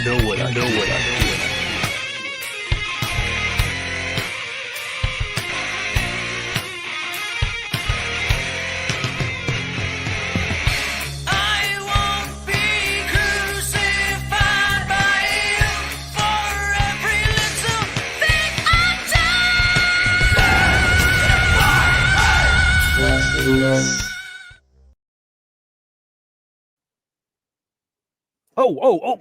know what I'm doing. Oh.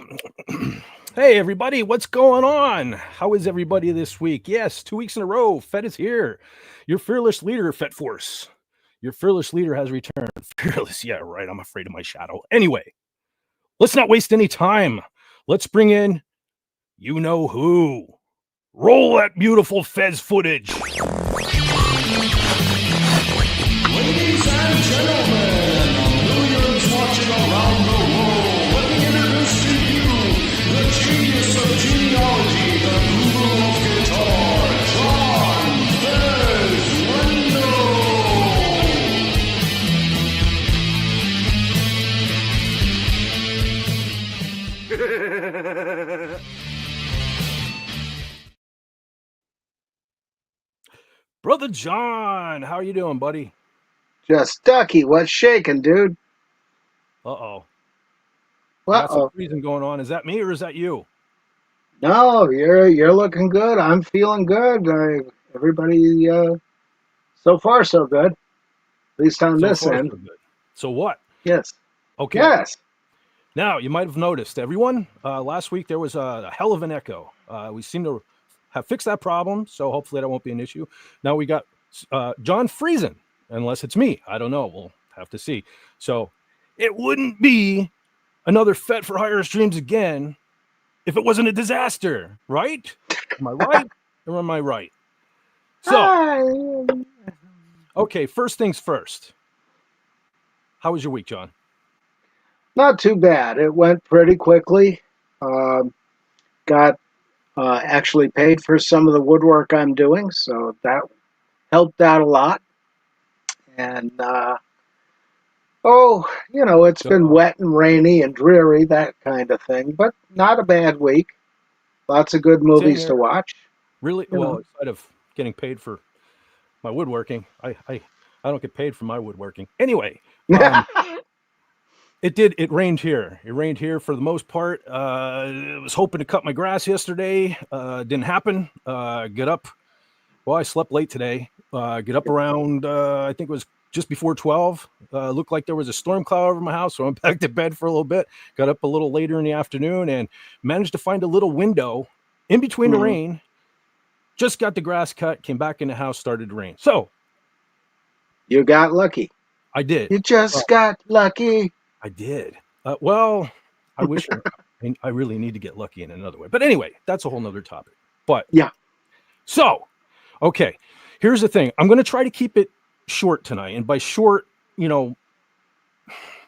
Hey, everybody, what's going on? How is everybody this week? Yes, 2 weeks in a row, Fed is here. Your fearless leader, Fed Force. Your fearless leader has returned. Fearless, yeah, right. I'm afraid of my shadow. Anyway, let's not waste any time. Let's bring in you know who. Roll that beautiful Fez footage. Ladies and gentlemen, millions watching around the world, let me introduce to you the genius of genealogy, the guru of guitar, John Fez. Brother John, how are you doing, buddy? Just Ducky, what's shaking, dude? Uh-oh. Got some reason going on. Is that me or is that you? No, you're looking good. I'm feeling good. Everybody, so far so good. At least on this end. So good. So what? Yes. Okay. Yes. Now, you might have noticed, everyone, last week there was a hell of an echo. We seem to have fixed that problem, so hopefully that won't be an issue. Now we got John freezing, unless it's me. I don't know. We'll have to see. So it wouldn't be another Fed for Hire streams again if it wasn't a disaster, right? Am I right or am I right? So, okay, first things first. How was your week, John? Not too bad. It went pretty quickly. Got actually paid for some of the woodwork I'm doing, so that helped out a lot. And, it's been wet and rainy and dreary, that kind of thing, but not a bad week. Lots of good movies to watch. Really? Well, instead of getting paid for my woodworking, I don't get paid for my woodworking. Anyway, It rained here. It rained here for the most part. I was hoping to cut my grass yesterday. Didn't happen. Get up. Well, I slept late today. Get up around, I think it was just before 12. Looked like there was a storm cloud over my house, so I went back to bed for a little bit. Got up a little later in the afternoon and managed to find a little window in between the rain. Just got the grass cut, came back in the house, started to rain. So. You got lucky. I did. You just got lucky. I did. Well, I wish I really need to get lucky in another way. But anyway, that's a whole nother topic. But yeah. So, okay, here's the thing. I'm going to try to keep it short tonight. And by short,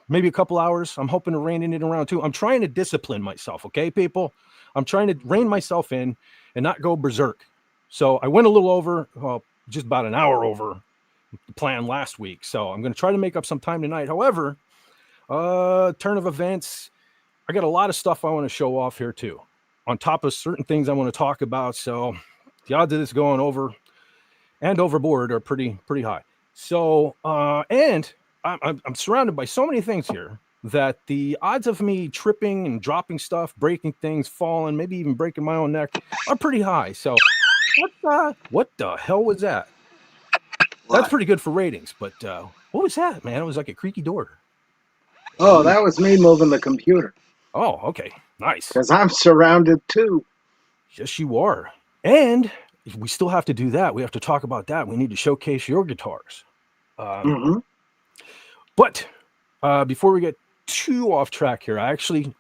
maybe a couple hours. I'm hoping to rein it in around 2. I'm trying to discipline myself. Okay, people? I'm trying to rein myself in and not go berserk. So I went a little over, just about an hour over the plan last week. So I'm going to try to make up some time tonight. However, turn of events, I got a lot of stuff I want to show off here too, on top of certain things I want to talk about. So the odds of this going over and overboard are pretty high. So and I'm surrounded by so many things here that the odds of me tripping and dropping stuff, breaking things, falling, maybe even breaking my own neck are pretty high. So what the hell was that? That's pretty good for ratings, but what was that, man? It was like a creaky door. Oh, that was me moving the computer. Oh, okay. Nice. Because I'm surrounded too. Yes, you are. And we still have to do that. We have to talk about that. We need to showcase your guitars. But before we get too off track here, I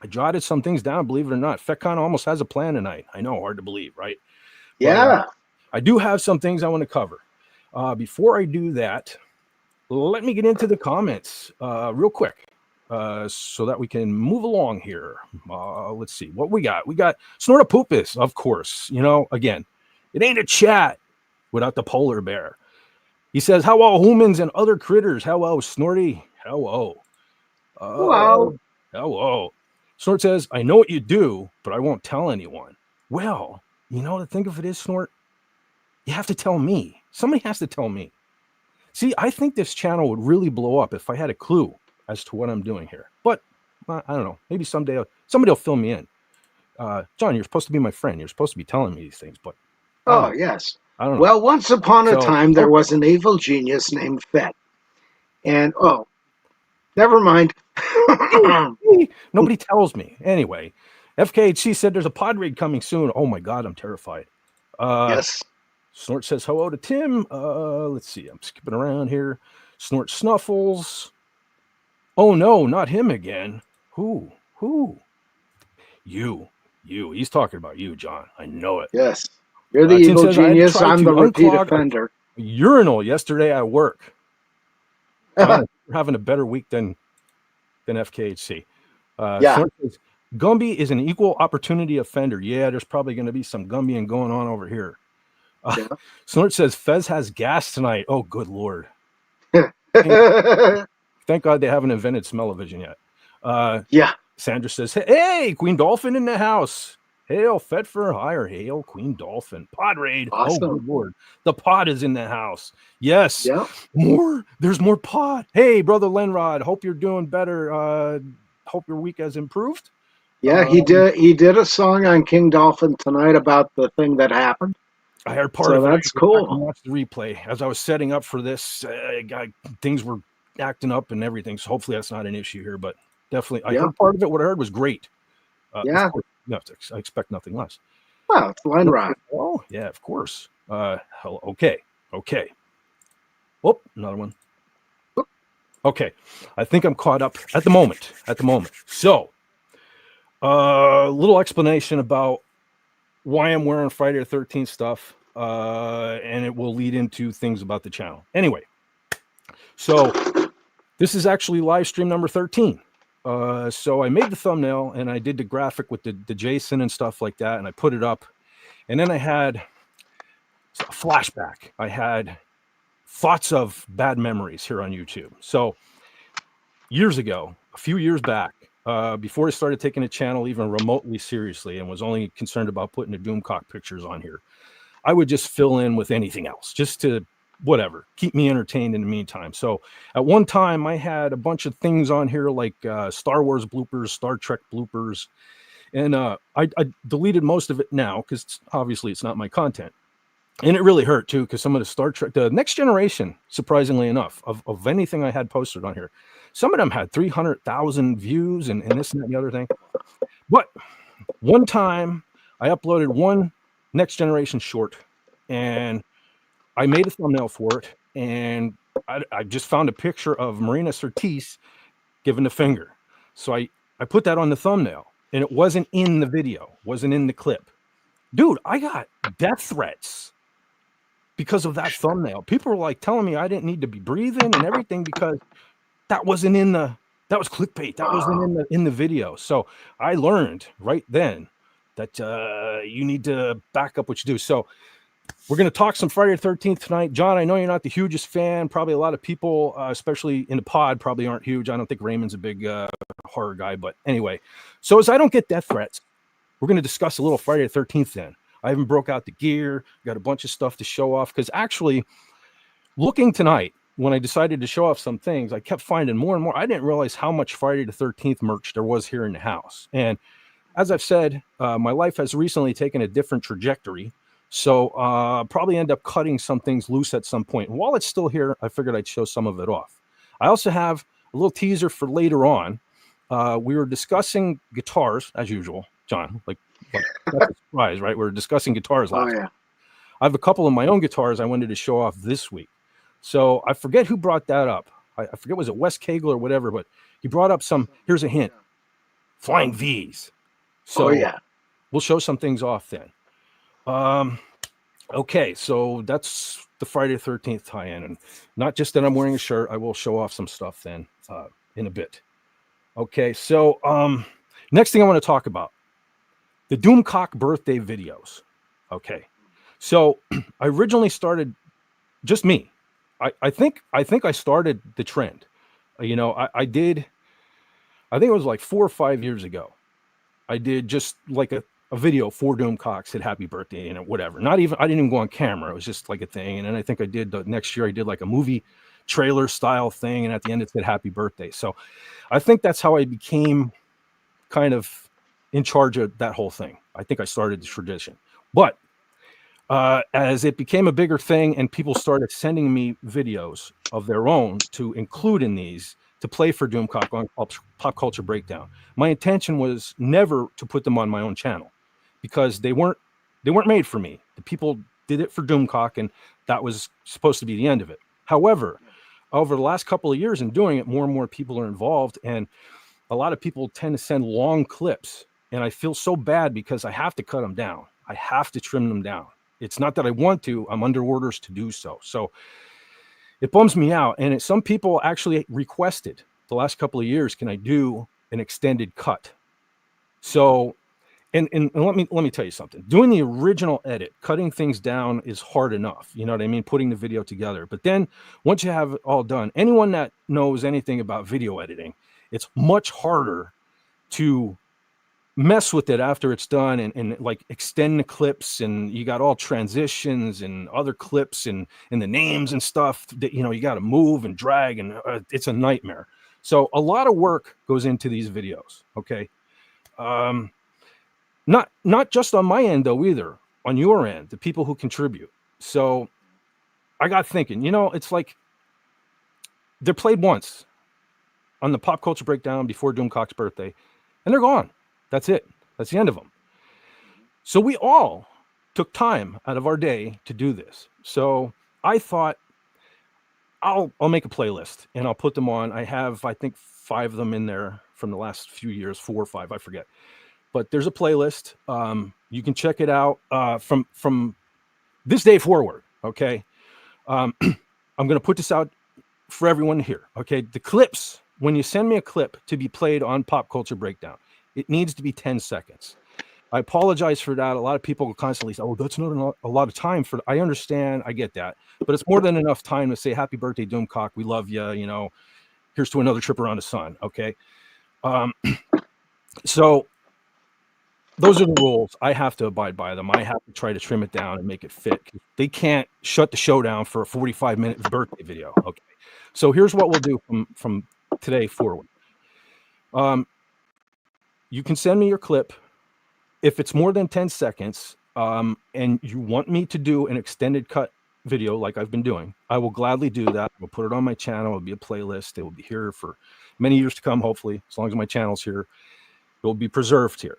jotted some things down, believe it or not. FetCon almost has a plan tonight. I know, hard to believe, right? Yeah. But, I do have some things I want to cover. Before I do that, let me get into the comments real quick so that we can move along here. Let's see what we got. We got Snortapoopus, of course. You know, again, it ain't a chat without the polar bear. He says, hello, humans and other critters. Hello, Snorty. Hello. Hello. Hello. Snort says, I know what you do, but I won't tell anyone. Well, you know, the thing of it is, Snort, you have to tell me. Somebody has to tell me. See, I think this channel would really blow up if I had a clue as to what I'm doing here. But I don't know. Maybe someday somebody will fill me in. John, you're supposed to be my friend. You're supposed to be telling me these things. But Oh, yes. I don't know. Well, once upon a So, time, there okay. was an evil genius named Fett. And, never mind. Nobody tells me. Anyway, FKHC said there's a pod raid coming soon. Oh my God, I'm terrified. Yes. Snort says hello to Tim. Let's see. I'm skipping around here. Snort snuffles. Oh no, not him again. Who? You. He's talking about you, John. I know it. Yes. You're the Tim evil says, I had to genius. try I'm to the repeat unclog offender. a urinal yesterday at work. John, we're having a better week than FKHC. Yeah. Snort says, Gumby is an equal opportunity offender. Yeah, there's probably going to be some Gumbying going on over here. Yeah. Snort says Fez has gas tonight. Oh, good Lord. Thank God they haven't invented smell-o-vision yet. Yeah. Sandra says, hey, Queen Dolphin in the house. Hail, Fed for hire. Hail, Queen Dolphin. Pod raid. Awesome. Oh, good Lord. The pod is in the house. Yes. Yeah. More. There's more pod. Hey, Brother Lenrod. Hope you're doing better. Hope your week has improved. Yeah, he did a song on King Dolphin tonight about the thing that happened. I heard part So of it. that's I go back and cool. watch the replay as I was setting up for this. Things were acting up and everything, so hopefully that's not an issue here. But definitely, I Yeah. heard part of it. What I heard was great. Yeah. Of course, I expect nothing less. Well, it's Lenrod. Oh yeah, of course. Okay. Oh, another one. Okay, I think I'm caught up at the moment. So, little explanation about why I'm wearing Friday the 13th stuff, and it will lead into things about the channel. Anyway, so this is actually live stream number 13. So I made the thumbnail and I did the graphic with the Jason and stuff like that, and I put it up. And then I had a flashback. I had thoughts of bad memories here on YouTube. So years ago, a few years back, before I started taking the channel even remotely seriously and was only concerned about putting the Doomcock pictures on here, I would just fill in with anything else just to whatever, keep me entertained in the meantime. So at one time I had a bunch of things on here like Star Wars bloopers, Star Trek bloopers, and I deleted most of it now because obviously it's not my content. And it really hurt too because some of the Star Trek, the Next Generation, surprisingly enough, of anything I had posted on here, some of them had 300,000 views and this and that and the other thing. But one time I uploaded one Next Generation short and I made a thumbnail for it, and I just found a picture of Marina Sirtis giving the finger. So I put that on the thumbnail, and it wasn't in the video, wasn't in the clip. Dude, I got death threats because of that thumbnail. People were like telling me I didn't need to be breathing and everything because that wasn't in the, that was clickbait. That wasn't in the video. So I learned right then that you need to back up what you do. So we're going to talk some Friday the 13th tonight. John, I know you're not the hugest fan. Probably a lot of people, especially in the pod, probably aren't huge. I don't think Raymond's a big horror guy. But anyway, so as I don't get death threats, we're going to discuss a little Friday the 13th then. I even broke out the gear, got a bunch of stuff to show off. Because actually, looking tonight, when I decided to show off some things, I kept finding more and more. I didn't realize how much Friday the 13th merch there was here in the house. And as I've said, my life has recently taken a different trajectory. So probably end up cutting some things loose at some point. And while it's still here, I figured I'd show some of it off. I also have a little teaser for later on. We were discussing guitars, as usual, John. Like that's a surprise, right? We were discussing guitars last week. I have a couple of my own guitars I wanted to show off this week. So I forget who brought that up. I forget, was it Wes Cagle or whatever, but he brought up some, here's a hint, Flying V's. So we'll show some things off then. Okay, so that's the Friday the 13th tie-in, and not just that I'm wearing a shirt. I will show off some stuff then in a bit. Okay, so next thing I want to talk about the Doomcock birthday videos. Okay, so I originally started just me. I think I started the trend. You know, I did. I think it was like 4 or 5 years ago. I did just like a video for Doomcock, said happy birthday and whatever. Not even I didn't even go on camera. It was just like a thing. And then I think I did the next year I did like a movie trailer style thing, and at the end it said happy birthday. So I think that's how I became kind of in charge of that whole thing. I think I started the tradition. But as it became a bigger thing and people started sending me videos of their own to include in these to play for Doomcock on Pop Culture Breakdown, my intention was never to put them on my own channel because they weren't made for me. The people did it for Doomcock, and that was supposed to be the end of it. However, over the last couple of years in doing it, more and more people are involved, and a lot of people tend to send long clips, and I feel so bad because I have to cut them down. I have to trim them down. It's not that I want to, I'm under orders to do so. So it bums me out. And some people actually requested the last couple of years, can I do an extended cut? So, and let me tell you something. Doing the original edit, cutting things down is hard enough. You know what I mean? Putting the video together. But then once you have it all done, anyone that knows anything about video editing, it's much harder to mess with it after it's done and like extend the clips, and you got all transitions and other clips and the names and stuff that you got to move and drag, and it's a nightmare. So a lot of work goes into these videos. Okay, not just on my end though either, on your end, the people who contribute. So I got thinking, it's like they're played once on the Pop Culture Breakdown before Doomcock's birthday, and they're gone. That's it. That's the end of them. So we all took time out of our day to do this. So I thought I'll make a playlist and I'll put them on. I have, I think, 5 of them in there from the last few years, 4 or 5, I forget. But there's a playlist. You can check it out from this day forward. Okay. I'm going to put this out for everyone to hear. Okay. The clips, when you send me a clip to be played on Pop Culture Breakdown, it needs to be 10 seconds. I apologize for that. A lot of people will constantly say, oh, that's not a lot of time for. I understand. I get that. But it's more than enough time to say, happy birthday, Doomcock. We love you. Here's to another trip around the sun. Okay. So those are the rules. I have to abide by them. I have to try to trim it down and make it fit. They can't shut the show down for a 45-minute birthday video. Okay. So here's what we'll do from today forward. You can send me your clip. If it's more than 10 seconds and you want me to do an extended cut video like I've been doing, I will gladly do that. We'll put it on my channel. It'll be a playlist. It will be here for many years to come, hopefully, as long as my channel's here. It will be preserved here.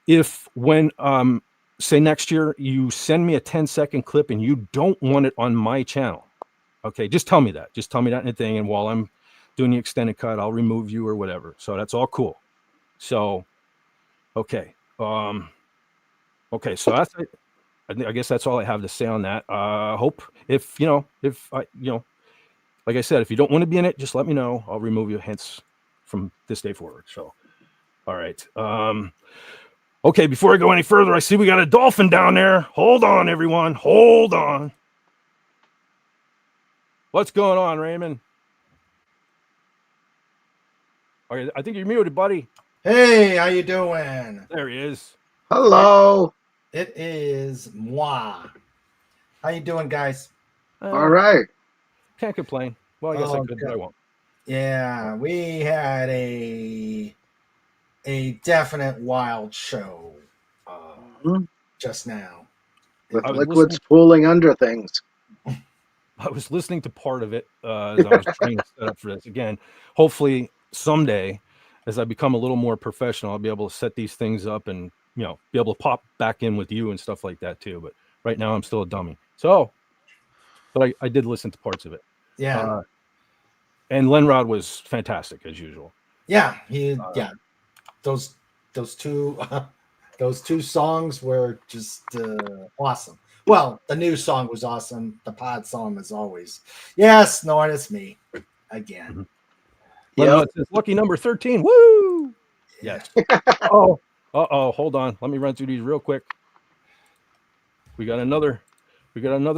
If when, say next year, you send me a 10-second clip and you don't want it on my channel, okay, just tell me that. Just tell me that in a thing, and while I'm doing the extended cut, I'll remove you or whatever. So that's all cool. So, okay. Okay, so that's it. I guess that's all I have to say on that. Hope if I, like I said, if you don't want to be in it, just let me know. I'll remove you hence from this day forward. So, all right. Okay, before I go any further, I see we got a dolphin down there. Hold on, everyone. Hold on. What's going on, Raymond? All right, I think you're muted, buddy. Hey, how you doing? There he is. Hello. It is moi. How you doing, guys? All right. Can't complain. Well, I guess I could, but I won't. Yeah, we had a definite wild show just now. With liquids pooling under things. I was listening to part of it as I was trying to set up for this. Again, hopefully someday, as I become a little more professional, I'll be able to set these things up and, be able to pop back in with you and stuff like that too. But right now I'm still a dummy. So, but I did listen to parts of it. Yeah. And Lenrod was fantastic as usual. Yeah. Those two songs were just awesome. Well, the new song was awesome. The pod song is always. Yes, Snort, it's me again. Leonard says lucky number 13. Woo! Yes. Oh, hold on. Let me run through these real quick. We got another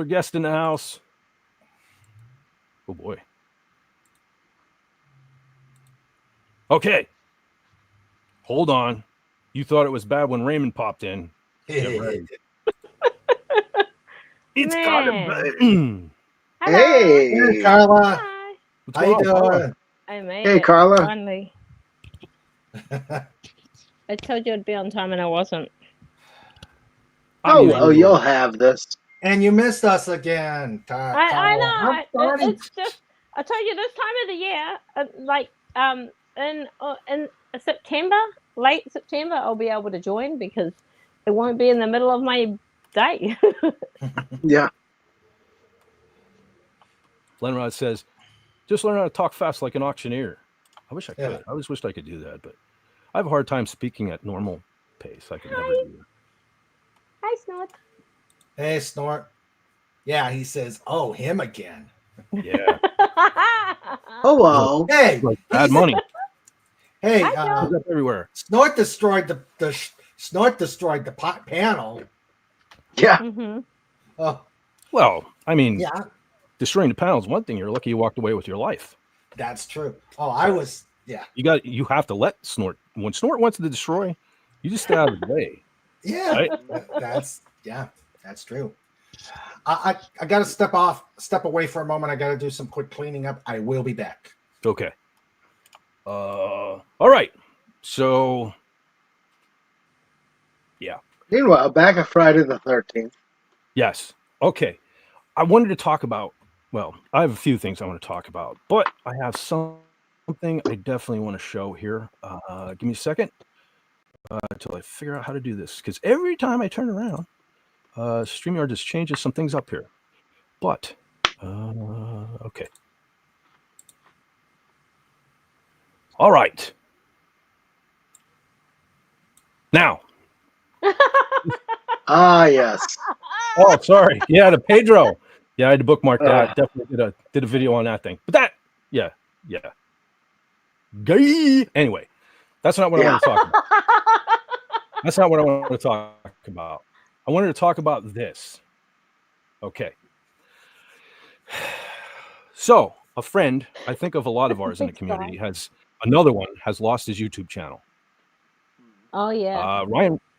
guest in the house. Oh boy. Okay. Hold on. You thought it was bad when Raymond popped in. Get ready. It's Carla. Hey. Hey, Carla. Hi. What's How you going on, Carla? doing? I made Hey, it. Carla. Finally. I told you I'd be on time and I wasn't. Oh, well, you'll have this. And you missed us again. I know. I'm sorry. It's just I told you this time of the year, in September, late September, I'll be able to join because it won't be in the middle of my day. Yeah. Lenrod says, just learn how to talk fast like an auctioneer. I wish I could. Yeah. I always wished I could do that, but I have a hard time speaking at normal pace. I could never do that. Hi, Snort. Hey, Snort. Yeah, he says, oh, him again. Yeah. Hello. Hey, Like bad money. hey, I know. It's up everywhere. Snort destroyed the pot panel. Yeah. Mm-hmm. Oh, Well, I mean, yeah, destroying the panel is one thing. You're lucky you walked away with your life. that's true. Oh, I was, yeah. You have to let Snort. When Snort wants to destroy, you just stay out of the way. Yeah, Right? that's true. I got to step away for a moment. I got to do some quick cleaning up. I will be back. Okay. All right. So, yeah. Meanwhile, back at Friday the 13th. Yes. Okay. I wanted to talk about, well, I have a few things I want to talk about, but I have something I definitely want to show here. Give me a second until I figure out how to do this, because every time I turn around, StreamYard just changes some things up here. But, okay. All right. Now. Ah, yes. Oh, sorry. Yeah, the Pedro. Yeah, I had to bookmark that. Definitely did a video on that thing. But that, yeah. Gay. Anyway, that's not what I want to talk about. That's not what I want to talk about. I wanted to talk about this. Okay. So, a friend, I think of a lot of ours in the community, has lost his YouTube channel. Oh yeah.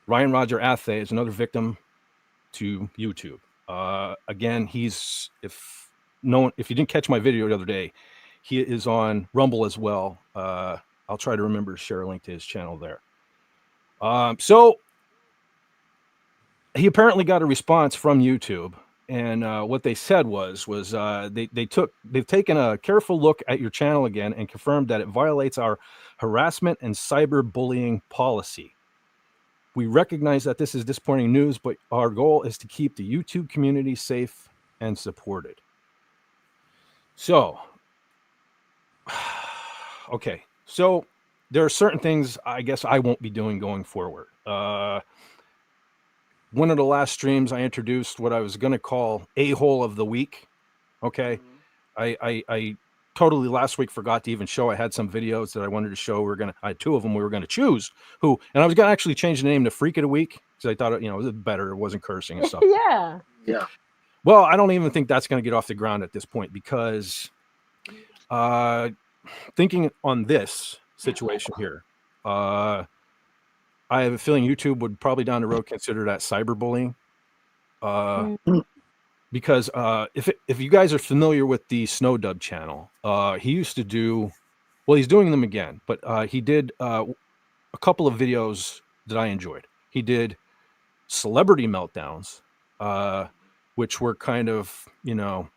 Ryan Roger Athay is another victim to YouTube. Again, he's if you didn't catch my video the other day, he is on Rumble as well. I'll try to remember to share a link to his channel there. So he apparently got a response from YouTube, and what they said was they've taken a careful look at your channel again and confirmed that it violates our harassment and cyberbullying policy. We recognize that this is disappointing news, but our goal is to keep the YouTube community safe and supported. So, okay. So there are certain things I guess I won't be doing going forward. One of the last streams I introduced what I was going to call A-hole of the week. Okay. I totally last week forgot to even show. I had some videos that I wanted to show. I had two of them. We were going to choose who, and I was going to actually change the name to Freak of the Week because I thought it was better. It wasn't cursing and stuff. Yeah. Yeah. Well, I don't even think that's going to get off the ground at this point because thinking on this situation here, I have a feeling YouTube would probably down the road consider that cyberbullying. Because if you guys are familiar with the Snow Dub channel, he used to do, well, he's doing them again, but he did a couple of videos that I enjoyed. He did celebrity meltdowns, which were kind of, they're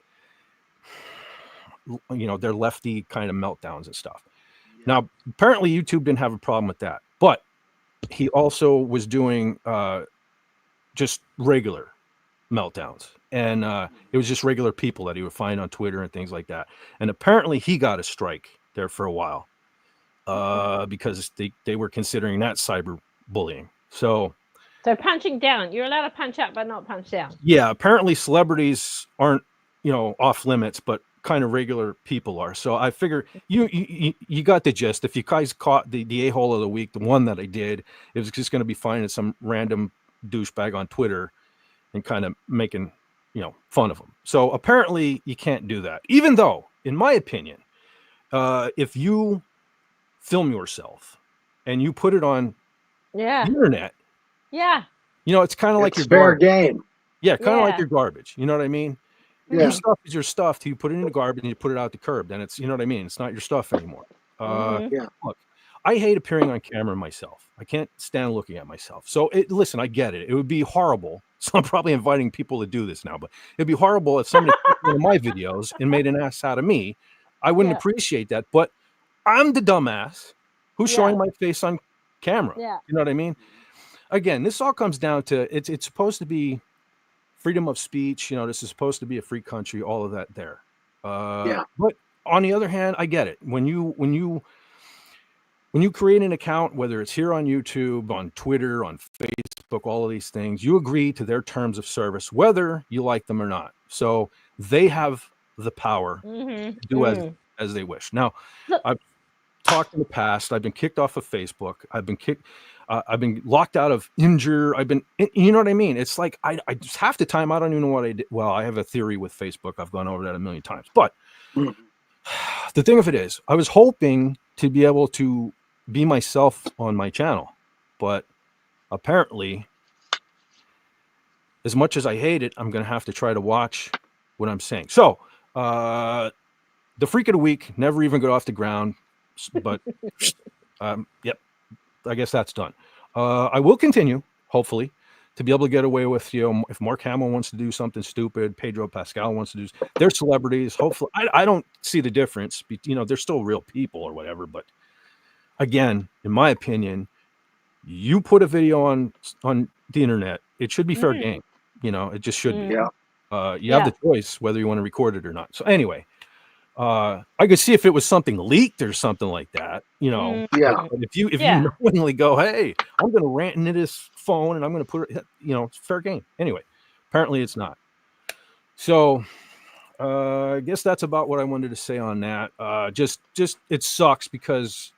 lefty kind of meltdowns and stuff. Now, apparently YouTube didn't have a problem with that, but he also was doing just regular meltdowns, and it was just regular people that he would find on Twitter and things like that. And apparently he got a strike there for a while because they were considering that cyberbullying. So So punching down, you're allowed to punch up, but not punch down. Yeah, apparently celebrities aren't, off limits, but kind of regular people are. So I figure you got the gist. If you guys caught the a-hole of the week, the one that I did, it was just going to be finding some random douchebag on Twitter and kind of making, fun of them. So apparently you can't do that. Even though, in my opinion, if you film yourself and you put it on Yeah. the internet, Yeah. it's kind of like It's your fair garbage. game. Yeah, kind of like Yeah. your garbage. You know what I mean? Yeah. Your stuff is your stuff till you put it in the garbage and you put it out the curb. Then it's, you know what I mean? It's not your stuff anymore. Mhm. Yeah. Look, I hate appearing on camera myself. I can't stand looking at myself. So listen, I get it. It would be horrible. So I'm probably inviting people to do this now, but it'd be horrible if somebody took one of my videos and made an ass out of me. I wouldn't Yeah. appreciate that. But I'm the dumbass who's Yeah. showing my face on camera. Yeah. You know what I mean? Again, this all comes down to it's supposed to be freedom of speech. This is supposed to be a free country, all of that there. Yeah. But on the other hand, I get it. When you create an account, whether it's here on YouTube, on Twitter, on Facebook, all of these things, you agree to their terms of service, whether you like them or not. So they have the power Mhm. to do as they wish. Now, Look- I've talked in the past. I've been kicked off of Facebook. I've been kicked. I've been locked out of Injure. You know what I mean? It's like I just half the time I don't even know what I did. Well, I have a theory with Facebook. I've gone over that a million times. But Mhm. the thing of it is, I was hoping to be able to be myself on my channel, but apparently, as much as I hate it, I'm going to have to try to watch what I'm saying. So, the freak of the week never even got off the ground, but yep, I guess that's done. I will continue, hopefully, to be able to get away with, if Mark Hamill wants to do something stupid, Pedro Pascal wants to do, they're celebrities. Hopefully, I don't see the difference. They're still real people or whatever. But again, in my opinion, you put a video on the internet, it should be fair game. It just should be. Yeah. You have the choice whether you want to record it or not. So anyway, I could see if it was something leaked or something like that, Mm. Yeah. But if you Yeah. knowingly go, hey, I'm going to rant into this phone and I'm going to put it, it's fair game. Anyway, apparently it's not. So I guess that's about what I wanted to say on that. Just it sucks because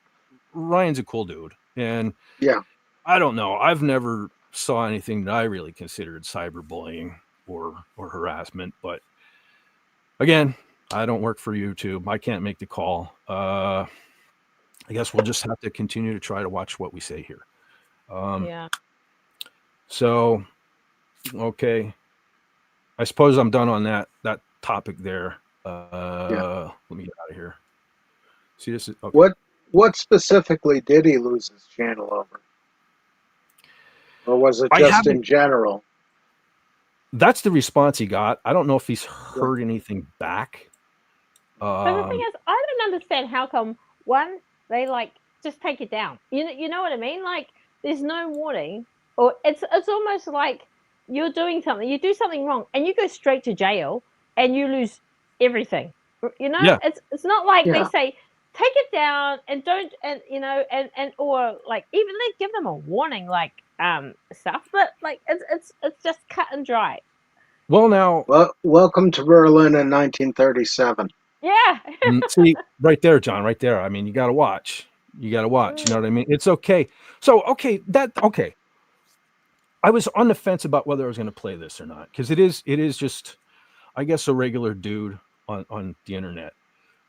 Ryan's a cool dude, and Yeah. I don't know. I've never saw anything that I really considered cyberbullying or harassment, but again, I don't work for YouTube. I can't make the call. I guess we'll just have to continue to try to watch what we say here. Yeah. So, okay. I suppose I'm done on that topic there. Let me get out of here. See, this is okay. What specifically did he lose his channel over? Or was it I just haven't- in general? That's the response he got. I don't know if he's heard anything back. But the thing is, I don't understand how come one they just take it down. You know what I mean? Like there's no warning, or it's almost like you're doing something, you do something wrong, and you go straight to jail and you lose everything. Yeah. It's not like they Yeah. say take it down and don't and or like even they give them a warning stuff, but like it's just cut and dry. Well, now, Well, welcome to Berlin in 1937. Yeah. see, right there, John, right there. I mean, you got to watch. You got to watch. You know what I mean? It's okay. So, okay. I was on the fence about whether I was going to play this or not, because it is just, I guess, a regular dude on the internet.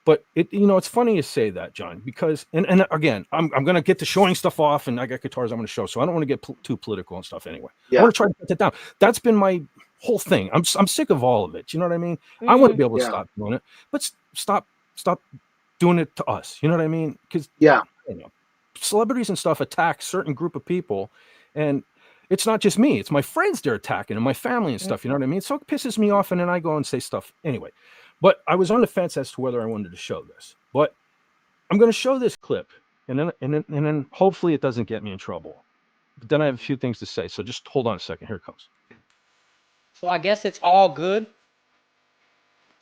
But it's funny you say that, John, because and again, I'm going to get to showing stuff off, and I got guitars I'm going to show, so I don't want to get too political and stuff. Anyway, I Yeah. want to try to cut that down. That's been my whole thing. I'm sick of all of it. You know what I mean? I want to be able to Yeah. stop doing it, but stop doing it to us. You know what I mean? Because Yeah. celebrities and stuff attack certain group of people, and it's not just me, it's my friends they're attacking and my family and stuff. You know what I mean? So it pisses me off, and then I go and say stuff anyway. But I was on the fence as to whether I wanted to show this, but I'm going to show this clip, and then hopefully it doesn't get me in trouble. But then I have a few things to say, so just hold on a second. Here it comes. So I guess it's all good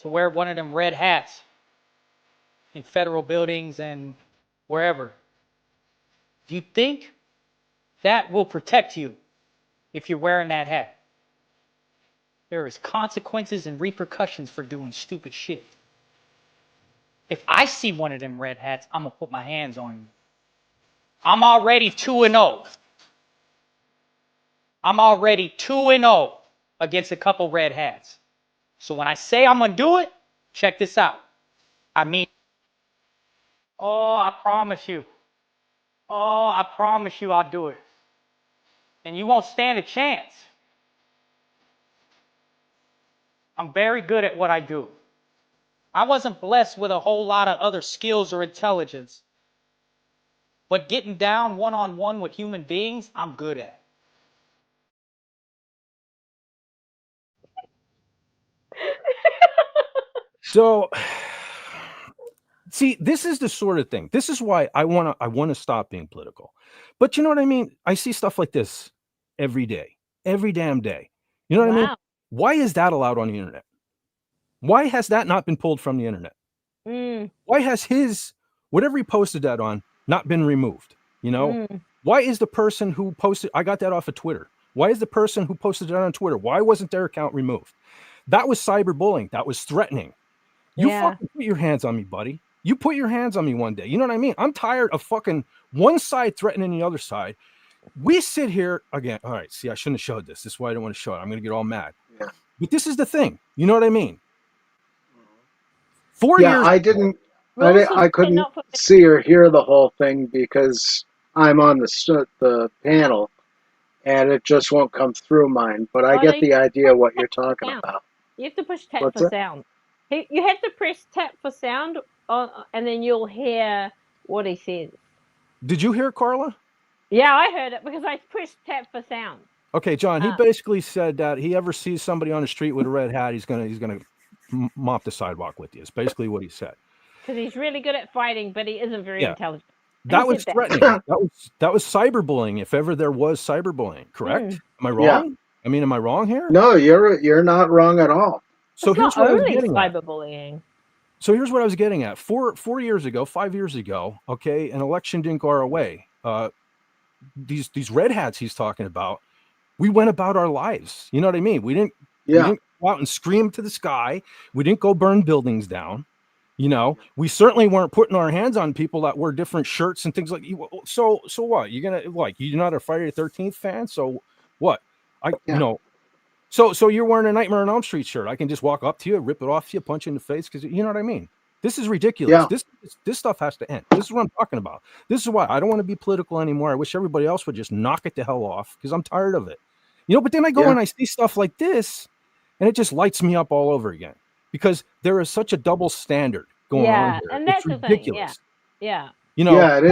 to wear one of them red hats in federal buildings and wherever. Do you think that will protect you if you're wearing that hat. There is consequences and repercussions for doing stupid shit. If I see one of them red hats, I'm gonna put my hands on you. I'm already 2-0. I'm already 2-0 against a couple red hats. So when I say I'm gonna do it, check this out. I mean, oh, I promise you. Oh, I promise you I'll do it. And you won't stand a chance. I'm very good at what I do. I wasn't blessed with a whole lot of other skills or intelligence. But getting down one-on-one with human beings, I'm good at. So, see, this is the sort of thing. This is why I want to stop being political. But you know what I mean? I see stuff like this every day, every damn day. You know what I mean? Wow. Why is that allowed on the internet? Why has that not been pulled from the internet? Mm, Why has his whatever he posted that on not been removed? You know? mm. Why is the person who posted, I got that off of Twitter. Why is the person who posted it on Twitter? Why wasn't their account removed? That was cyberbullying. That was threatening. You Yeah. fucking put your hands on me, buddy. You put your hands on me one day. You know what I mean? I'm tired of fucking one side threatening the other side. We sit here again. All right. See, I shouldn't have showed this. This is why I don't want to show it. I'm going to get all mad. Yeah. But this is the thing. You know what I mean? 4 Yeah, years. I didn't. Rules I of couldn't not for- see or hear the whole thing because I'm on the panel, and it just won't come through mine. But I Oh, get no, the idea of what you're tap for talking sound. about. You have to push tap What's for that? sound. You have to press tap for sound, and then you'll hear what he says. Did you hear Carla? Yeah, I heard it because I pushed tap for sound. Okay, John. He basically said that he ever sees somebody on the street with a red hat, he's gonna mop the sidewalk with you. It's basically what he said. Because he's really good at fighting, but he isn't very Yeah. intelligent. That He was said that. threatening. that was cyberbullying, if ever there was cyberbullying. Correct? Am I wrong? Yeah. I mean, am I wrong here? No, you're not wrong at all. So It's here's not what I was only getting at. cyberbullying. So here's what I was getting at. 4 years ago, 5 years ago, okay, an election didn't go our way. These red hats he's talking about, we went about our lives. You know what I mean? We didn't go out and scream to the sky. We didn't go burn buildings down. You know, we certainly weren't putting our hands on people that wear different shirts and things like. So what? You're gonna you're not a Friday the 13th fan? So what? You know. So you're wearing a Nightmare on Elm Street shirt. I can just walk up to you, rip it off you, punch you in the face because you know what I mean. This is ridiculous. Yeah. This stuff has to end. This is what I'm talking about. This is why I don't want to be political anymore. I wish everybody else would just knock it the hell off because I'm tired of it. You know, but then I go and I see stuff like this, and it just lights me up all over again because there is such a double standard going on here. And that's it's the ridiculous. thing. Yeah. You know, Yeah, it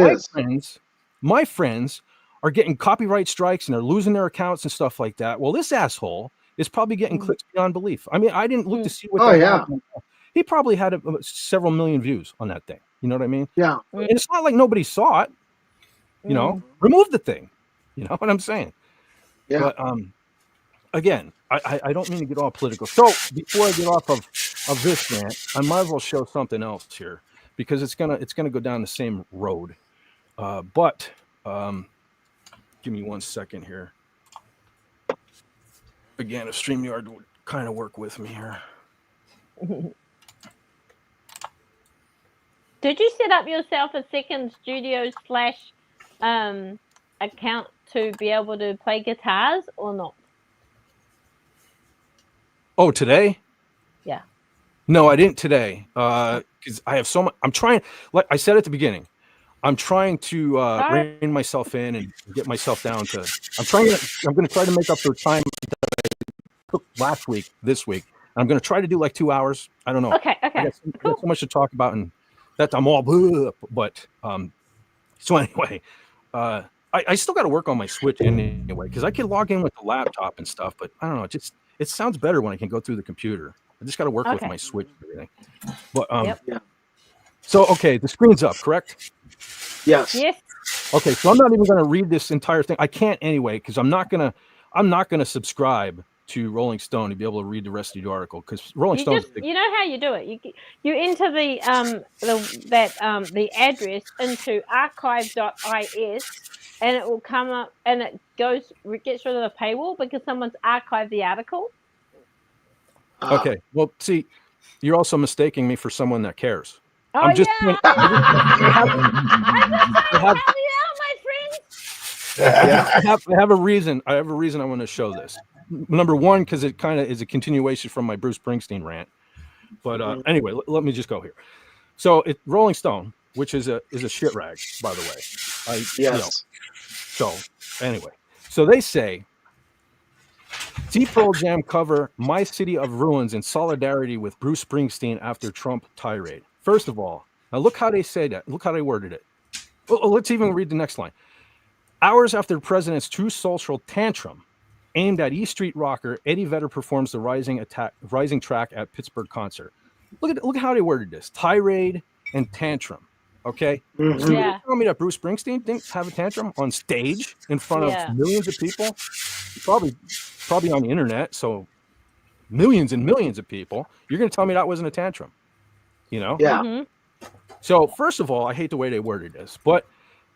is. My friends are getting copyright strikes and they're losing their accounts and stuff like that. Well, this asshole is probably getting clicks beyond belief. I mean, I didn't look to see what. He probably had several million views on that thing. You know what I mean? Yeah. And it's not like nobody saw it. You know, remove the thing. You know what I'm saying? Yeah. But again, I don't mean to get all political. So before I get off of this rant, I might as well show something else here because it's gonna go down the same road. But give me 1 second here. Again, if StreamYard would kind of work with me here. Did you set up yourself a second studio / account to be able to play guitars or not? Oh, today? Yeah. No, I didn't today. Because I have so much. I'm trying, like I said at the beginning, I'm trying to rein myself in and get myself down to. I'm going to try to make up for time that I took last week, this week. I'm going to try to do like 2 hours. I don't know. Okay. I got so much to talk about, and that I'm all. But so anyway, I still got to work on my Switch anyway because I can log in with the laptop and stuff. But I don't know. It sounds better when I can go through the computer. I just got to work with my Switch and everything. But So okay, the screen's up, correct? Yes. Okay, so I'm not even going to read this entire thing. I can't anyway because I'm not gonna subscribe to Rolling Stone to be able to read the rest of the article, because Rolling Stone. You know how you do it. You enter the address into archive.is, and it will come up, and it gets rid of the paywall because someone's archived the article. Okay, well, see, you're also mistaking me for someone that cares. Oh, I'm just yeah, I have a reason. I want to show this. Number one, because it kind of is a continuation from my Bruce Springsteen rant. But anyway, let me just go here. So Rolling Stone, which is a shit rag, by the way. Yes. So anyway, so they say, see Pearl Jam cover "My City of Ruins" in solidarity with Bruce Springsteen after Trump tirade. First of all, now look how they say that. Look how they worded it. Well, let's even read the next line. Hours after the president's true social tantrum aimed at E Street rocker Eddie Vedder performs the rising track at Pittsburgh concert. Look at how they worded this: tirade and tantrum. Okay, Mhm. So you're telling me that Bruce Springsteen didn't have a tantrum on stage in front of millions of people, probably on the internet, so millions and millions of people. You're going to tell me that wasn't a tantrum? You know? Yeah. Mhm. So first of all, I hate the way they worded this, but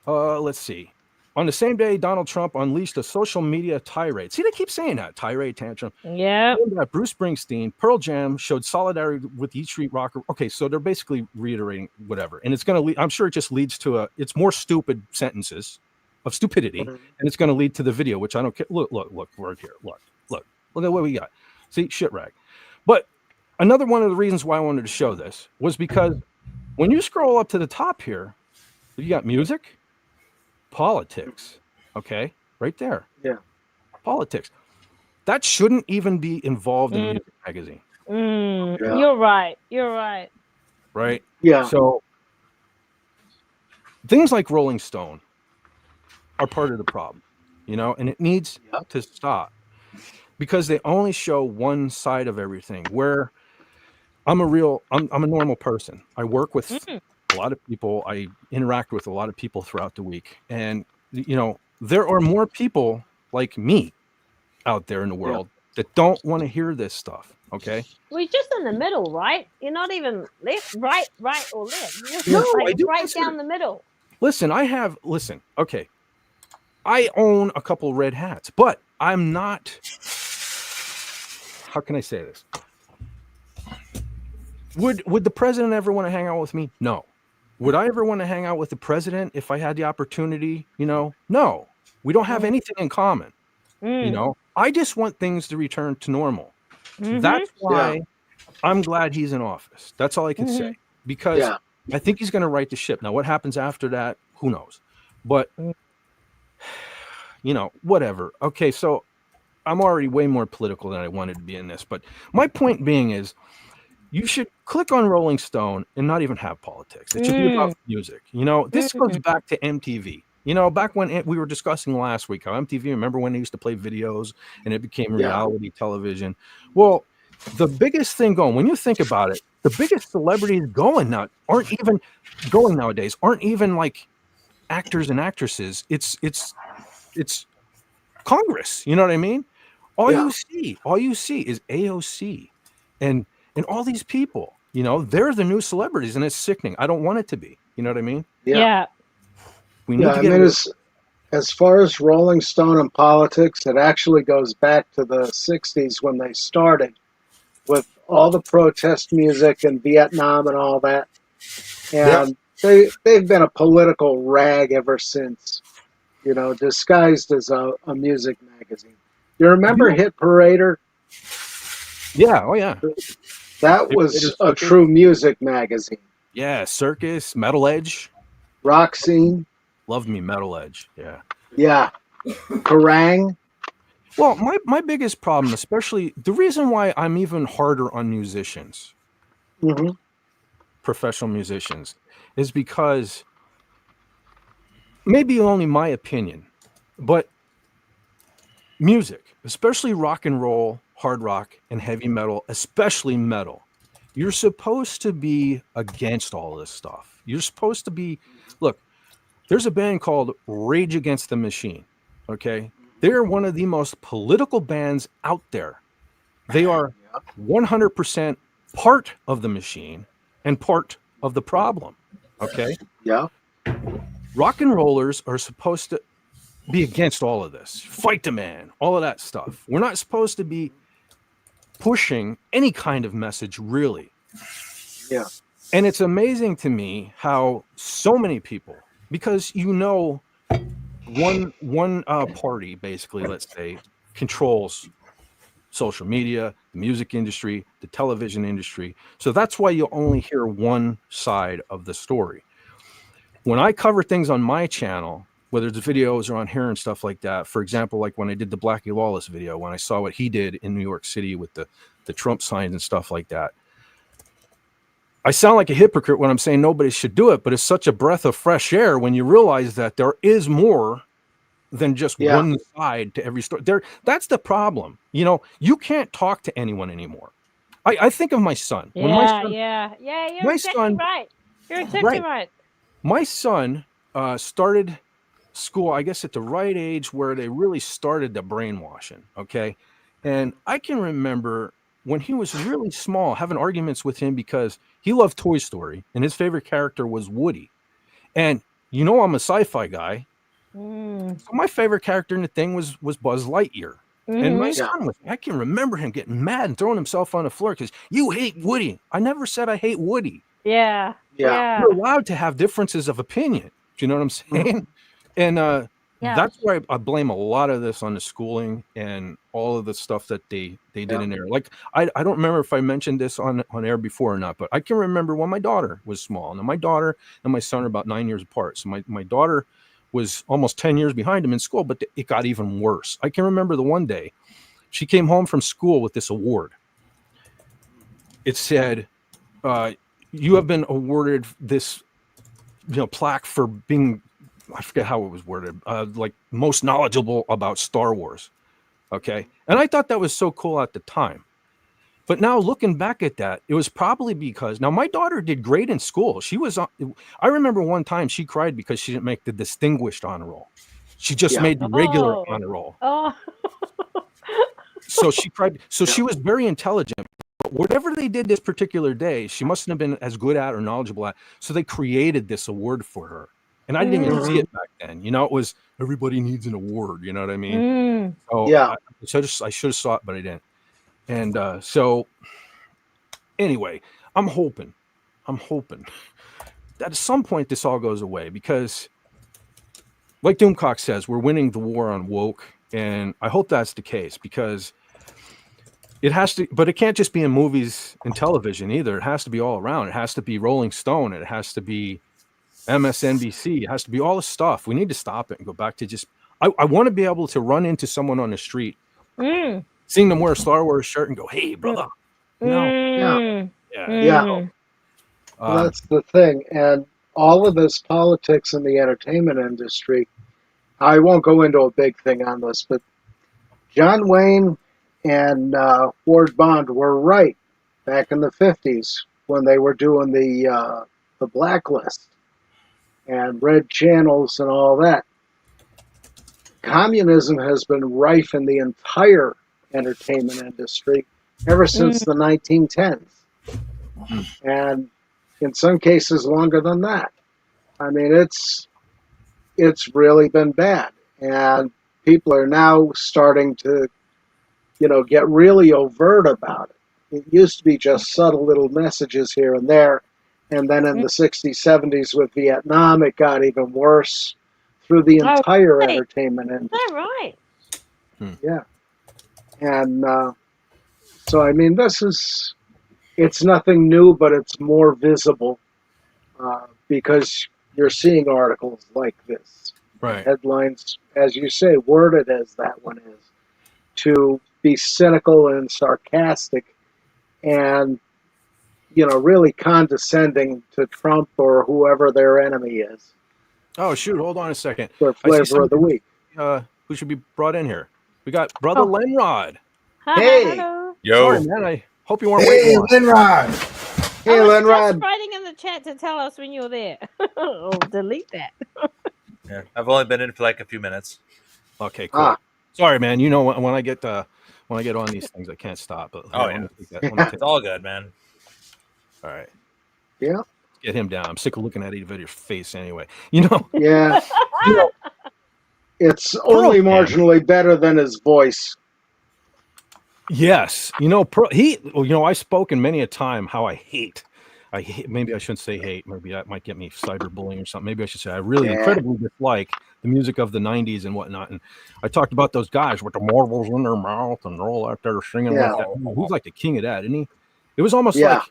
let's see. On the same day, Donald Trump unleashed a social media tirade. See, they keep saying that, tirade, tantrum. Yeah. Bruce Springsteen, Pearl Jam showed solidarity with E Street rocker. Okay, so they're basically reiterating whatever. And it's going to lead, I'm sure it just leads to it's more stupid sentences of stupidity. And it's going to lead to the video, which I don't care. Look, right here. Look at what we got. See, shit rag. But another one of the reasons why I wanted to show this was because when you scroll up to the top here, you got music, politics, okay, right there. Yeah. Politics. That shouldn't even be involved in a music magazine. Yeah. You're right. Right? Yeah. So things like Rolling Stone are part of the problem, and it needs to stop because they only show one side of everything, where I'm a normal person. I work with a lot of people. I interact with a lot of people throughout the week. And, there are more people like me out there in the world that don't want to hear this stuff. Okay. We're just in the middle, right? You're not even left, right, or left. You're just No, I do right down the middle. Listen, okay. I own a couple red hats, but I'm not, how can I say this? Would the president ever want to hang out with me? No. Would I ever want to hang out with the president if I had the opportunity? No. We don't have anything in common. I just want things to return to normal. That's why I'm glad he's in office. That's all I can say. Because I think he's going to right the ship. Now, what happens after that, who knows? But, whatever. Okay, so I'm already way more political than I wanted to be in this. But my point being is, you should click on Rolling Stone and not even have politics. It should be about music. This goes back to MTV. Back when we were discussing last week how MTV, remember when they used to play videos and it became reality television? Well, the biggest thing going, when you think about it, the biggest celebrities aren't even like actors and actresses. It's Congress. You know what I mean? All you see is AOC and all these people, they're the new celebrities, and it's sickening. I don't want it to be. You know what I mean? Yeah. We need to get as far as Rolling Stone and politics, it actually goes back to the 60s when they started with all the protest music in Vietnam and all that. And they've been a political rag ever since, disguised as a music magazine. You remember Hit Parader? Yeah. Oh, yeah. That was a true music magazine. Yeah. Circus, Metal Edge. Rock Scene. Love me Metal Edge. Yeah. Yeah. Kerrang. Well, my biggest problem, especially the reason why I'm even harder on musicians, professional musicians, is because maybe only my opinion, but music, especially rock and roll, hard rock, and heavy metal, especially metal, you're supposed to be against all this stuff. You're supposed to be, look, there's a band called Rage Against the Machine, okay? They're one of the most political bands out there. They are 100% part of the machine and part of the problem. Okay. Yeah. Rock and rollers are supposed to be against all of this, fight the man, all of that stuff. We're not supposed to be pushing any kind of message, really. Yeah. And it's amazing to me how so many people, because one party, basically, let's say, controls social media, the music industry, the television industry. So that's why you only hear one side of the story. When I cover things on my channel, whether it's videos or on here and stuff like that, for example, like when I did the Blackie Lawless video, when I saw what he did in New York City with the Trump signs and stuff like that, I sound like a hypocrite when I'm saying nobody should do it, but it's such a breath of fresh air when you realize that there is more than just one side to every story. That's the problem. You can't talk to anyone anymore. I think of my son. Yeah, When my son, you're exactly right. You're exactly right. My son started school, I guess, at the right age where they really started the brainwashing. Okay. And I can remember when he was really small, having arguments with him because he loved Toy Story and his favorite character was Woody. And I'm a sci-fi guy. So my favorite character in the thing was Buzz Lightyear. And my son I can remember him getting mad and throwing himself on the floor because you hate Woody. I never said I hate Woody. Yeah. You're allowed to have differences of opinion. Do you know what I'm saying? And that's why I blame a lot of this on the schooling and all of the stuff that they did in there. Like I don't remember if I mentioned this on air before or not, but I can remember when my daughter was small. Now my daughter and my son are about 9 years apart. So my daughter was almost 10 years behind him in school, but it got even worse. I can remember the one day she came home from school with this award. It said, you have been awarded this, plaque for being, I forget how it was worded, like most knowledgeable about Star Wars. Okay. And I thought that was so cool at the time. But now looking back at that, it was probably because now my daughter did great in school. I remember one time she cried because she didn't make the distinguished honor roll. She just made the regular honor roll. Oh. So she cried. So she was very intelligent. But whatever they did this particular day, she mustn't have been as good at or knowledgeable at. So they created this award for her. And I didn't even see it back then. It was everybody needs an award. You know what I mean? So I should have saw it, but I didn't. And so anyway, I'm hoping that at some point this all goes away because like Doomcock says, we're winning the war on woke. And I hope that's the case because it has to, but it can't just be in movies and television either. It has to be all around. It has to be Rolling Stone. It has to be MSNBC. It has to be all the stuff. We need to stop it and go back to just, I want to be able to run into someone on the street, seeing them wear a Star Wars shirt and go, hey, brother. Well, that's the thing. And all of this politics in the entertainment industry, I won't go into a big thing on this, but John Wayne and Ward Bond were right back in the 50s when they were doing the blacklist and red channels and all that. Communism has been rife in the entire entertainment industry ever since the 1910s. And in some cases longer than that. I mean, it's really been bad. And people are now starting to, get really overt about it. It used to be just subtle little messages here and there. And then in the 60s, 70s with Vietnam, it got even worse through the entire entertainment industry. Is that right? Yeah. And so, I mean, it's nothing new, but it's more visible because you're seeing articles like this. Right. Headlines, as you say, worded as that one is, to be cynical and sarcastic and, really condescending to Trump or whoever their enemy is. Oh, shoot. Hold on a second. Their flavor of the week. Who should be brought in here? We got Brother Lenrod. Hey. Hello. Yo. Sorry, man. I hope you weren't waiting. Lenrod. Hey, I was Lenrod. just writing in the chat to tell us when you're there. Oh, delete that. Yeah, I've only been in for like a few minutes. Okay, cool. Sorry, man. You know when I get on these things, I can't stop. But Oh, let yeah. me take that. Let me take It's all good, man. All right. Yeah. Get him down. I'm sick of looking at Evader's face anyway. You know, Yeah. It's Pearl only Jam. marginally better than his voice. Yes. You know, I've spoken many a time how I hate, maybe I shouldn't say hate. Maybe that might get me cyberbullying or something. Maybe I should say I really incredibly dislike the music of the 90s and whatnot. And I talked about those guys with the marbles in their mouth and they're all out there singing Yeah. like that. He's like the king of that, isn't he? It was almost Yeah. like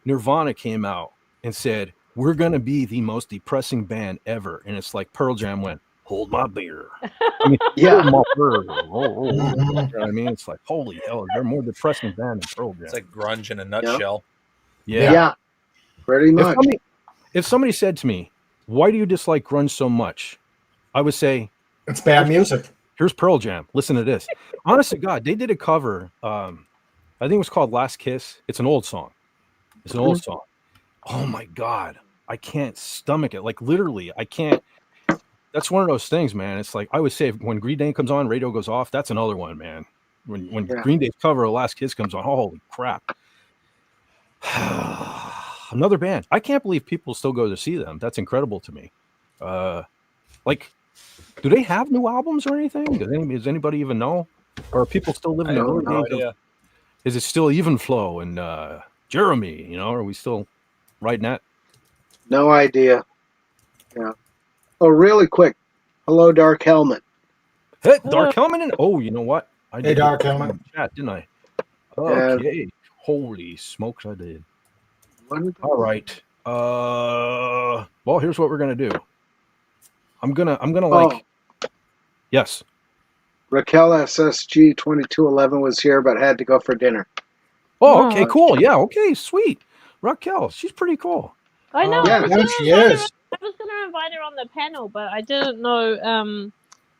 Nirvana came out and said, we're going to be the most depressing band ever. And it's like Pearl Jam went, hold my beer. I mean, Yeah. hold my beer. You know what I mean? It's like, holy hell, they're more depressing band than Pearl Jam. It's like grunge in a nutshell. Yeah. Pretty much. If somebody said to me, why do you dislike grunge so much? I would say, It's bad music. here's Pearl Jam. Listen to this. Honest to God, they did a cover. I think it was called Last Kiss. It's an old song. Oh my God. I can't stomach it. Like literally, I can't. That's one of those things, man. It's like I would say when Green Day comes on, radio goes off. That's another one, man. When Green Day's cover of Last Kiss comes on, holy crap. Another band. I can't believe people still go to see them. That's incredible to me. Like, do they have new albums or anything? Does anybody even know? Or are people still living the early No days idea. Is it still Even Flow and Jeremy? You know, are we still riding that? No idea. Yeah. Oh, really quick. Hello, Dark Helmet. Hey, Dark Helmet. Oh, you know what? I Hey, did Dark get that in Helmet. the chat, didn't I? Okay. Holy smokes, I did. All right. Well, here's what we're gonna do. I'm gonna like. Yes. Raquel SSG 2211 was here, but had to go for dinner. Oh, okay, cool. Yeah, okay, sweet. Raquel, she's pretty cool. I know. Yeah, I was gonna she invite her- is. I was gonna invite her on the panel, but I didn't know.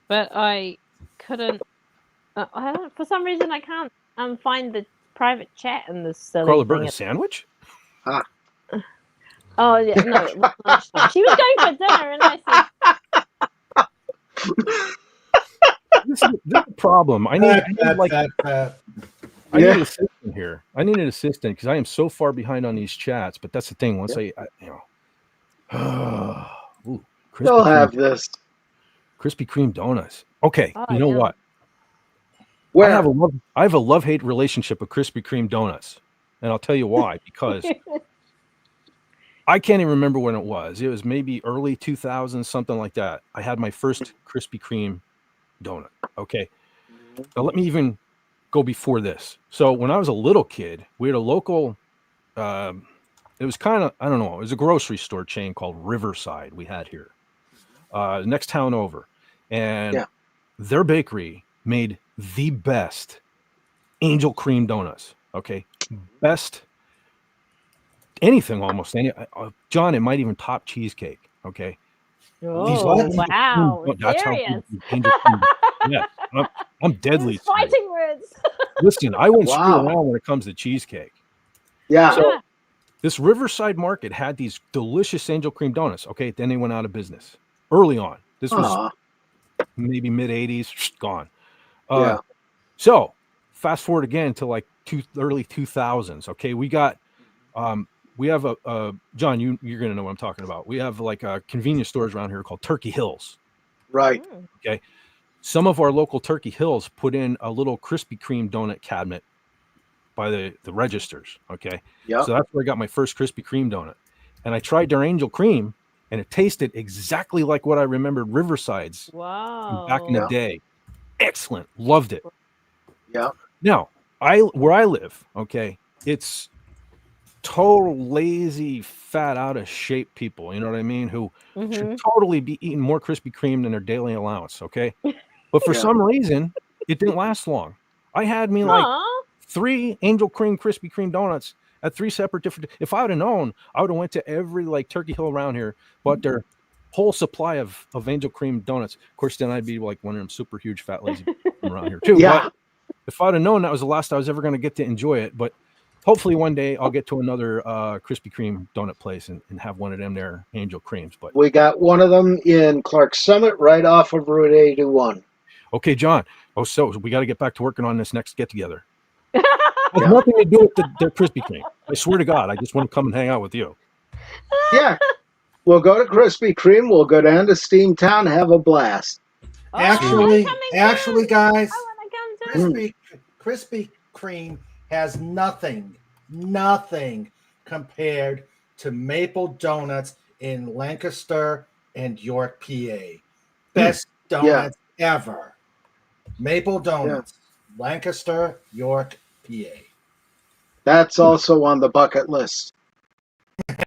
But I couldn't. I don't. For some reason, I can't find the private chat in this silly Carla thing. Burton's sandwich? Oh yeah, no. It was lunchtime. She was going for dinner, and I said, This is the problem. I need an assistant here. I need an assistant because I am so far behind on these chats. But that's the thing. Once ooh, They'll have this. Krispy Kreme donuts. Okay, Oh, you know yeah. what? Where? I have a love-hate relationship with Krispy Kreme donuts, and I'll tell you why. Because I can't even remember when it was. It was maybe early 2000s, something like that. I had my first Krispy Kreme donut. Okay, now let me even go before this. So when I was a little kid, we had a local. It was kind of, I don't know. It was a grocery store chain called Riverside. We had here, next town over, and their bakery made the best angel cream donuts. Okay, best anything almost any. John, it might even top cheesecake. Okay. "Oh wow, That's how serious." good angel cream. Yeah, I'm deadly. It's fighting words. Listen, I wouldn't screw Wow. around when it comes to cheesecake. Yeah. So this Riverside Market had these delicious angel cream donuts. Okay, then they went out of business early on. This was maybe mid 80s, gone. So fast forward again to like early 2000s. Okay, we got we have a John, you're gonna know what I'm talking about. We have like convenience stores around here called Turkey Hills. Right. Okay, some of our local Turkey Hills put in a little Krispy Kreme donut cabinet by the registers. Okay, Yep. so that's where I got my first Krispy Kreme donut, and I tried their angel cream, and it tasted exactly like what I remembered Riverside's Wow. back in the day. Excellent, loved it. Yeah. Now, where I live, okay, it's total lazy, fat, out of shape people. You know what I mean? Who should totally be eating more Krispy Kreme than their daily allowance. Okay, but for some reason, it didn't last long. I had me like 3 angel cream Krispy Kreme donuts at 3 separate different. If I would have known, I would have went to every like Turkey Hill around here, bought their whole supply of angel cream donuts. Of course, then I'd be like one of them super huge fat lazy people around here too. Yeah. But if I'd have known that was the last I was ever going to get to enjoy it, but hopefully one day I'll get to another Krispy Kreme donut place and have one of them there angel creams. But We got one of them in Clark Summit right off of Route 81. okay, John, Oh, so we got to get back to working on this next get together. Yeah. Has nothing to do with the Krispy Kreme. I swear to God, I just want to come and hang out with you. Yeah. We'll go to Krispy Kreme. We'll go down to Steamtown, have a blast. Oh, Actually, I'm coming actually, too. guys, I want to come too. Krispy Kreme has nothing compared to Maple Donuts in Lancaster and York, PA. Best donuts ever. Maple Donuts, Lancaster, York, PA. That's also on the bucket list.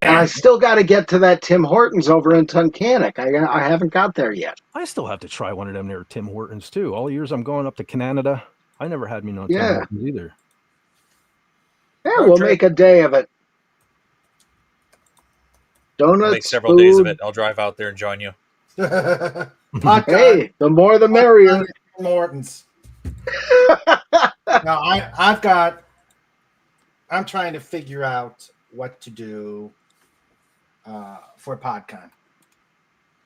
And I still got to get to that Tim Hortons over in Tunkhannock. I haven't got there yet. I still have to try one of them near Tim Hortons too. All the years I'm going up to Canada, I never had me no Tim Yeah. Hortons either. Yeah, Road we'll trip. make a day of it. Donuts, I'll make several food. days of it. I'll drive out there and join you. Hot Hey, the more the merrier. Morton's. Now I'm trying to figure out what to do for PodCon.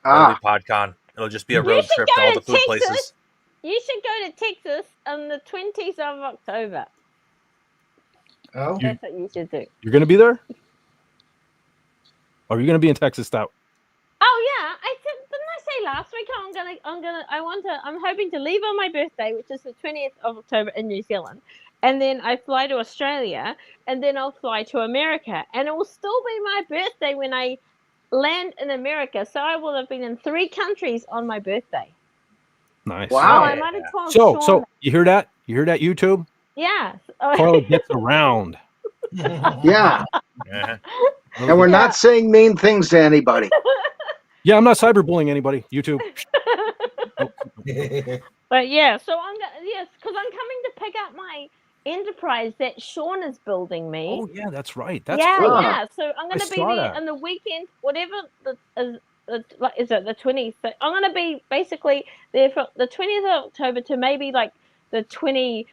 It'll be PodCon. It'll just be a You road should trip go to all to the food Texas. places. You should go to Texas on the 20th of October. Oh, That's what you should do. You're going to be there? Or are you going to be in Texas out? Oh yeah, didn't I say last week I'm hoping to leave on my birthday, which is the 20th of October in New Zealand, and then I fly to Australia, and then I'll fly to America, and it will still be my birthday when I land in America. So I will have been in 3 countries on my birthday. Nice. Wow. So I might have told So Sean. you hear that? You hear that, YouTube? Yeah. Carla gets around. Yeah. Yeah. And we're not saying mean things to anybody. Yeah, I'm not cyberbullying anybody. YouTube. But yeah, so because I'm coming to pick up my enterprise that Sean is building me. Oh yeah, that's right. That's yeah, cool. yeah. So I'm going to be saw there that. on the weekend, whatever is it the 20th? So I'm going to be basically there from the 20th of October to maybe like the 28th,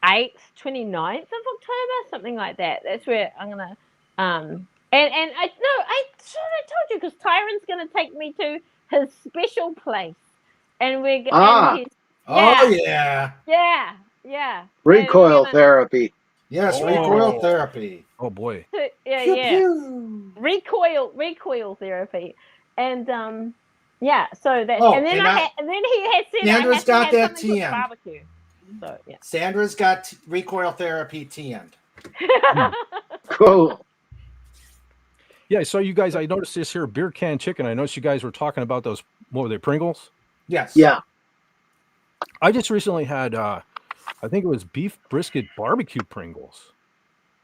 29th of October, something like that. That's where I'm going to and I told you because Tyron's going to take me to his special place, and we're and oh yeah. Yeah. Recoil therapy. Yes, Oh. recoil therapy. Oh boy. Yeah. Recoil therapy, and so that Oh, and then and then he had said Sandra's I had got to that have something with TM. barbecue. So yeah. Sandra's got recoil therapy TN'd. Cool. Yeah, so you guys, I noticed this here beer can chicken. I noticed you guys were talking about those. What were they, Pringles? Yes. Yeah. I just recently had, I think it was beef brisket barbecue Pringles.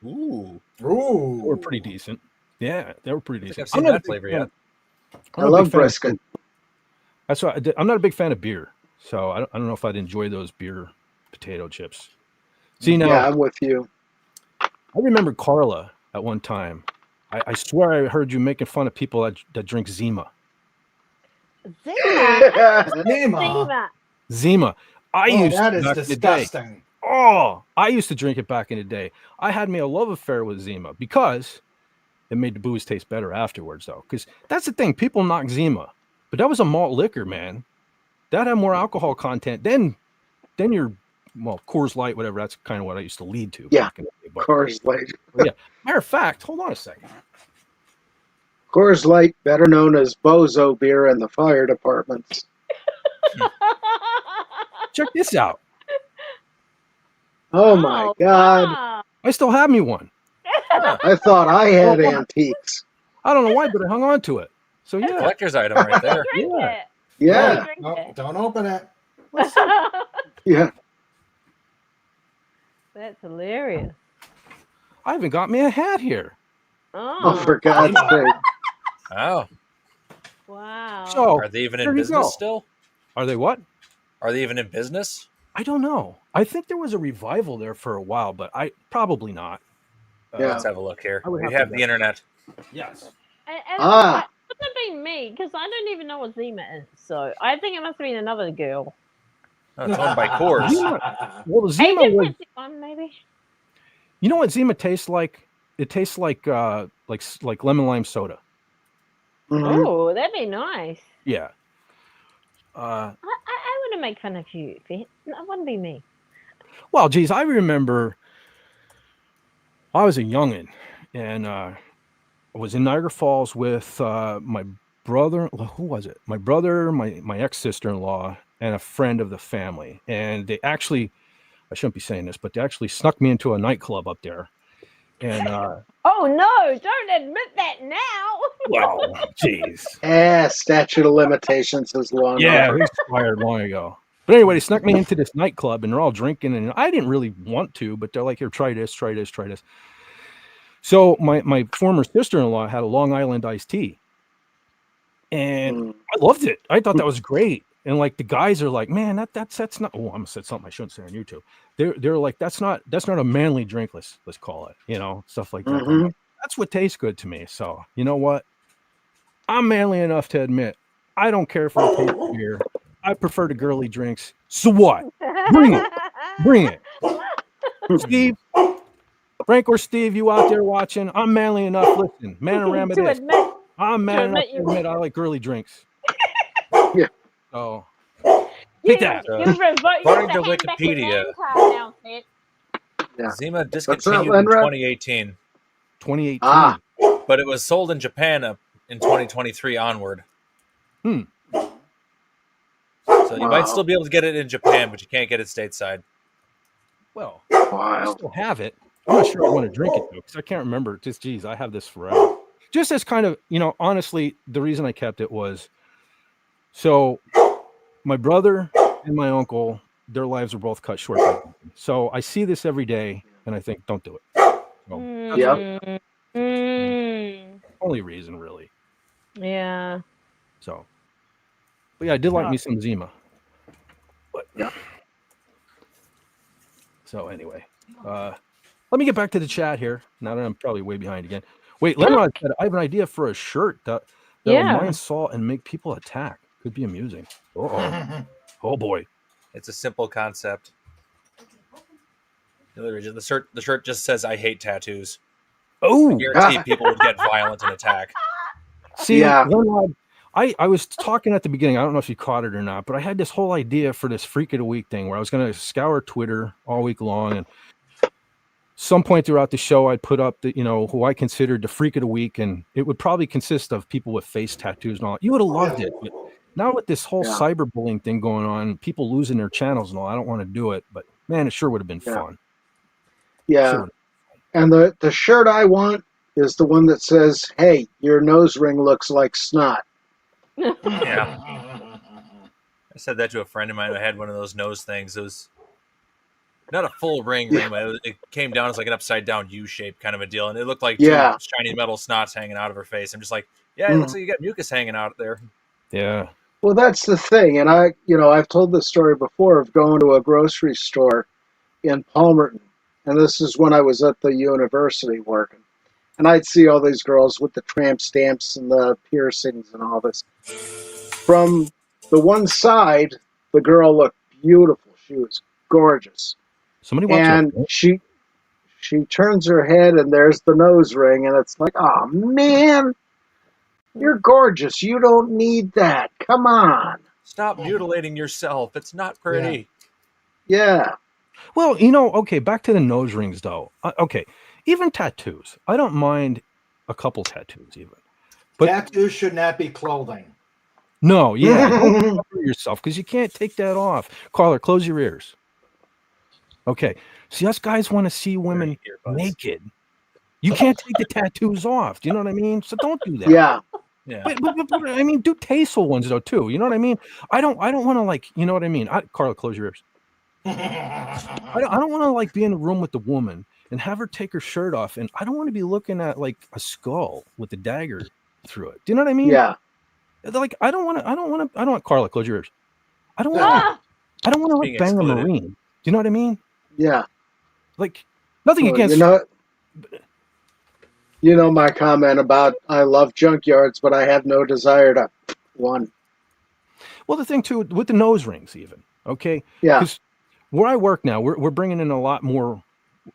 Ooh. Ooh. They were pretty decent. Yeah, they were pretty I decent. think I've seen not a that big flavor fan- yet. I I'm not a love big fan of brisket. food. That's why I'm not a big fan of beer, so I don't know if I'd enjoy those beer potato chips. See now, Yeah, I'm with you. I remember Carla at one time. I swear I heard you making fun of people that drink Zima. Zima. Zima. I used that to is back in the day. disgusting. Oh, I used to drink it back in the day. I had me a love affair with Zima because it made the booze taste better afterwards, though. Because that's the thing, people knock Zima, but that was a malt liquor, man. That had more alcohol content than your Coors Light, whatever. That's kind of what I used to lead to. Yeah, back in the day, but, Coors Light. matter of fact, hold on a second. Coors Light, better known as Bozo beer in the fire departments. Check this out. Oh my God. Wow. I still have me one. I thought I had antiques. I don't know why, but I hung on to it. So yeah, Collector's item right there. Drink Yeah. it. Yeah. Drink No, it. don't open it. Yeah. That's hilarious. I even got me a hat here. Oh, for God's sake. Oh. Wow. So Are they even there in you business go. still? Are they what? Are they even in business? I don't know. I think there was a revival there for a while, but I probably not. Yeah. Let's have a look here. I would We have to have the guess. internet. Yes. And Ah. it couldn't have been me because I don't even know what Zima is. So I think it must have been another girl. Oh, it's owned by Coors. Well, the Zima was. One maybe. You know what Zima tastes like? It tastes like lemon lime soda. Mhm. Oh, that'd be nice. Yeah. I would make fun of you, Vet. That wouldn't be me. Well, geez, I remember I was a youngin', and I was in Niagara Falls with my brother. Who was it? My brother, my ex sister-in-law, and a friend of the family. And they actually, I shouldn't be saying this, but they actually snuck me into a nightclub up there. And Oh no! Don't admit that now. well, geez, Statute of limitations is long yeah, over. it expired long ago. But anyway, they snuck me into this nightclub, and they're all drinking, and I didn't really want to, but they're like, "Here, try this, try this, try this." So my former sister-in-law had a Long Island iced tea, and I loved it. I thought that was great. And like the guys are like, "Man, that's not." Oh, I'm gonna say something I shouldn't say on YouTube. They're like, "That's not a manly drink. Let's call it." Stuff like that. I'm Mhm. like, that's what tastes good to me. So you know what? I'm manly enough to admit I don't care for the taste of beer. I prefer the girly drinks. So what? Bring it. Bring it. Steve, Frank or Steve, you out there watching, I'm manly enough. Listen, Manorama To this. admit, I'm man enough admit to you- admit I like girly drinks. Yeah. So, you, take that. you revoke. You According have to to hand back your Wikipedia- name card now, Vet. Yeah. Zima What's that, discontinued in Lenrep? 2018, 2018. Ah. but it was sold in Japan in 2023 onward. Hmm. So you might Wow. still be able to get it in Japan, but you can't get it stateside. Well, I Wild. still have it. I'm not sure I want to drink it though, because I can't remember. Just geez, I have this forever. Just as kind of, honestly, the reason I kept it was so my brother and my uncle, their lives were both cut short. by drinking. So I see this every day, and I think, don't do it. So that's Yep. Mm. the only reason, really. Yeah. So, but yeah, I did like me some Zima. But Yeah. So anyway, let me get back to the chat here. Now that I'm probably way behind again. Wait, Lenrod said, I have an idea for a shirt that will Yeah. mine salt and make people attack. Could be amusing. Oh, oh boy. It's a simple concept. The shirt just says, "I hate tattoos." I Oh, guarantee people would get violent and attack. see, Yeah. Lenrod, I was talking at the beginning. I don't know if you caught it or not, but I had this whole idea for this Freak of the Week thing where I was going to scour Twitter all week long, and some point throughout the show, I'd put up the, who I considered the Freak of the Week, and it would probably consist of people with face tattoos and all. You would have loved it. But now with this whole Yeah. cyberbullying thing going on, people losing their channels and all, I don't want to do it. But man, it sure would have been Yeah. fun. Yeah. Sure. And the shirt I want is the one that says, "Hey, your nose ring looks like snot." Yeah. I said that to a friend of mine who had one of those nose things. It was not a full ring, but it came down as like an upside down U shape kind of a deal, and it looked like two Yeah. shiny metal snots hanging out of her face. I'm just like, yeah, it looks like you got mucus hanging out there. Yeah. Well, that's the thing. And I've told this story before of going to a grocery store in Palmerton. And this is when I was at the university working. And I'd see all these girls with the tramp stamps and the piercings and all this. From the one side, the girl looked beautiful. She was gorgeous. Somebody watch And that. she turns her head and there's the nose ring. And it's like, oh, man, you're gorgeous. You don't need that. Come on. Stop mutilating yourself. It's not pretty. Yeah. Well, okay, back to the nose rings though. Okay, even tattoos. I don't mind a couple tattoos even. But Tattoos should not be clothing. no, yeah, don't cover yourself because you can't take that off. Caller, close your ears. Okay, see, us guys want to see women Earbuds. naked. You can't take the tattoos off. Do you know what I mean? So don't do that. Yeah. Yeah. But I mean, do tasteful ones though too. You know what I mean? I don't want to like. You know what I mean? Carla, close your ears. I don't want to like be in a room with the woman and have her take her shirt off, and I don't want to be looking at like a skull with a dagger through it. Do you know what I mean? Yeah. Like I don't want Carla, close your ears. I don't want Ah! to Being like bang a excluded. Marine. Do you know what I mean? Yeah. Like nothing Well, against you know my comment about I love junkyards, but I have no desire to one. well, the thing too with the nose rings even. Okay. Yeah. Because where I work now, we're bringing in a lot more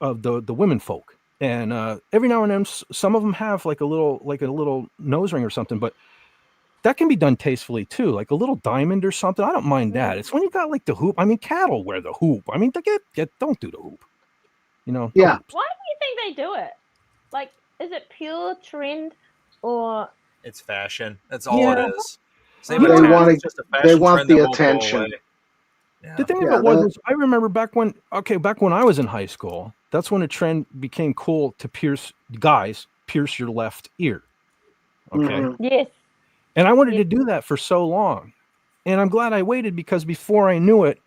of the women folk, and every now and then some of them have like a little nose ring or something, but that can be done tastefully too, like a little diamond or something. I don't mind that. It's when you got like the hoop. I mean, cattle wear the hoop. I mean, don't do the hoop. No Yeah. hoops. Why do you think they do it? Like, is it pure trend or? It's fashion. That's all Yeah. it is. Same They with tattoos, wanna- it's just a they fashion want trend the that won't go attention. away. Yeah. The thing Yeah, of it was, that- is I remember back when I was in high school, that's when a trend became cool to pierce your left ear. Okay. Mhm. Yes. And I wanted Yeah. to do that for so long. And I'm glad I waited, because before I knew it,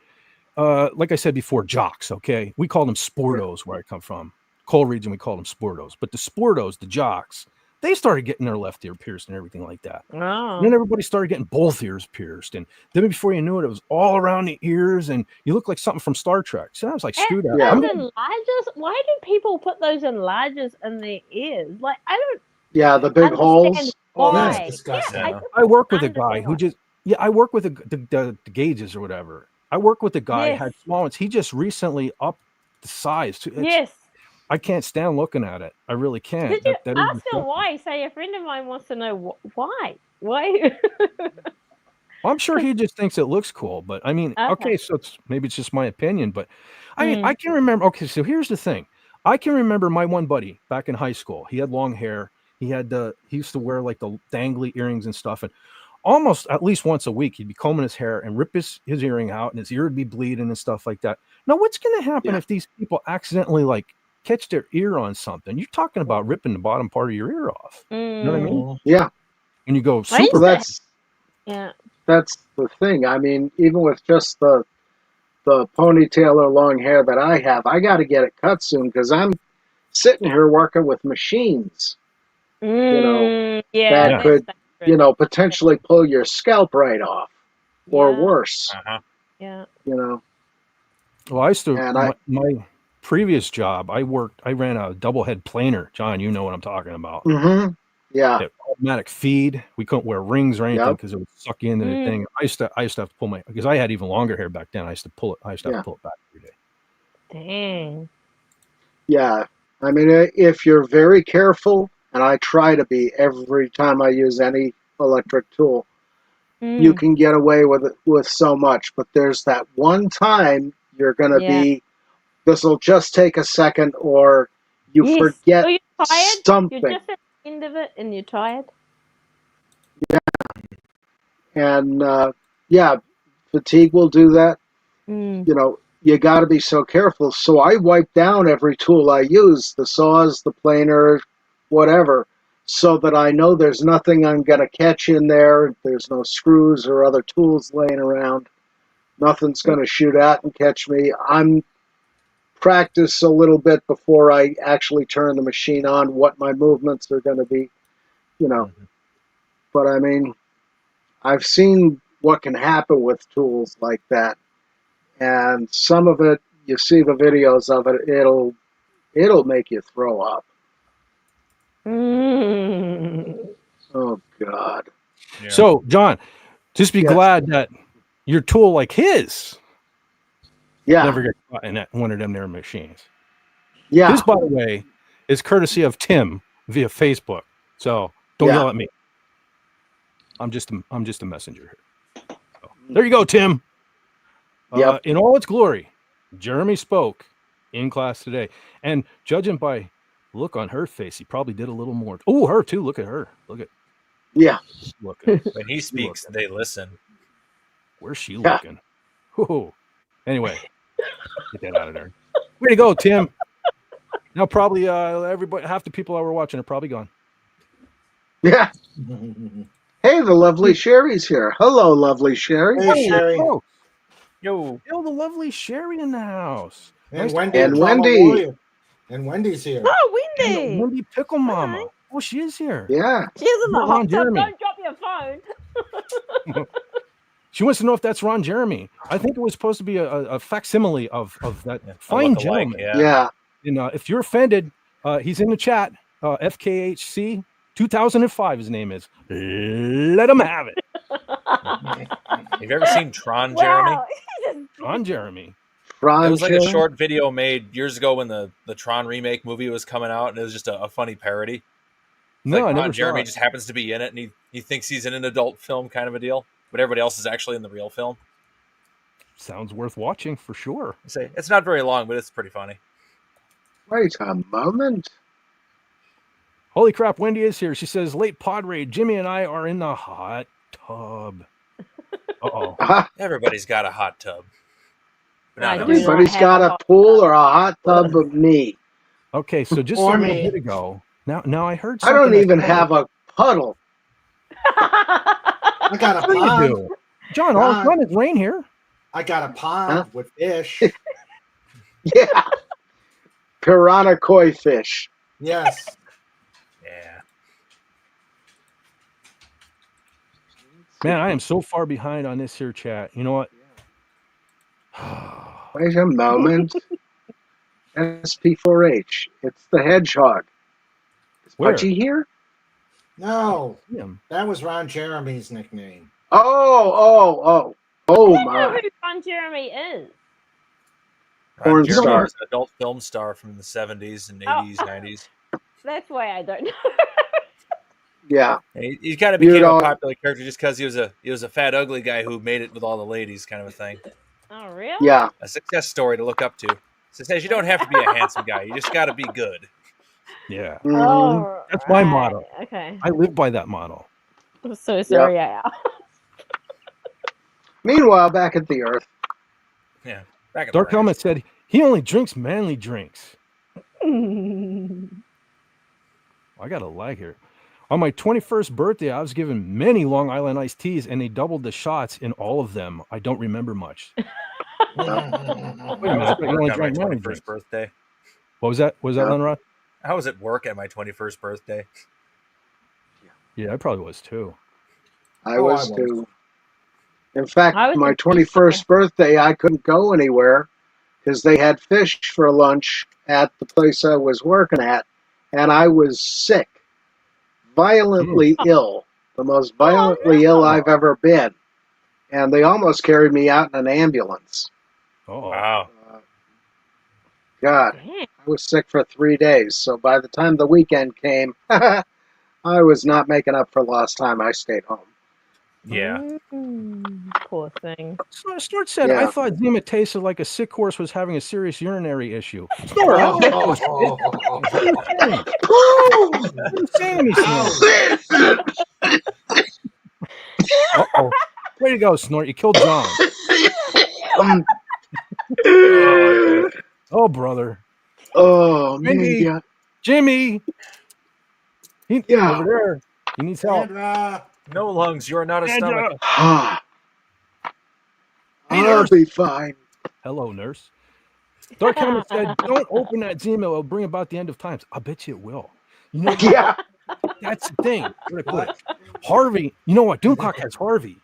like I said before, jocks, okay? We called them sportos where I come from. Coal region, we called them sportos. But the sportos, the jocks, they started getting their left ear pierced and everything like that. And then Oh. everybody started getting both ears pierced. And then before you knew it, it was all around the ears, and you look like something from Star Trek. So I was like, screw that. Yeah. Those enlargers? Why do people put those enlargers in their ears? Like, I don't Yeah, the big understand holes. Oh, why. that's disgusting. Yeah, I work with a understand guy who why. just, I work with the gauges or whatever. I work with a guy Yes. had small ones. He just recently upped the size. Yes. I can't stand looking at it. I really can't. Did you That is ask him disgusting. why? Say a friend of mine wants to know why. Why? I'm sure he just thinks it looks cool, but I mean, okay, so maybe it's just my opinion, but I can remember. Okay, so here's the thing. I can remember my one buddy back in high school. He had long hair. He used to wear like the dangly earrings and stuff, and almost at least once a week he'd be combing his hair and rip his earring out, and his ear would be bleeding and stuff like that. Now, what's going to happen if these people accidentally like catch their ear on something? You're talking about ripping the bottom part of your ear off. You know what I mean? Yeah. And you go I used super. to- That's yeah. that's the thing. I mean, even with just the ponytail or long hair that I have, I got to get it cut soon, because I'm sitting here working with machines. Yeah. that that's could, dangerous. potentially pull your scalp right off, or Yeah. worse. Uh-huh. Yeah. Well, I used to, And my previous job, I ran a double head planer. John, you know what I'm talking about. Mm-hmm. Yeah. That automatic feed. We couldn't wear rings or anything Yep. because it would suck you into the thing. I used to have to pull because I had even longer hair back then. I used to have to pull it back every day. Dang. Yeah. I mean, if you're very careful, and I try to be every time I use any electric tool, you can get away with so much. But there's that one time you're going to be, this will just take a second, or you forget you're tired. something. You're just at the end of it and you're tired. And fatigue will do that. You got to be so careful. So I wipe down every tool I use, the saws, the planer, whatever, so that I know there's nothing I'm going to catch in there. There's no screws or other tools laying around. Nothing's going to shoot at and catch me. I'm practice a little bit before I actually turn the machine on, what my movements are going to be, But I mean, I've seen what can happen with tools like that. And some of it, you see the videos of it, it'll make you throw up. Oh God. Yeah. So, John, just be glad that your tool like his never gets caught in one of them there machines. Yeah. This, by the way, is courtesy of Tim via Facebook. So don't yell at me. I'm just a messenger here. So, there you go, Tim. In all its glory, Jeremy spoke in class today, and judging by look on her face, he probably did a little more. Oh, her too. Look at her. Look at. Yeah. Look at. When he speaks, they listen. Where's she looking? Whoa. Anyway, get that out of there. Way to go, Tim. Now probably everybody, half the people that were watching are probably gone. Yeah. Hey, the lovely Sherry's here. Hello, lovely Sherry. Hey, Sherry. Oh, yo, the lovely Sherry in the house. And Nice Wendy. And Drama Wendy. Warrior. And Wendy's here. Oh, And Wendy. the Wendy Pickle Mama. Hi. Oh, she is here. Yeah. She's in the Ron hot tub. Jeremy. Don't drop your phone. She wants to know if that's Ron Jeremy. I think it was supposed to be a facsimile of that fine gentleman. Yeah. And if you're offended, he's in the chat. FKHC 2005, his name is. Let him have it. Have you ever seen Tron Jeremy? Wow. Ron Jeremy. It was like a Jeremy? short video made years ago when the Tron remake movie was coming out, and it was just a funny parody. No, I like never Ron saw Jeremy it. just happens to be in it, and he thinks he's in an adult film kind of a deal, but everybody else is actually in the real film. Sounds worth watching for sure. I say it's not very long, but it's pretty funny. Wait a moment. Holy crap, Wendy is here. She says, late pod raid, Jimmy and I are in the hot tub. Uh-oh. Everybody's got a hot tub. But I not do us. not Everybody's have got a a hot pool tub. or a hot tub of me. Okay, so just Or a little me. bit ago, now I heard I something. don't even said- have a puddle. I got a Sure you pond. do. John, all it's fun is rain here. I got a pond Huh? with fish. Yeah. Piranha koi fish. Yes. Yeah. Man, I am so far behind on this here chat. You know what? Wait a moment. SP4H. It's the hedgehog. Is Where? Pudgy here? No, Him. that was Ron Jeremy's nickname. Oh I don't know my. who Ron Jeremy is. Porn Ron Jeremy star. was an adult film star from the 70s and Oh. 80s, 90s. That's why I don't know. Yeah. And he kind of You became a don't- popular character just because he was a fat, ugly guy who made it with all the ladies, kind of a thing. Oh, really? Yeah. A success story to look up to. So it says you don't have to be a handsome guy; you just got to be good. Yeah. Mhm. Oh, That's my right. motto. Okay. I live by that motto. I'm so sorry. Meanwhile, back at the Earth. Yeah. Back at Dark the ranch. Helmet said he only drinks manly drinks. I got a lag here. On my 21st birthday, I was given many Long Island iced teas, and they doubled the shots in all of them. I don't remember much. Wait a I minute, was I at thought you only work on my drank manly drinks. 21st birthday. What was that? Was that Yeah. Lenrod? I was at work at my 21st birthday. Yeah, I probably was too. I Oh, was I was. too. In fact, I was my in 21st birthday, I couldn't go anywhere because they had fish for lunch at the place I was working at, and I was sick, violently ill, the most violently ill I've ever been. And they almost carried me out in an ambulance. Oh, Wow. God, Damn. I was sick for 3 days. So by the time the weekend came, I was not making up for lost time. I stayed home. Yeah. Poor thing. Snort said, I Yeah. thought Zima tasted like a sick horse was having a serious urinary issue. Snort, I don't know. What are you saying to me, Snort? Uh-oh. Way to go, Snort. You killed John. Oh, brother. Oh, man. Jimmy. Yeah. Jimmy. Yeah. Over there. He needs help. Sandra. No lungs. You are not a stomach. Ah. Hey, I'll nurse. be fine. Hello, nurse. Dark Helmet said, don't open that Zima. It'll bring about the end of times. I bet you it will. You know, Yeah. that's the thing. Where'd I put it? Harvey. You know what? Doomcock has Harvey.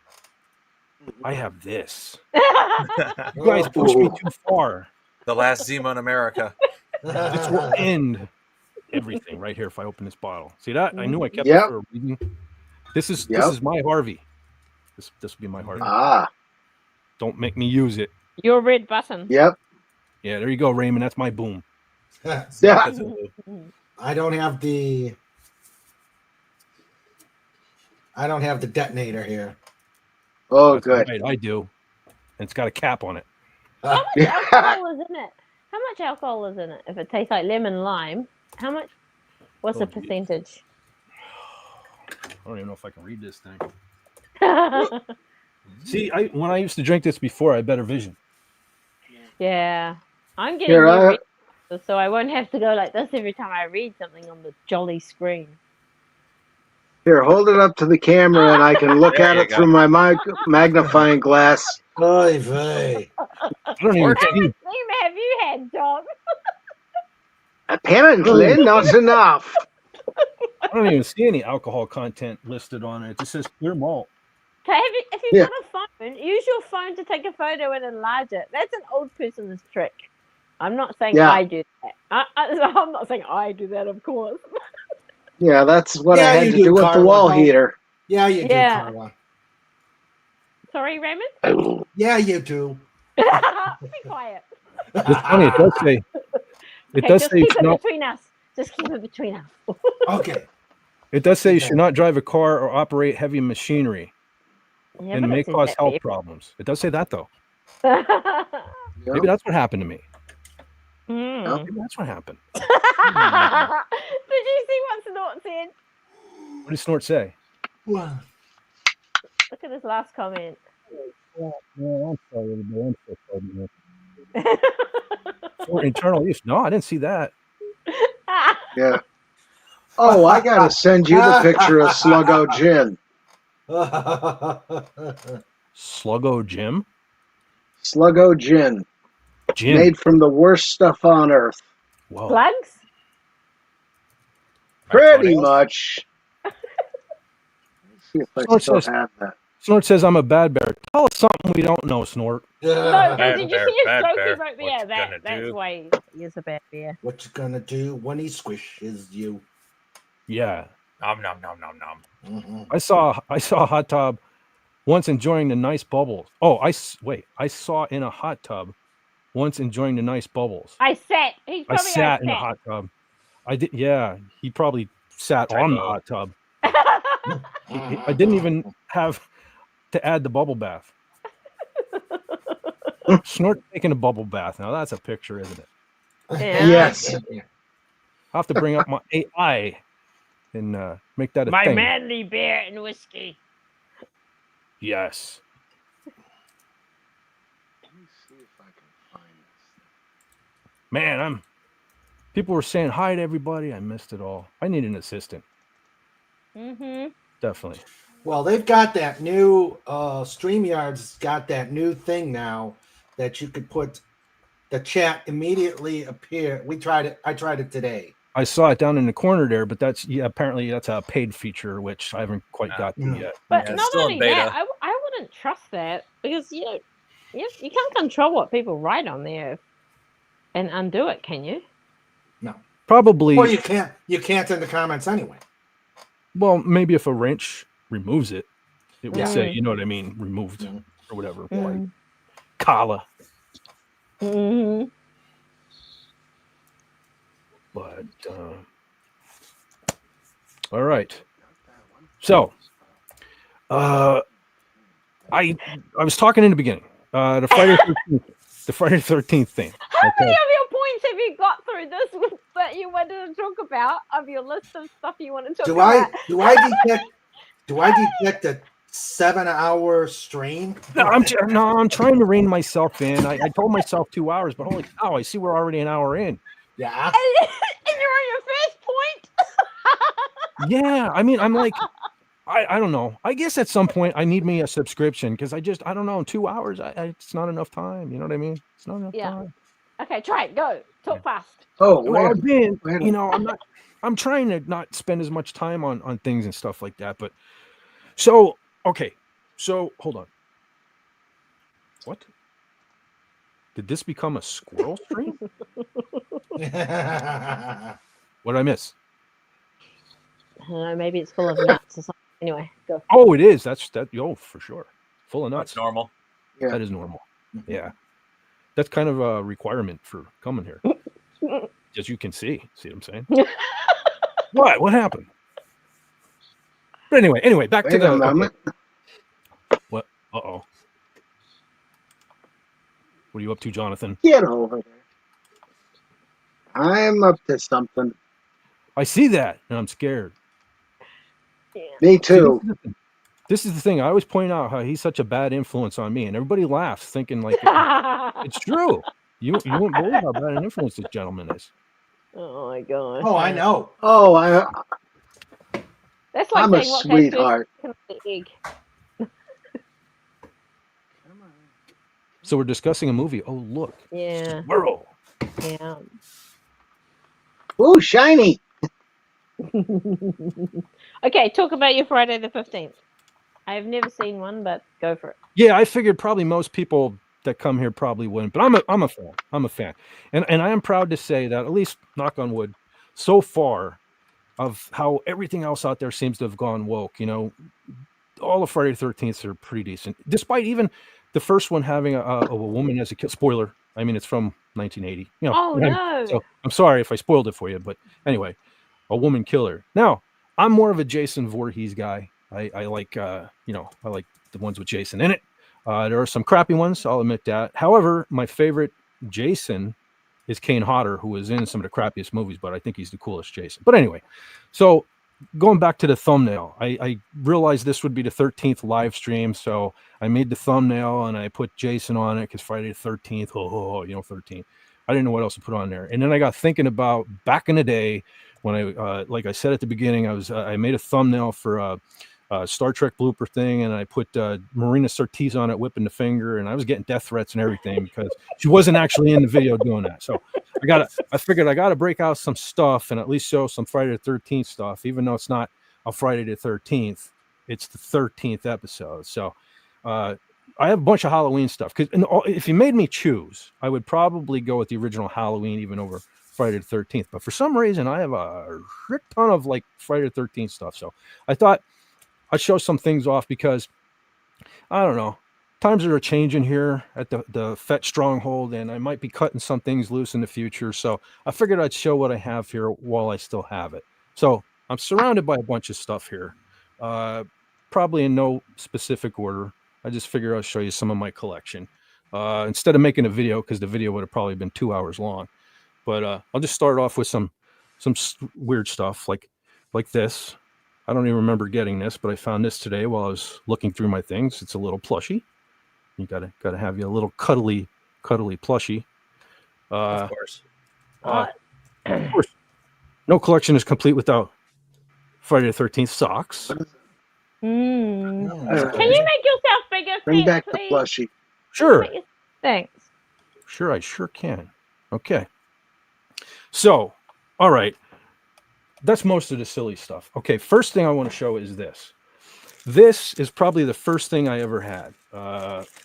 I have this. You guys push me too far. The last Zima in America. This will end everything right here if I open this bottle. See that? I knew I kept Yep. it for a reason. This is Yep. my Harvey. This will be my Harvey. Ah. Don't make me use it. Your red button. Yep. Yeah, there you go, Raymond. That's my boom. Yeah. I don't have the detonator here. Oh, That's good. right, I do. And it's got a cap on it. How much alcohol is in it? How much alcohol is in it? If it tastes like lemon lime, how much? What's the Oh, geez. percentage? I don't even know if I can read this thing. See, when I used to drink this before, I had better vision. Yeah, I'm getting Here, new I, readers, so I won't have to go like this every time I read something on the jolly screen. here, hold it up to the camera and I can look There at you it go. through my magnifying glass. Oy vey. I don't even Working. see. Name have you had, John? Apparently, not enough. I don't even see any alcohol content listed on it. It just says clear malt. Okay, if you've Yeah. got a phone, use your phone to take a photo and enlarge it. That's an old person's trick. I'm not saying Yeah. I do that. I'm not saying I do that, of course. Yeah, that's what Yeah, I had you to do, do with the Carla. wall heater. Yeah, you Yeah. do, Carla. Sorry, Raymond? Yeah, you do. Be quiet. It's funny. It does say. It Okay, does just say keep it no. between us. Just keep it between us. Okay. It does say you should not drive a car or operate heavy machinery, Yeah, and but may it says cause that health problems. It does say that though. there. Maybe that's what happened to me. Mm. Maybe that's what happened. Did you see what Snort said? What did Snort say? Look at his last comment. Yeah, I'm sorry, everybody. I'm so sorry. For internal use. No, I didn't see that. Yeah. Oh, I gotta send you the picture of Sluggo Gin. Sluggo Jim? Sluggo Gin, Jim. made from the worst stuff on earth. Whoa. Plugs? Pretty toenails? much. Let's see if I Snort still says- have that. Snort says I'm a bad bear. Tell us something we don't know, Snort. No, Bad did you bear, see his bad joke he bear. wrote? What Yeah, you gonna that's do? why he is a bad bear. What you gonna do when he squishes you? Yeah. Nom nom nom nom nom. Mhm. I saw a hot tub once enjoying the nice bubbles. Oh, I saw in a hot tub once enjoying the nice bubbles. I sat. He's I probably sat in a hot tub. I did. Yeah, he probably sat on the Typo. hot tub. I didn't even have to add the bubble bath. Snort taking a bubble bath. Now that's a picture, isn't it? Yeah. Yes. I'll have to bring up my AI and make that a My thing. manly bear and whiskey. Yes. Let me see if I can find this. Man, people were saying hi to everybody. I missed it all. I need an assistant. Mm-hmm. Definitely. Well, they've got that new StreamYard's got that new thing now that you could put the chat immediately appear. I tried it today. I saw it down in the corner there, but apparently that's a paid feature, which I haven't quite got to yet. But Yeah, it's not still in only beta. that, I wouldn't trust that because you can't control what people write on there and undo it, can you? No. Probably. Well, you can't in the comments anyway. Well, maybe if a wrench removes it, it would Yeah. say, you know what I mean, removed Mhm. or whatever. Like Mm. Kala. Mm-hmm. But all right. So I was talking in the beginning. The Friday 13th thing. How many Okay. of your points have you got through this that you wanted to talk about of your list of stuff you want to talk Do I about? detect a 7-hour stream? No, I'm trying to rein myself in. I told myself 2 hours, but holy cow, I see we're already an hour in. Yeah. And you're on your first point. Yeah, I mean, I'm like, I don't know. I guess at some point I need me a subscription because I don't know. 2 hours, it's not enough time. You know what I mean? It's not enough Yeah. time. Okay, try it. Go. Talk fast. Oh, Well, wait. I'm trying to not spend as much time on things and stuff like that. But so hold on. What? Did this become a squirrel stream? What did I miss? I don't know, maybe it's full of nuts or something. Anyway, go. Oh, it is. That's for sure. Full of nuts. That's normal. Yeah. That is normal. Yeah. That's kind of a requirement for coming here. As you can see. See what I'm saying? What happened? But anyway, back to Wait the a moment. What? Uh-oh. What are you up to, Jonathan? Get over there. I'm up to something. I see that, and I'm scared. Me too. This is the thing. I always point out how he's such a bad influence on me, and everybody laughs, thinking like it's true. You won't believe how bad an influence this gentleman is. Oh my gosh. Oh, I know. Oh, That's like I'm a saying what sweetheart. came first, the egg. So we're discussing a movie. Oh, look. Yeah. Squirrel. Yeah. Ooh, shiny. Okay, talk about your Friday the 15th. I've never seen one, but go for it. Yeah, I figured probably most people that come here probably wouldn't, but I'm a fan. I'm a fan. And I am proud to say that, at least knock on wood, so far of how everything else out there seems to have gone woke. You know, all of Friday the 13th are pretty decent, despite even the first one having a woman as a kill. Spoiler. I mean, it's from 1980. You know, Oh no. so I'm sorry if I spoiled it for you, but anyway, a woman killer. Now, I'm more of a Jason Voorhees guy. I like I like the ones with Jason in it. There are some crappy ones, I'll admit that. However, my favorite Jason is Kane Hodder, who was in some of the crappiest movies, but I think he's the coolest Jason. But anyway, so going back to the thumbnail, I realized this would be the 13th live stream, so I made the thumbnail and I put Jason on it because Friday the 13th, 13. I didn't know what else to put on there. And then I got thinking about back in the day when I, like I said at the beginning, I made a thumbnail for Star Trek blooper thing, and I put Marina Sirtis on it, whipping the finger, and I was getting death threats and everything because she wasn't actually in the video doing that. So I figured I gotta break out some stuff and at least show some Friday the 13th stuff, even though it's not a Friday the 13th, it's the 13th episode. So I have a bunch of Halloween stuff because if you made me choose, I would probably go with the original Halloween even over Friday the 13th. But for some reason, I have a shit ton of like Friday the 13th stuff. So I thought I'd show some things off because I don't know. Times are changing here at the FET stronghold, and I might be cutting some things loose in the future. So I figured I'd show what I have here while I still have it. So I'm surrounded by a bunch of stuff here, probably in no specific order. I just figure I'll show you some of my collection instead of making a video, because the video would have probably been 2 hours long. But I'll just start off with some weird stuff like this. I don't even remember getting this, but I found this today while I was looking through my things. It's a little plushie. You gotta have you a little cuddly plushie. Of course. Of course. No collection is complete without Friday the 13th socks. Can you make yourself bigger? Bring Finn, back please? the plushie. Sure. Thanks. Sure, I sure can. Okay. So, all right. That's most of the silly stuff. Okay, first thing I want to show is this. This is probably the first thing I ever had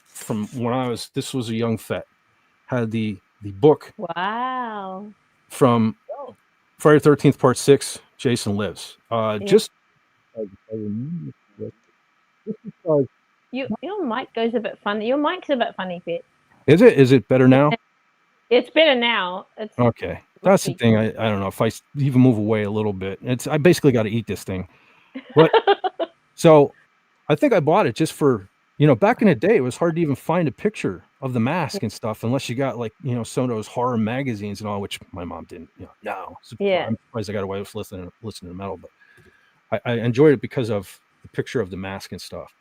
from when this was a young FET. Had the book Wow. from Friday the 13th, Part 6, Jason Lives. Just your mic goes a bit funny. Your mic's a bit funny, Pete. Is it better now? It's better now. It's Okay. That's the thing. I don't know if I even move away a little bit. I basically got to eat this thing. But so I think I bought it just for, back in the day, it was hard to even find a picture of the mask and stuff unless you got like, some of those horror magazines and all, which my mom didn't, no. Yeah. I'm surprised I got away with listening to metal, but I enjoyed it because of the picture of the mask and stuff.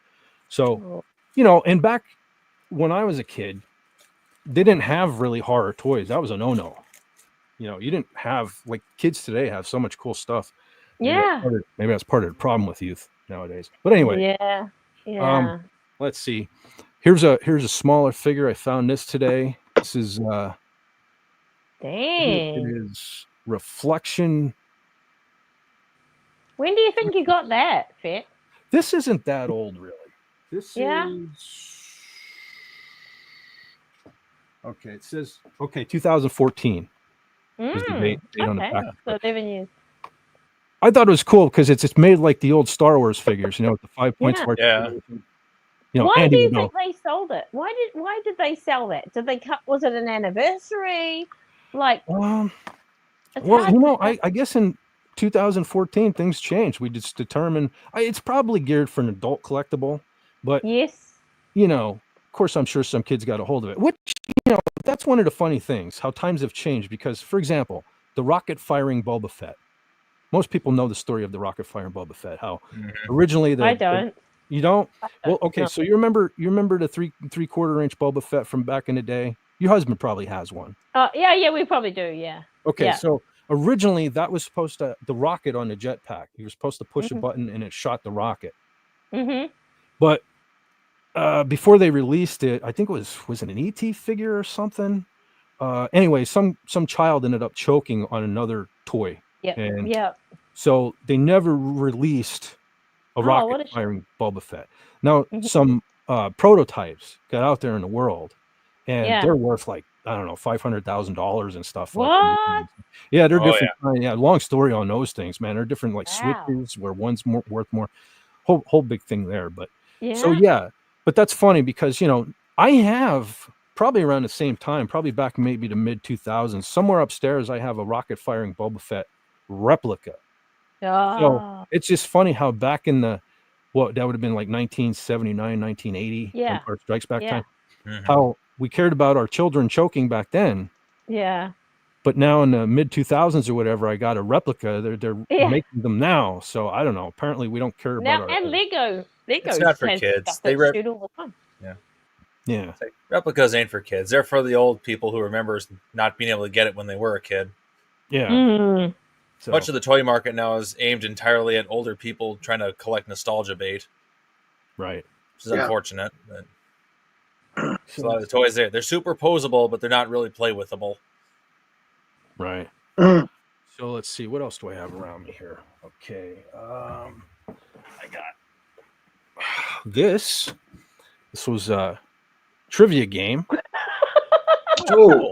So, and back when I was a kid, they didn't have really horror toys. That was a no-no. You didn't have, like, kids today have so much cool stuff. Yeah. Maybe that's part of the problem with youth nowadays. But anyway. Yeah. Let's see. Here's a smaller figure. I found this today. This is Dang. It is Reflection. When do you think you got that, Fit? This isn't that old, really. This is okay. It says 2014. Is the date on the back. So 11 years. I thought it was cool because it's made like the old Star Wars figures, with the 5 points. Yeah. Why do you think they sold it? Why did they sell that? Did they cut? Was it an anniversary? Like, I guess in 2014 things changed. We just determined it's probably geared for an adult collectible, but yes, of course, I'm sure some kids got a hold of it. Which, that's one of the funny things, how times have changed. Because, for example, the rocket firing Boba Fett. Most people know the story of the rocket firing Boba Fett. How originally I don't. You don't? Well, okay. No. So you remember the 3/4 inch Boba Fett from back in the day? Your husband probably has one. Yeah, we probably do. Yeah. Okay, yeah. So originally that was supposed to the rocket on the jetpack. You were supposed to push a button and it shot the rocket. Mm-hmm. But before they released it, I think it was it an ET figure or something? Anyway, some child ended up choking on another toy. Yeah. So they never released a rocket firing Boba Fett. Now some prototypes got out there in the world, and they're worth like, I don't know, $500,000 and stuff. What? Like yeah, they're different. Yeah, long story on those things, man. They're different, like switches where one's worth more. Whole big thing there, but but that's funny because I have probably around the same time, probably back maybe the mid 2000s, somewhere upstairs, I have a rocket firing Boba Fett replica. Oh, it's just funny how back in the that would have been like 1979, 1980, Yeah. Empire Strikes Back Yeah. time, Mhm. how we cared about our children choking back then. yeah. But now in the mid 2000s or whatever, I got a replica. They're Yeah. making them now. So I don't know. Apparently, we don't care Now about our. and Lego It's not for has kids. stuff They that shoot all the time. Yeah. It's like, replicas ain't for kids. They're for the old people who remember not being able to get it when they were a kid. Yeah. Mm. So, Much of the toy market now is aimed entirely at older people trying to collect nostalgia bait, right. which is Yeah. unfortunate. But a lot of the toys they're superposable, but they're not really play withable. Right. Mm. So let's see. What else do I have around me here? Okay. I got this. This was a trivia game. Oh,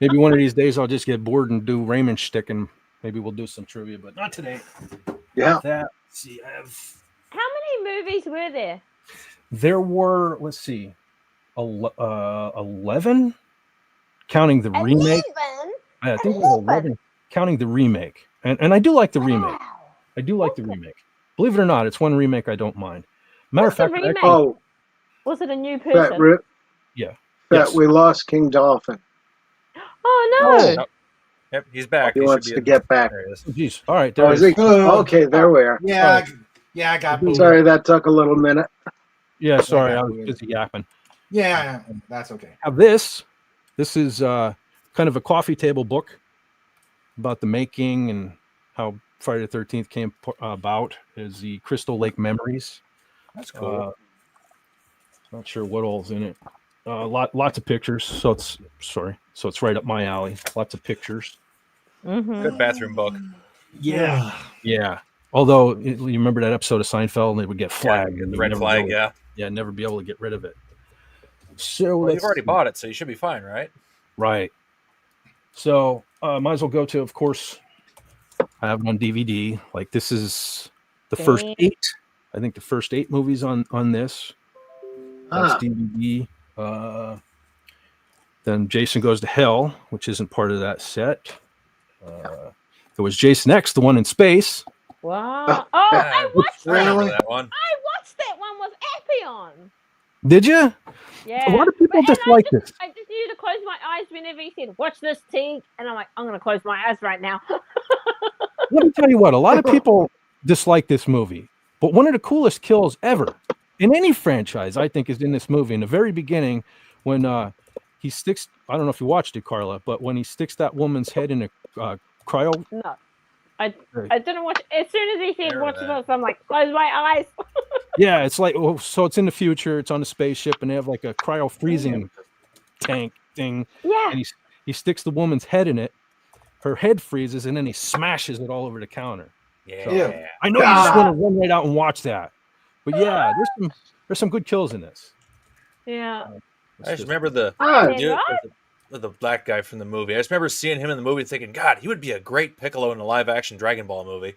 Maybe one of these days I'll just get bored and do Raymond shtick, and maybe we'll do some trivia, but not today. yeah. That. Let's see. I have. How many movies were there? There were. Let's see. 11, counting the remake. 11? I think it was 11, counting the remake. And I do like the remake. Wow. I do like the remake. Believe it or not, it's one remake I don't mind. Matter What's of the fact, remake? actually, Oh, Was it a new that person? rip. Yeah. That Yes. we lost King Dolphin. Oh no! Oh. Yep, he's back. He should wants be to in- get back. There he is. Oh, geez. All right. There Oh, it is is. he? Okay, there we are. Yeah, I got booted. Sorry that took a little minute. Yeah, sorry. got I was weird. busy yapping. Yeah, that's okay. Now this is kind of a coffee table book about the making and how Friday the 13th came about, is the Crystal Lake Memories. That's cool. Not sure what all's in it. Lots of pictures. So it's right up my alley. Lots of pictures. Mm-hmm. Good bathroom book. Yeah. Although you remember that episode of Seinfeld, and it would get flagged. Yeah, and the you'd red never flag. be able- Yeah. never be able to get rid of it. So Well, you've let's already see. bought it, so you should be fine, right? Right. So might as well go to, of course, I have it on DVD. Like, this is the first Dang. 8. I think the first 8 movies on this. That's Ah. DVD. Then Jason Goes to Hell, which isn't part of that set. It was Jason X, the one in space. Wow! Oh, I watched I remember Really? that one. I watched that one with Appion. Did you? Yeah. A lot of people But- and dislike this. I just needed to close my eyes whenever he said, "Watch this, Teague," and I'm like, "I'm gonna close my eyes right now." Let me tell you what, a lot of people dislike this movie, but one of the coolest kills ever in any franchise, I think, is in this movie. In the very beginning, when he sticks, I don't know if you watched it, Carla, but when he sticks that woman's head in a cryo. No, I didn't watch. As soon as he said, Remember "Watch that. this," I'm like, "Close my eyes." Yeah, it's like, so it's in the future, it's on a spaceship, and they have like a cryo freezing tank thing, Yeah. and he sticks the woman's head in it. Her head freezes, and then he smashes it all over the counter. Yeah. I know you just want to run right out and watch that, but yeah, there's some good kills in this. Yeah. I just remember the Ah, Yeah, right? the black guy from the movie. I just remember seeing him in the movie and thinking, God, he would be a great Piccolo in a live action Dragon Ball movie.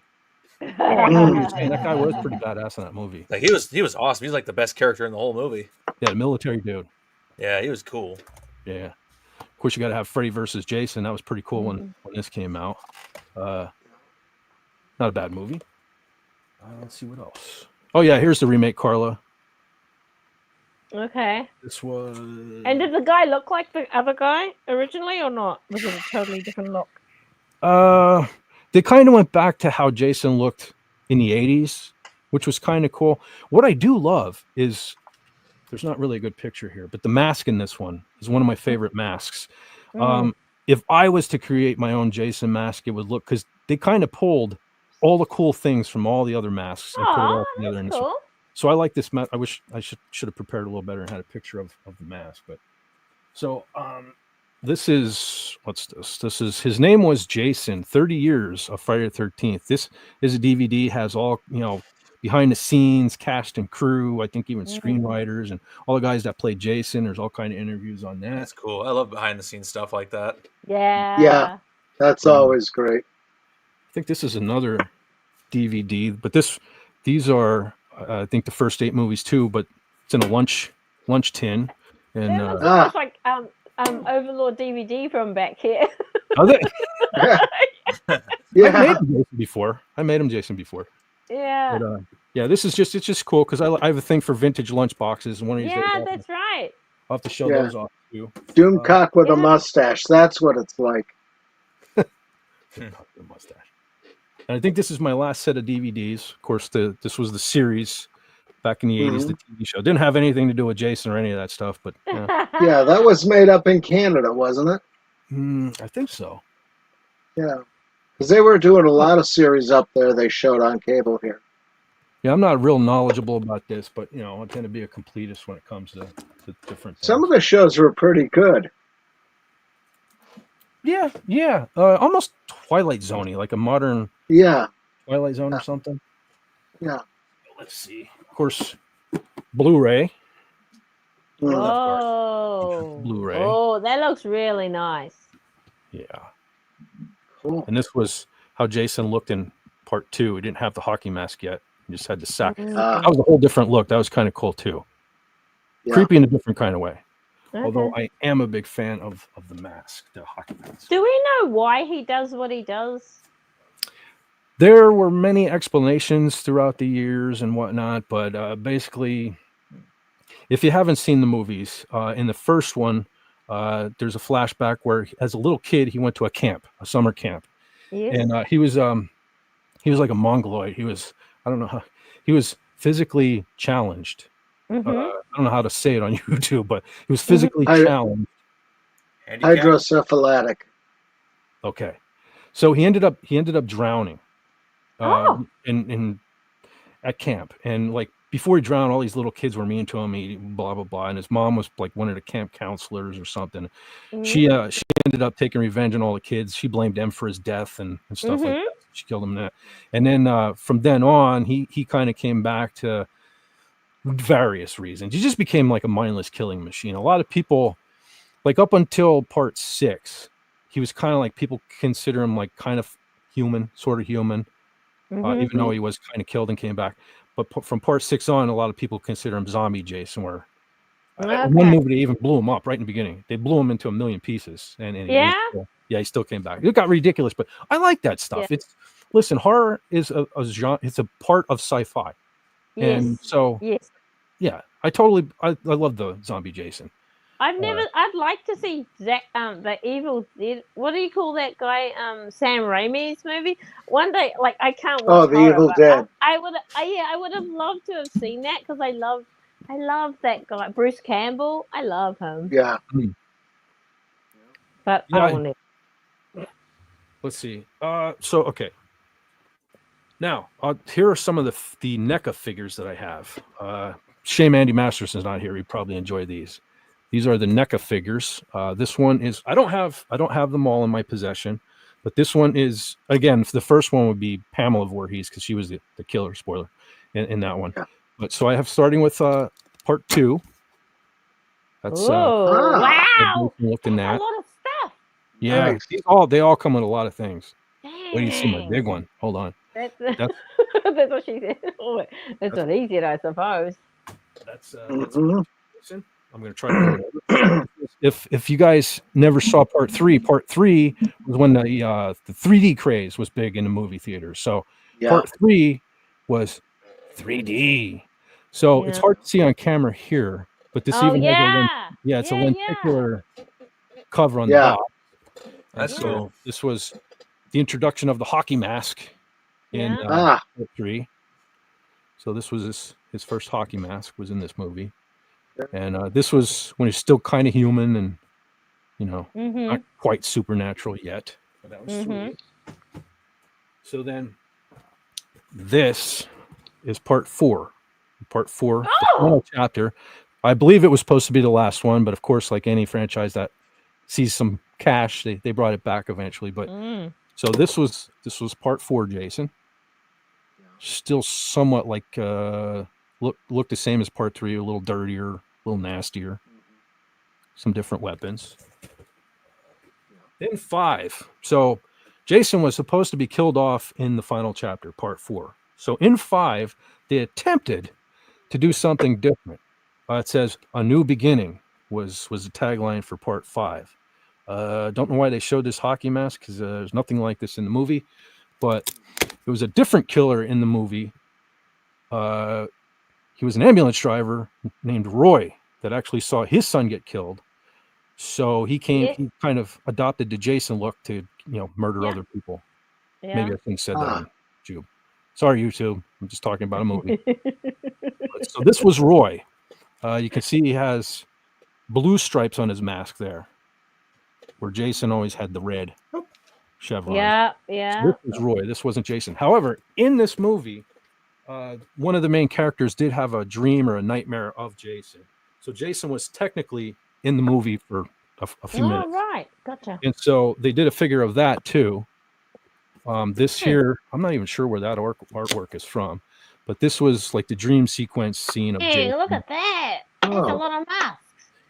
Man, that guy was pretty badass in that movie. Like he was awesome. He's like the best character in the whole movie. Yeah, military dude. Yeah, he was cool. Yeah. Of course, you got to have Freddy versus Jason. That was pretty cool when this came out. Not a bad movie. Let's see what else. Oh yeah, here's the remake, Carla. Okay. This was. And did the guy look like the other guy originally, or not? Was it a totally different look? They kind of went back to how Jason looked in the 80s, which was kind of cool. What I do love is there's not really a good picture here, but the mask in this one is one of my favorite masks. If I was to create my own Jason mask, it would look, because they kind of pulled all the cool things from all the other masks and put it all together in that's this one. cool. So I like this mask. I wish I should have prepared a little better and had a picture of the mask. But so this is, what's this? This is, his name was Jason, 30 years of Friday the 13th. This is a DVD, has all, behind the scenes, cast and crew, I think even screenwriters and all the guys that played Jason. There's all kind of interviews on that. That's cool. I love behind the scenes stuff like that. Yeah. Yeah. That's always great. I think this is another DVD, but these are, I think, the first 8 movies too, but it's in a lunch tin. And That looks almost like Overlord DVD from back here. are they? Yeah. I've made him Jason before. Yeah. But, yeah, it's just cool because I have a thing for vintage lunch boxes. And one of these days, Yeah, that's right. I'll have to show Yeah. those off too. Doomcock with a Yeah. mustache. That's what it's like. The mustache. And I think this is my last set of DVDs. Of course, this was the series back in the 80s, the TV show. Didn't have anything to do with Jason or any of that stuff, but Yeah, that was made up in Canada, wasn't it? I think so. Yeah. Because they were doing a lot of series up there they showed on cable here. Yeah, I'm not real knowledgeable about this, but I tend to be a completist when it comes to different things. Some of the shows were pretty good. Yeah. Almost Twilight Zone-y, like a modern Yeah. Twilight Zone or something. Yeah. Let's see. Of course, Blu-ray. Mm. Oh. Blu-ray. Oh, that looks really nice. Yeah. Cool. And this was how Jason looked in part 2. He didn't have the hockey mask yet. He just had the sack. That was a whole different look. That was kind of cool too. Yeah. Creepy in a different kind of way. Okay. Although I am a big fan of the mask, the hockey mask. Do we know why he does what he does? There were many explanations throughout the years and whatnot, but basically, if you haven't seen the movies, in the first one, there's a flashback where, as a little kid, he went to a summer camp, Yes. and he was like a mongoloid. I don't know how he was physically challenged. I don't know how to say it on YouTube, but he was physically challenged. Handicap? Hydrocephalic. Okay, so he ended up drowning. In at camp, and like before he drowned, all these little kids were mean to him. He blah blah blah, and his mom was like one of the camp counselors or something. She ended up taking revenge on all the kids. She blamed them for his death and stuff like that. She killed him. And then from then on, he kind of came back to various reasons. He just became like a mindless killing machine. A lot of people, like up until part 6, he was kind of like, people consider him like kind of human, sort of human, even though he was kind of killed and came back. But from part 6 on, a lot of people consider him zombie Jason, where one movie they even blew him up right in the beginning. They blew him into a million pieces, and he still came back. It got ridiculous, but I like that stuff. Listen, horror is a genre. It's a part of sci-fi, and so yeah, I love the zombie Jason. I'd like to see the Evil Dead. What do you call that guy? Sam Raimi's movie. One day, like, I can't watch. The Evil Dead. I would have loved to have seen that because I love that guy, Bruce Campbell. I love him. Yeah. But I don't want to. Let's see. So okay. Now, here are some of the NECA figures that I have. Shame Andy Masterson's not here. He'd probably enjoy these. These are the NECA figures. This one is I don't have them all in my possession, but this one is, again, the first one would be Pamela Voorhees because she was the killer, spoiler, in that one. Yeah. But so I have, starting with part 2. That's wow! Looking at a lot of stuff. Yeah, Nice. they all come with a lot of things. Dang. Wait till you see my big one. Hold on. That's what she said. Oh, that's not easy, I suppose. That's I'm going to try to do it. If you guys never saw part 3 was when the 3D craze was big in the movie theaters. So part 3 was 3D. So it's hard to see on camera here, but this even has it's a lenticular cover on the box. That's cool. This was the introduction of the hockey mask in part 3. So this was his first hockey mask was in this movie. And this was when he's still kind of human and, not quite supernatural yet. But that was 3. So then this is part 4. Part 4, the final chapter. I believe it was supposed to be the last one, but of course, like any franchise that sees some cash, they brought it back eventually. But so this was part 4, Jason. Still somewhat like looked the same as part 3, a little dirtier, a little nastier. Some different weapons. Then 5. So Jason was supposed to be killed off in the final chapter, part 4. So in 5, they attempted to do something different. It says "A New Beginning" was the tagline for part 5. Don't know why they showed this hockey mask because there's nothing like this in the movie. but it was a different killer in the movie. He was an ambulance driver named Roy that actually saw his son get killed. So he kind of adopted the Jason look to, murder other people. Yeah. Maybe I shouldn't have said that on YouTube. Sorry, YouTube. I'm just talking about a movie. So this was Roy. You can see he has blue stripes on his mask there, where Jason always had the red chevron. Yeah. So this was Roy. This wasn't Jason. However, in this movie, one of the main characters did have a dream or a nightmare of Jason. So Jason was technically in the movie for a few minutes. Oh, right. Gotcha. And so they did a figure of that too. This here, I'm not even sure where that artwork is from, but this was like the dream sequence scene of Hey, Jason. look at that. That's a lot of masks.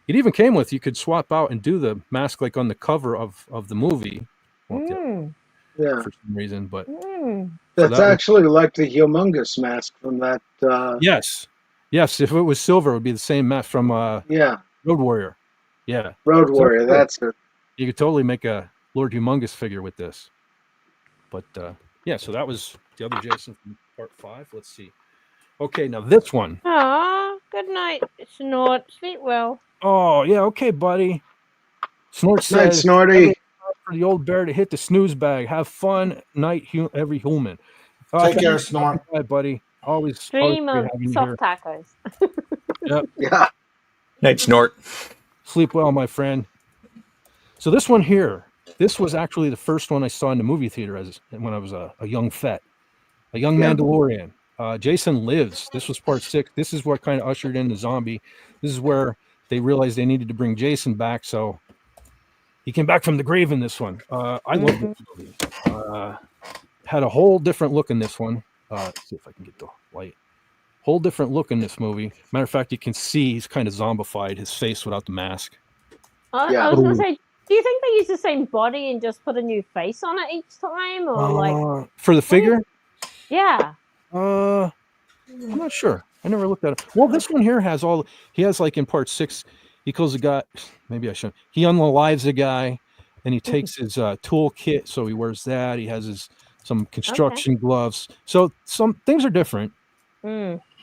It even came with, you could swap out and do the mask like on the cover of the movie. Yeah. For some reason, but that's actually like the humongous mask from that. Yes. If it was silver, it would be the same mask from Road Warrior. Yeah, Road Warrior. That's it. You could totally make a Lord Humongous figure with this. But so that was the other Jason from part 5. Let's see. Okay, now this one. Oh, good night, Snort. Sleep well. Oh yeah, okay, buddy. Snort says, night, Snorty. For the old bear to hit the snooze bag. Have fun, night, every human. Take care, Snort. Bye, buddy. Always Dream of having you soft here. tacos. Yep. Yeah. Night, Snort. Sleep well, my friend. So this one here, this was actually the first one I saw in the movie theater when I was a young fet, a young Mandalorian. Jason Lives. This was part 6. This is what kind of ushered in the zombie. This is where they realized they needed to bring Jason back. So he came back from the grave in this one. I love this movie. Had a whole different look in this one. Let's see if I can get the light. Whole different look in this movie. Matter of fact, you can see he's kind of zombified, his face without the mask. I was going to say, do you think they use the same body and just put a new face on it each time? Or for the figure? Yeah. I'm not sure. I never looked at it. Well, this one here has like in part 6, he kills a guy. Maybe I shouldn't. He unalives a guy, and he takes his tool kit, so he wears that. He has some construction gloves. So some things are different.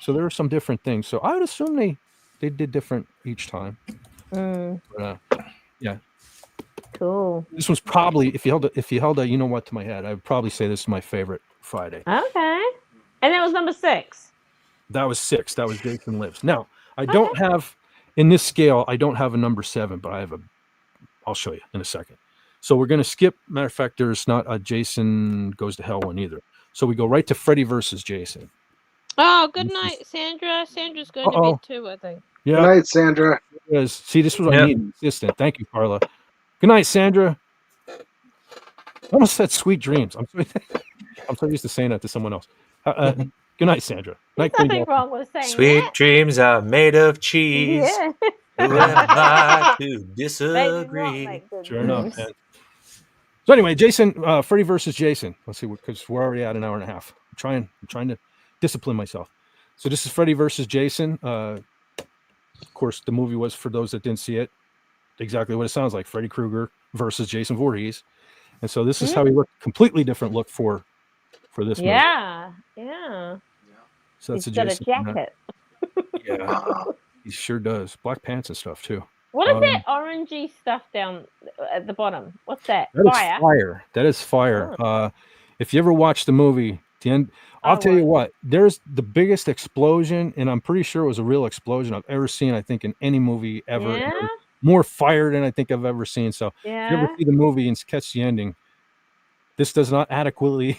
So there are some different things. So I would assume they did different each time. But, yeah. Cool. This was probably, if you held a to my head, I would probably say this is my favorite Friday. Okay. And that was number 6. That was 6. That was Jason Lives. Now, I don't have, in this scale, I don't have a number 7, but I have I'll show you in a second. So we're going to skip, matter of fact, there's not a Jason Goes to Hell one either. So we go right to Freddy versus Jason. Oh, good night, Sandra. Sandra's going to be 2, I think. Yeah. Good night, Sandra. See, this was what I need. Assistant. Thank you, Carla. Good night, Sandra. I almost said sweet dreams. I'm so used to saying that to someone else. Good night, Sandra. There's nothing wrong with saying Sweet that. dreams are made of cheese. Yeah. Who am I to disagree? Sure enough, man. So anyway, Jason, Freddy versus Jason. Let's see, because we're already at an hour and a half. I'm trying to discipline myself. So this is Freddy versus Jason. Of course, the movie was, for those that didn't see it, exactly what it sounds like: Freddy Krueger versus Jason Voorhees. And so this is how he looked. Completely different look for this movie. Yeah. So that's He's got a jacket. Yeah, he sure does. Black pants and stuff too. What is that orangey stuff down at the bottom? What's that? That is fire. That is fire. Oh. If you ever watch the movie, the end, I'll tell you what, there's the biggest explosion, and I'm pretty sure it was a real explosion I've ever seen, I think, in any movie ever. Yeah? More fire than I think I've ever seen. So if you ever see the movie and catch the ending, this does not adequately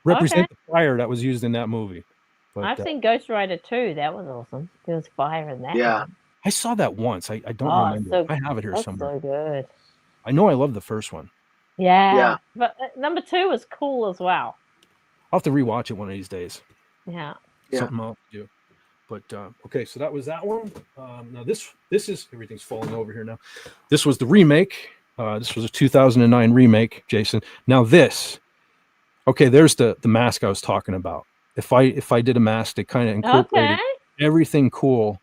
represent the fire that was used in that movie. But, I've seen Ghost Rider 2. That was awesome. There was fire in that. Yeah. one. I saw that once. I don't remember. So, I have it here that's somewhere. so good. I know I love the first one. Yeah. But number 2 was cool as well. I'll have to rewatch it one of these days. Yeah. Something I'll do. But okay, so that was that one. Now this is, everything's falling over here now. This was the remake. This was a 2009 remake, Jason. Now this, okay, there's the mask I was talking about. If I did a mask, it kind of incorporated everything cool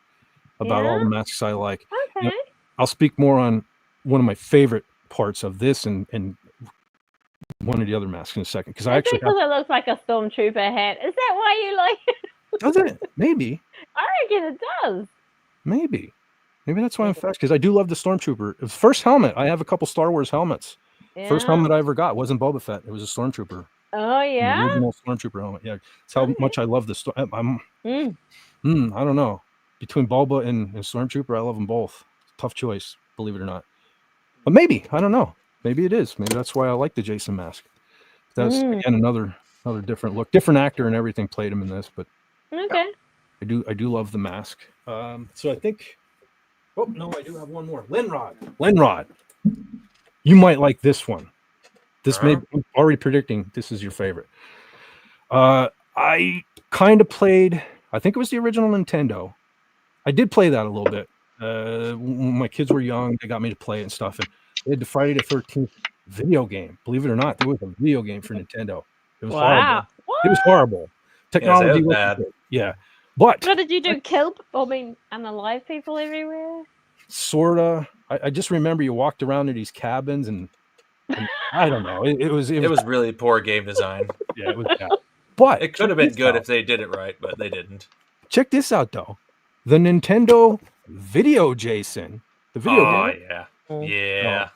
about all the masks I like. Okay. Now, I'll speak more on one of my favorite parts of this and one of the other masks in a second because I Is actually it because it looks like a stormtrooper hat? Is that why you like it? does it? Maybe. I reckon it does. Maybe that's why I'm fascinated because I do love the Stormtrooper. It was first helmet. I have a couple Star Wars helmets. First helmet I ever got wasn't Boba Fett. It was a Stormtrooper. Oh yeah. The original Stormtrooper helmet. Yeah, it's how much I love the Storm. I don't know. Between Boba and Stormtrooper, I love them both. Tough choice, believe it or not. But maybe I don't know. Maybe it is. Maybe that's why I like the Jason mask. That's again another different look. Different actor and everything played him in this, but Okay. I do love the mask. So I think. Oh no, I do have one more. Lenrod. You might like this one. This I'm already predicting this is your favorite. I kind of played. I think it was the original Nintendo. I did play that a little bit. When my kids were young, they got me to play it and stuff. And they had the Friday the 13th video game. Believe it or not, there was a video game for Nintendo. It was horrible. It was horrible. Technology was bad. Yeah. But what did you do? Kill? Unalive people everywhere? Sorta. I just remember you walked around in these cabins and I don't know. It was really poor game design. Yeah, it was bad. But it could have been good if they did it right, but they didn't. Check this out though. The Nintendo Video Jason. The video game. Yeah.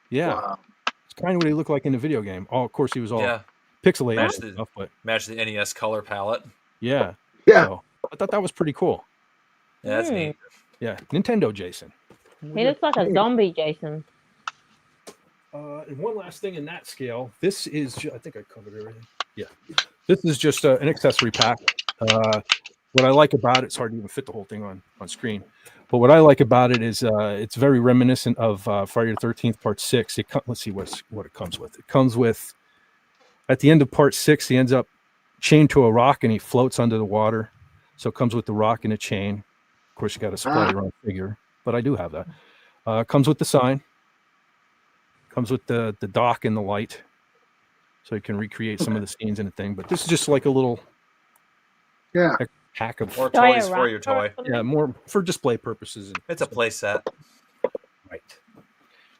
Yeah. Wow. It's kind of what he looked like in the video game. Oh, of course he was all pixelated and stuff, but match the NES color palette. Yeah. Yeah. So, I thought that was pretty cool. Yeah, that's neat. Yeah. Nintendo Jason. He looks like a zombie Jason. And one last thing in that scale. This is, I think I covered everything. Yeah. This is just an accessory pack. What I like about it, it's hard to even fit the whole thing on screen. But what I like about it is it's very reminiscent of Friday the 13th Part 6. Let's see what it comes with. It comes with, at the end of Part 6, he ends up chained to a rock and he floats under the water. So it comes with the rock and a chain. Of course, you got to supply your own figure, but I do have that. Comes with the sign. Comes with the dock and the light. So you can recreate some of the scenes in the thing. But this is just like a little pack of more toys for your toy. Yeah, more for display purposes. It's a play set. Right.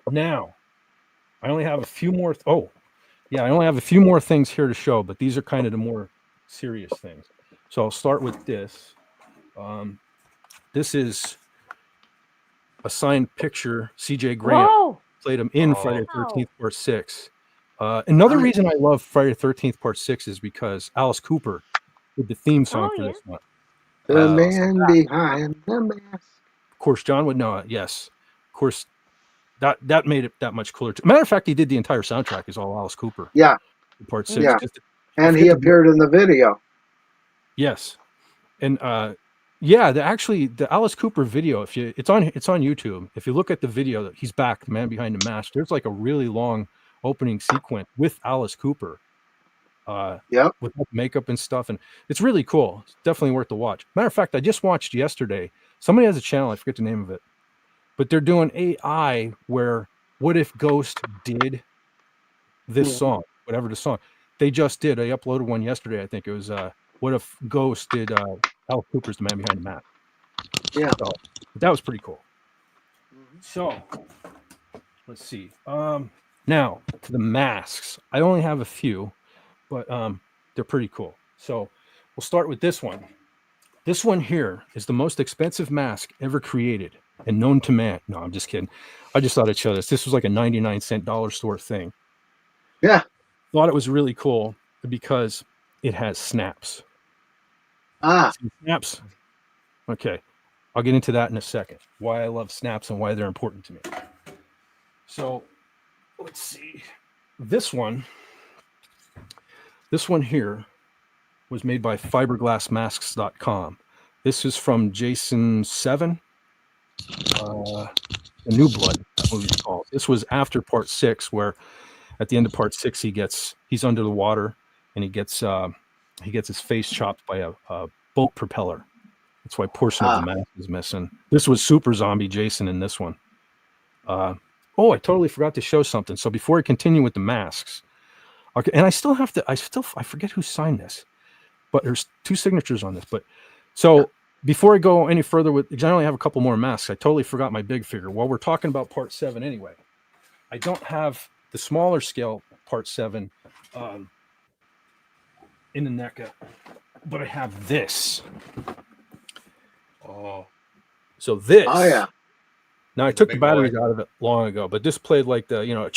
Now, I only have a few more. I only have a few more things here to show, but these are kind of the more serious things. So I'll start with this. This is a signed picture. CJ Grant played him in Friday the 13th Part 6. Another reason I love Friday the 13th Part 6 is because Alice Cooper did the theme song for this one. The man behind the mask. Of course, John would know it. Yes. Of course, that made it that much cooler. Matter of fact, he did the entire soundtrack is all Alice Cooper. Yeah. Part 6. Yeah. And he appeared in the video. Yes. And the Alice Cooper video, it's on YouTube. If you look at the video, he's back, the man behind the mask. There's like a really long opening sequence with Alice Cooper. With makeup and stuff, and it's really cool. It's definitely worth the watch. Matter of fact, I just watched yesterday. Somebody has a channel, I forget the name of it, but they're doing AI where what if Ghost did this song, whatever the song they just did. I uploaded one yesterday. I think it was what if Ghost did Alice Cooper's The Man Behind the Mask. Yeah, so that was pretty cool. So let's see. Now to the masks. I only have a few. But they're pretty cool. So we'll start with this one. This one here is the most expensive mask ever created and known to man. No, I'm just kidding. I just thought I'd show this. This was like a 99-cent dollar store thing. Yeah. Thought it was really cool because it has snaps. Snaps. Okay. I'll get into that in a second. Why I love snaps and why they're important to me. So let's see. This one here was made by fiberglassmasks.com. This is from Jason 7, The New Blood, that movie's called. This was after Part 6, where at the end of Part 6, he's under the water and he gets his face chopped by a boat propeller. That's why a portion of the mask is missing. This was Super Zombie Jason in this one. I totally forgot to show something. So before I continue with the masks, okay, and I forget who signed this, but there's 2 signatures on this. But so before I go any further because I only have a couple more masks, I totally forgot my big figure. While we're talking about Part 7 anyway, I don't have the smaller scale Part 7 in the NECA. But I have this. Oh, So this. Oh yeah. Now I It's a took the big batteries boy. out of it long ago, but this played like the, you know,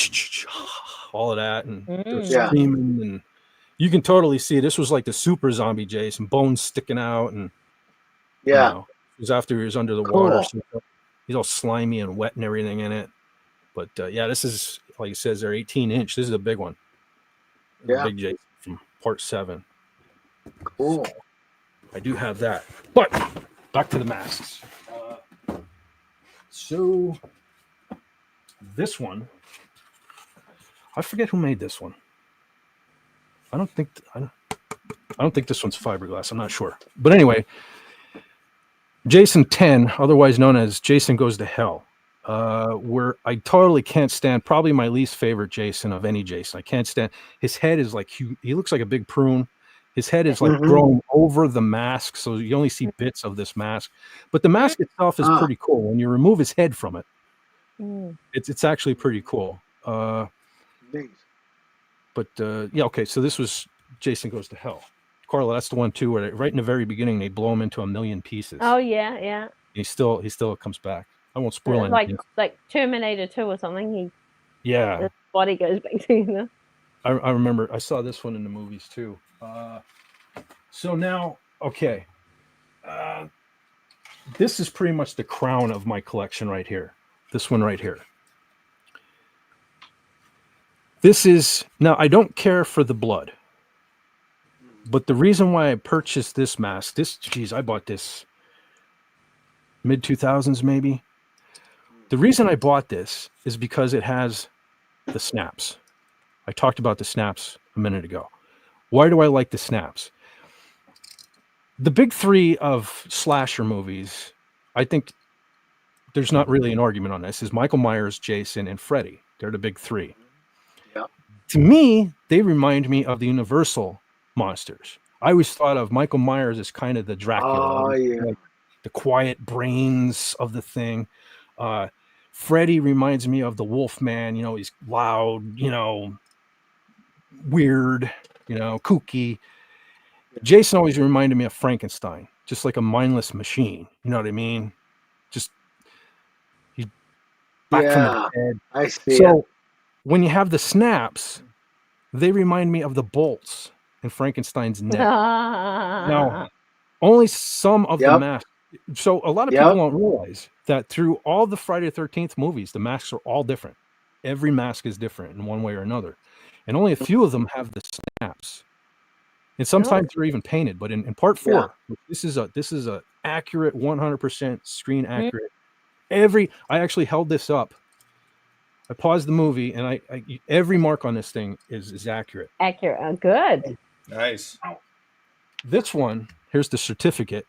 all of that, and they're Yeah. screaming, and you can totally see this was like the super zombie Jason, bones sticking out, and you Yeah. know, it was after he was under the Cool. water, so he's all slimy and wet and everything in it. But yeah, this is, like it says, they're 18-inch. This is a big one. The Yeah. big Jason from Part 7. Cool. I do have that. But back to the masks. So this one, I forget who made this one. I don't think this one's fiberglass. I'm not sure. But anyway, Jason 10, otherwise known as Jason Goes to Hell, where I totally can't stand, probably my least favorite Jason of any Jason. I can't stand, his head is like, he looks like a big prune. His head is like growing over the mask, so you only see bits of this mask. But the mask itself is pretty cool. When you remove his head from it, it's actually pretty cool. But yeah, okay. So this was Jason Goes to Hell. Carla, that's the one too, where right in the very beginning they blow him into a million pieces. Oh yeah, yeah. He still comes back. I won't spoil anything. Like Terminator 2 or something. Yeah, His body goes back to him. I remember I saw this one in the movies too. So now, okay, this is pretty much the crown of my collection right here. This one right here. This is, now I don't care for the blood, but the reason why I purchased this mask, I bought this mid 2000s maybe. The reason I bought this is because it has the snaps. I talked about the snaps a minute ago. Why do I like the snaps? The big three of slasher movies, I think there's not really an argument on this, is Michael Myers, Jason, and Freddy. They're the big three. Yeah. To me, they remind me of the Universal monsters. I always thought of Michael Myers as kind of the Dracula, Oh yeah. like the quiet brains of the thing. Freddy reminds me of the Wolfman. You know, he's loud, you know, weird, you know, kooky. Jason always reminded me of Frankenstein, just like a mindless machine. You know what I mean? Just he's back from the dead. I see. So when you have the snaps, they remind me of the bolts in Frankenstein's neck. Now, only some of the masks. So a lot of people don't realize that through all the Friday the 13th movies, the masks are all different. Every mask is different in one way or another. And only a few of them have the snaps. And sometimes they're even painted. But in part 4, this is a accurate 100% screen accurate. I actually held this up. I paused the movie, and I every mark on this thing is accurate. Accurate. Good. Nice. This one, here's the certificate.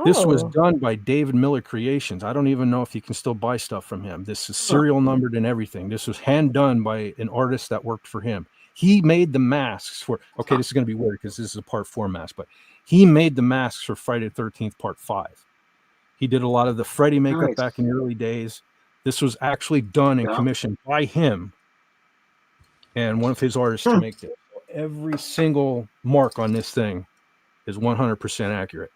This was done by David Miller Creations. I don't even know if you can still buy stuff from him. This is serial numbered and everything. This was hand done by an artist that worked for him. He made the masks for, okay, this is going to be weird because this is a part 4 mask, but he made the masks for Friday the 13th part 5. He did a lot of the Freddy makeup back in the early days. This was actually done and commissioned by him and one of his artists to make this. So every single mark on this thing is 100% accurate.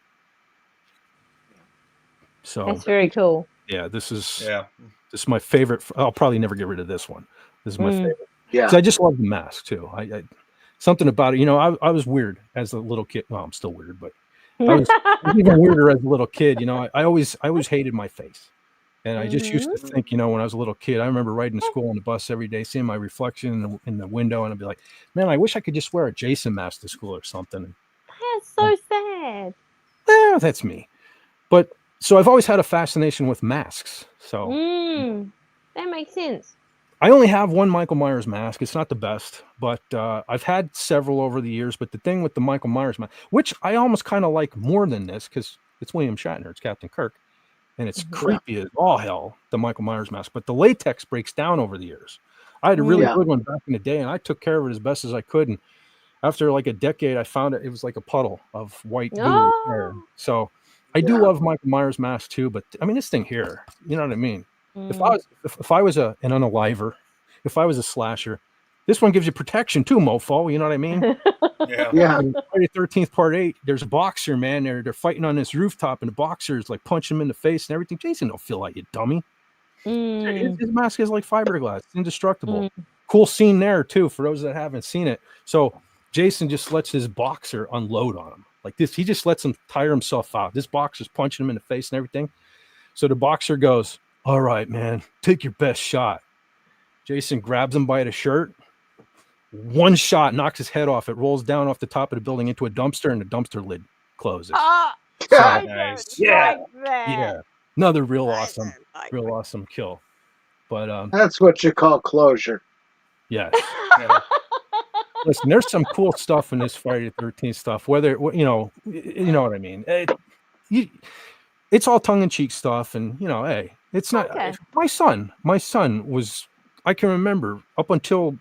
So that's very cool. Yeah, this is my favorite. I'll probably never get rid of this one. This is my favorite. Yeah, so I just love the mask too. I something about it. You know, I was weird as a little kid. Well, I'm still weird, but I was even weirder as a little kid. You know, I always hated my face, and I just used to think, you know, when I was a little kid, I remember riding to school on the bus every day, seeing my reflection in the window, and I'd be like, man, I wish I could just wear a Jason mask to school or something. That's so sad. Well, that's me, but. So I've always had a fascination with masks. So that makes sense. I only have one Michael Myers mask. It's not the best, but I've had several over the years. But the thing with the Michael Myers mask, which I almost kind of like more than this, because it's William Shatner, it's Captain Kirk, and it's creepy as all hell, the Michael Myers mask. But the latex breaks down over the years. I had a really good one back in the day, and I took care of it as best as I could. And after like a decade, I found it was like a puddle of white goo hair. So I do love Michael Myers mask too, but I mean this thing here, you know what I mean? If I was an unaliver, if I was a slasher, This one gives you protection too, mofo. You know what I mean? Yeah. Yeah. And Friday the 13th Part 8, there's a boxer, man. They're fighting on this rooftop, and the boxer's like punching him in the face and everything. Jason don't feel like you dummy. His mask is like fiberglass. It's indestructible. Cool scene there too for those that haven't seen it. So Jason just lets his boxer unload on him like this. He just lets him tire himself out. This boxer's punching him in the face and everything. So the boxer goes, "All right, man, take your best shot." Jason grabs him by the shirt. One shot knocks his head off. It rolls down off the top of the building into a dumpster, and the dumpster lid closes. I Nice. don't Yeah. like that. Yeah, another real awesome kill. But That's what you call closure. yes. Yeah. Listen, there's some cool stuff in this Friday the 13th stuff. Whether you know what I mean. It's all tongue-in-cheek stuff, and hey, it's not. Okay. My son was. I can remember up until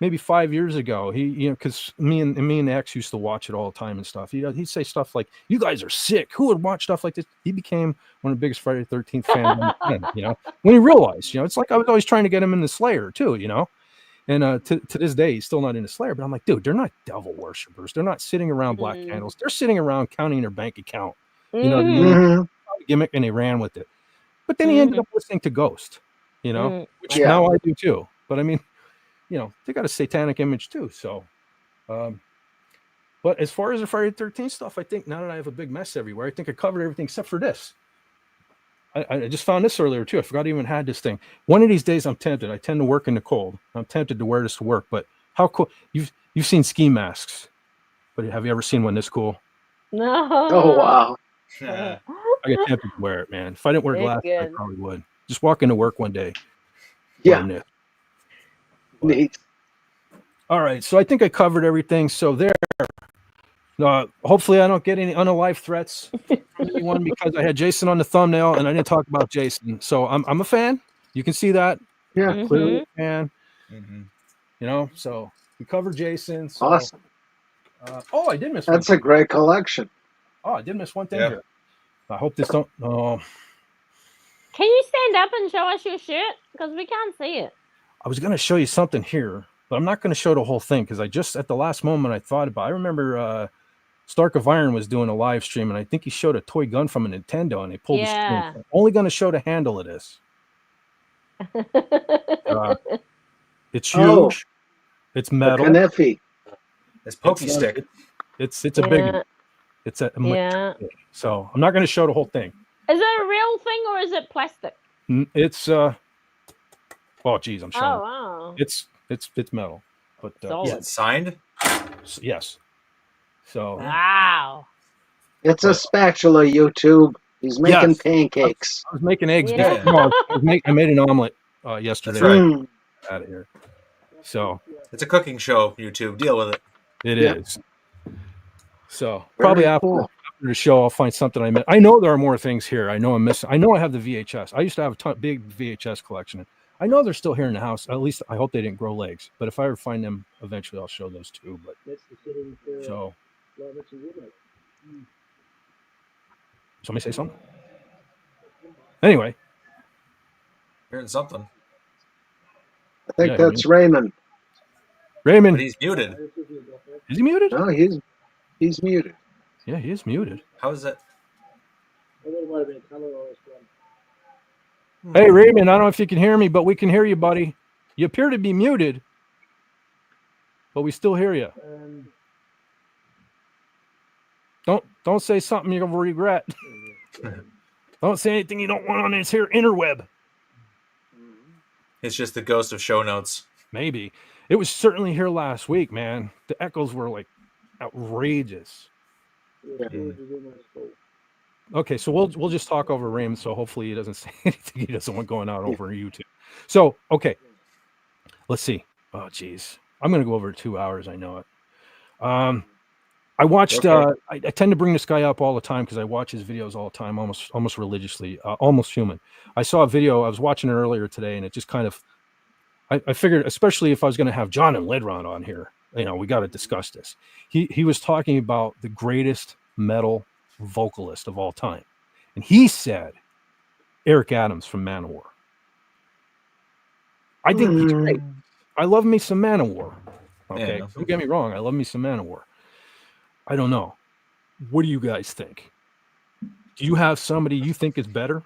maybe 5 years ago. He, because me and the ex used to watch it all the time and stuff. He'd say stuff like, "You guys are sick. Who would watch stuff like this?" He became one of the biggest Friday the 13th fans. When he realized, it's like I was always trying to get him into Slayer too, And to this day, he's still not into Slayer. But I'm like, dude, they're not devil worshippers. They're not sitting around black candles. They're sitting around counting their bank account. Mhm. Gimmick, and they ran with it. But then he ended up listening to Ghost, which Yeah. now I do too. But I mean, they got a satanic image too. So, but as far as the Friday the 13th stuff, I think now that I have a big mess everywhere, I think I covered everything except for this. I just found this earlier too. I forgot I even had this thing. One of these days, I'm tempted. I tend to work in the cold. I'm tempted to wear this to work. But how cool! You've seen ski masks, but have you ever seen one this cool? No. Oh, wow. Yeah. I get tempted to wear it, man. If I didn't wear They're glasses, I good. probably would. Just walk into work one day. Yeah. wearing this. Neat. All right, so I think I covered everything. So there. Hopefully, I don't get any unalive threats from anyone because I had Jason on the thumbnail and I didn't talk about Jason. So I'm a fan. You can see that. Yeah. I'm clearly a fan. Mhm. So we covered Jason. So, Awesome. I did miss That's one. a great collection. I did miss one thing Yeah. here. I hope this don't. Can you stand up and show us your shirt? Because we can't see it. I was going to show you something here, but I'm not going to show the whole thing because I just at the last moment I thought about. I remember Stark of Iron was doing a live stream, and I think he showed a toy gun from a Nintendo, and they pulled the string. Yeah. I'm only going to show the handle of this. It's huge. Oh. It's The metal. Kniffy. It's Pokey It's- Stick. It's a big. Yeah. It's a Yeah. So I'm not going to show the whole thing. Is it a real thing or is it plastic? It's oh geez, I'm showing. Oh, wow. It's metal, but Solid. Is it signed? yes. So Wow. It's a spatula, YouTube. He's making Yes. pancakes. I was making eggs. Yeah. before- no, I made an omelet yesterday. That's right. Mm. Out of here. So It's a cooking show, YouTube. Deal with it. it Yeah. is. So probably Very after cool. the show, I'll find something I missed. I know there are more things here. I know I'm missing. I know I have the VHS. I used to have a big VHS collection. I know they're still here in the house. At least I hope they didn't grow legs. But if I ever find them, eventually I'll show those too. But so somebody say something. Anyway, Hearing something. I think Yeah, that's Raymond. Raymond, But he's muted. is he muted? No, he's muted. Yeah, he is muted. How is that? Hey, Raymond, I don't know if you can hear me, but we can hear you, buddy. You appear to be muted, but we still hear you. Don't say something you're gonna regret. Don't say anything you don't want on this here interweb. It's just the ghost of show notes. Maybe it was certainly here last week, man. The echoes were like outrageous. Okay, so we'll just talk over Raymond. So hopefully he doesn't say anything he doesn't want going out over YouTube. So okay, let's see. Oh geez, I'm gonna go over 2 hours. I know it. I watched. Okay. I tend to bring this guy up all the time because I watch his videos all the time, almost religiously. Almost Human. I saw a video. I was watching it earlier today, and it just kind of. I figured, especially if I was going to have John and Lidron on here, we got to discuss this. He was talking about the greatest metal vocalist of all time, and he said Eric Adams from Manowar. I think he's great. I love me some Manowar. Okay, Yeah. don't get me wrong. I love me some Manowar. I don't know. What do you guys think? Do you have somebody you think is better?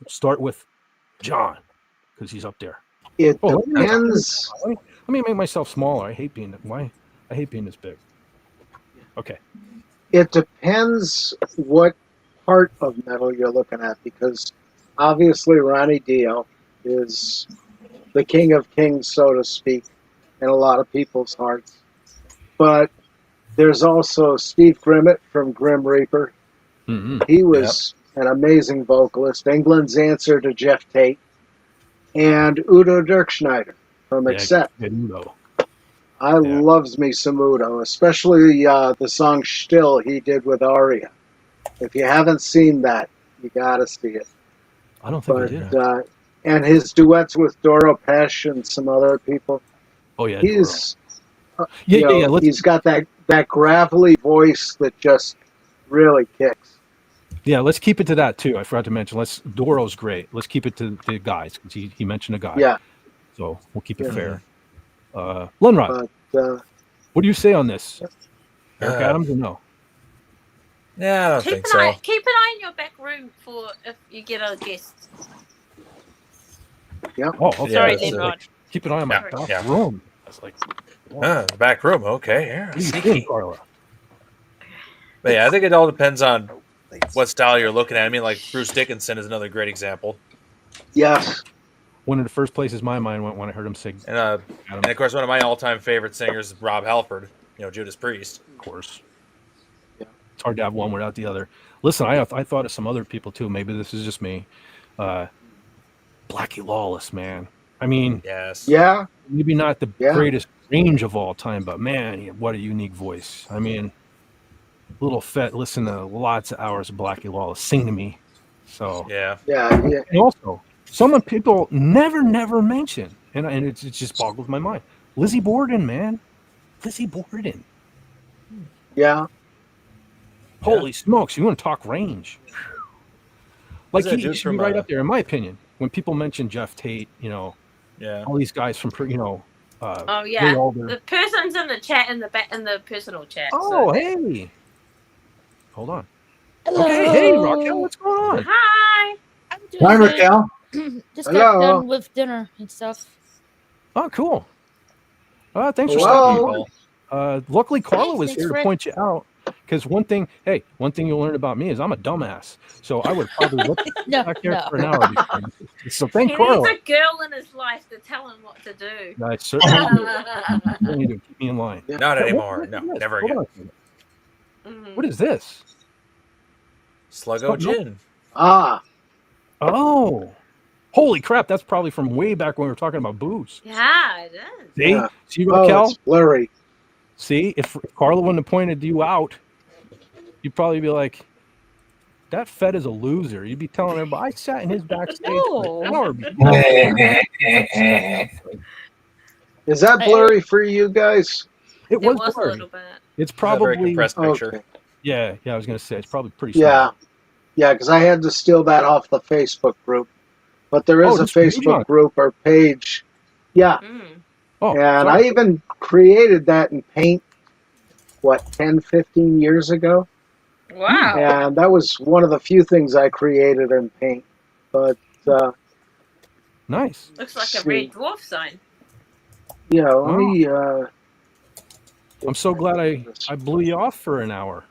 Start with John, because he's up there. It Oh, depends. let me make myself smaller. I hate being this big. Okay. It depends what part of metal you're looking at, because obviously Ronnie Dio is the king of kings, so to speak, in a lot of people's hearts. But there's also Steve Grimmett from Grim Reaper. Mm-hmm. He was an amazing vocalist. England's answer to Jeff Tate. And Udo Dirkschneider from Accept. Udo. I loves me some Udo, especially the song Still he did with Aria. If you haven't seen that, you gotta see it. I don't think I did. And his duets with Doro Pesch and some other people. Oh yeah, He's Doro. He's got that gravelly voice that just really kicks. Yeah, let's keep it to that too. I forgot to mention. Doro's great. Let's keep it to the guys, because he mentioned a guy. Yeah. So we'll keep it fair. Lunrod, what do you say on this? Eric Adams or no? Yeah, I don't think so. Keep an eye in your back room for if you get a guest. Yeah. Oh, okay. Sorry, Nimrod. Keep an eye on my back room. I was like, back room. Okay. Yeah. What are you doing, Carla? But yeah, I think it all depends on what style you're looking at. I mean, like Bruce Dickinson is another great example. Yes. One of the first places my mind went when I heard him sing. And of course, one of my all-time favorite singers is Rob Halford. Judas Priest. Of course. Yeah. It's hard to have one without the other. Listen, I thought of some other people too. Maybe this is just me. Blackie Lawless, man. I mean, yes. Yeah. Maybe not the greatest range of all time, but man, what a unique voice. I mean, little Fett listened to lots of hours of Blackie Lawless sing to me. So yeah. And also, someone people never mention, and it just boggles my mind. Lizzie Borden, man. Lizzie Borden. Yeah. Holy smokes, you want to talk range. Like he should be right up there, in my opinion. When people mention Jeff Tate, all these guys from, oh yeah, the person's in the chat in the personal chat. Oh, hey. Hold on. Hello. Okay, hey, Raquel, what's going on? Hi. I'm doing Hi, Raquel. Just got done with dinner and stuff. Oh, cool. Thanks for stopping by. Luckily, Carla was here to point you out. Because one thing you'll learn about me is I'm a dumbass. So I would probably look back there for an hour before. So thank Carla. He needs a girl in his life to tell him what to do. I certainly do. Keep me in line. Not anymore. No, never again. What is this? Sluggo Gin. Ah. Oh. Holy crap, that's probably from way back when we were talking about booze. Yeah, it is. See? Yeah. See, Raquel? It's blurry. See, if Carla wouldn't have pointed you out, you'd probably be like, that Fed is a loser. You'd be telling everybody, I sat in his backstage for an hour before. Is that blurry for you guys? It was a blurry. little bit. It's probably a very compressed picture. Okay. Yeah, I was going to say, it's probably pretty small. Yeah, because I had to steal that off the Facebook group. But there is a Facebook group or page. Yeah. Oh, and I even created that in Paint, 10, 15 years ago? Wow. And that was one of the few things I created in Paint. But, nice. Looks like a red dwarf sign. Yeah, let me... I'm so glad I blew you off for an hour.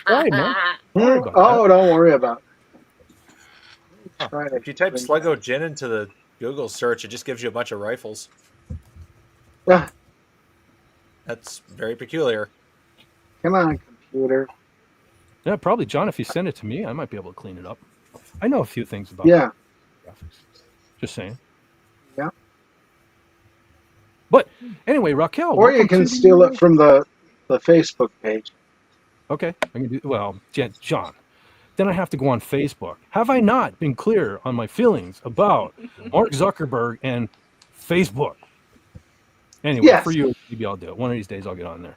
Sorry, man. Don't worry about it. If you type Sluggo Gin into the Google search, it just gives you a bunch of rifles. Yeah. That's very peculiar. Come on, computer. Yeah, probably, John, if you send it to me, I might be able to clean it up. I know a few things about graphics. Just saying. Yeah. But anyway, Raquel. Or you can steal it from the Facebook page. Okay. I can do John. Then I have to go on Facebook. Have I not been clear on my feelings about Mark Zuckerberg and Facebook? Anyway, for you, maybe I'll do it. One of these days I'll get on there.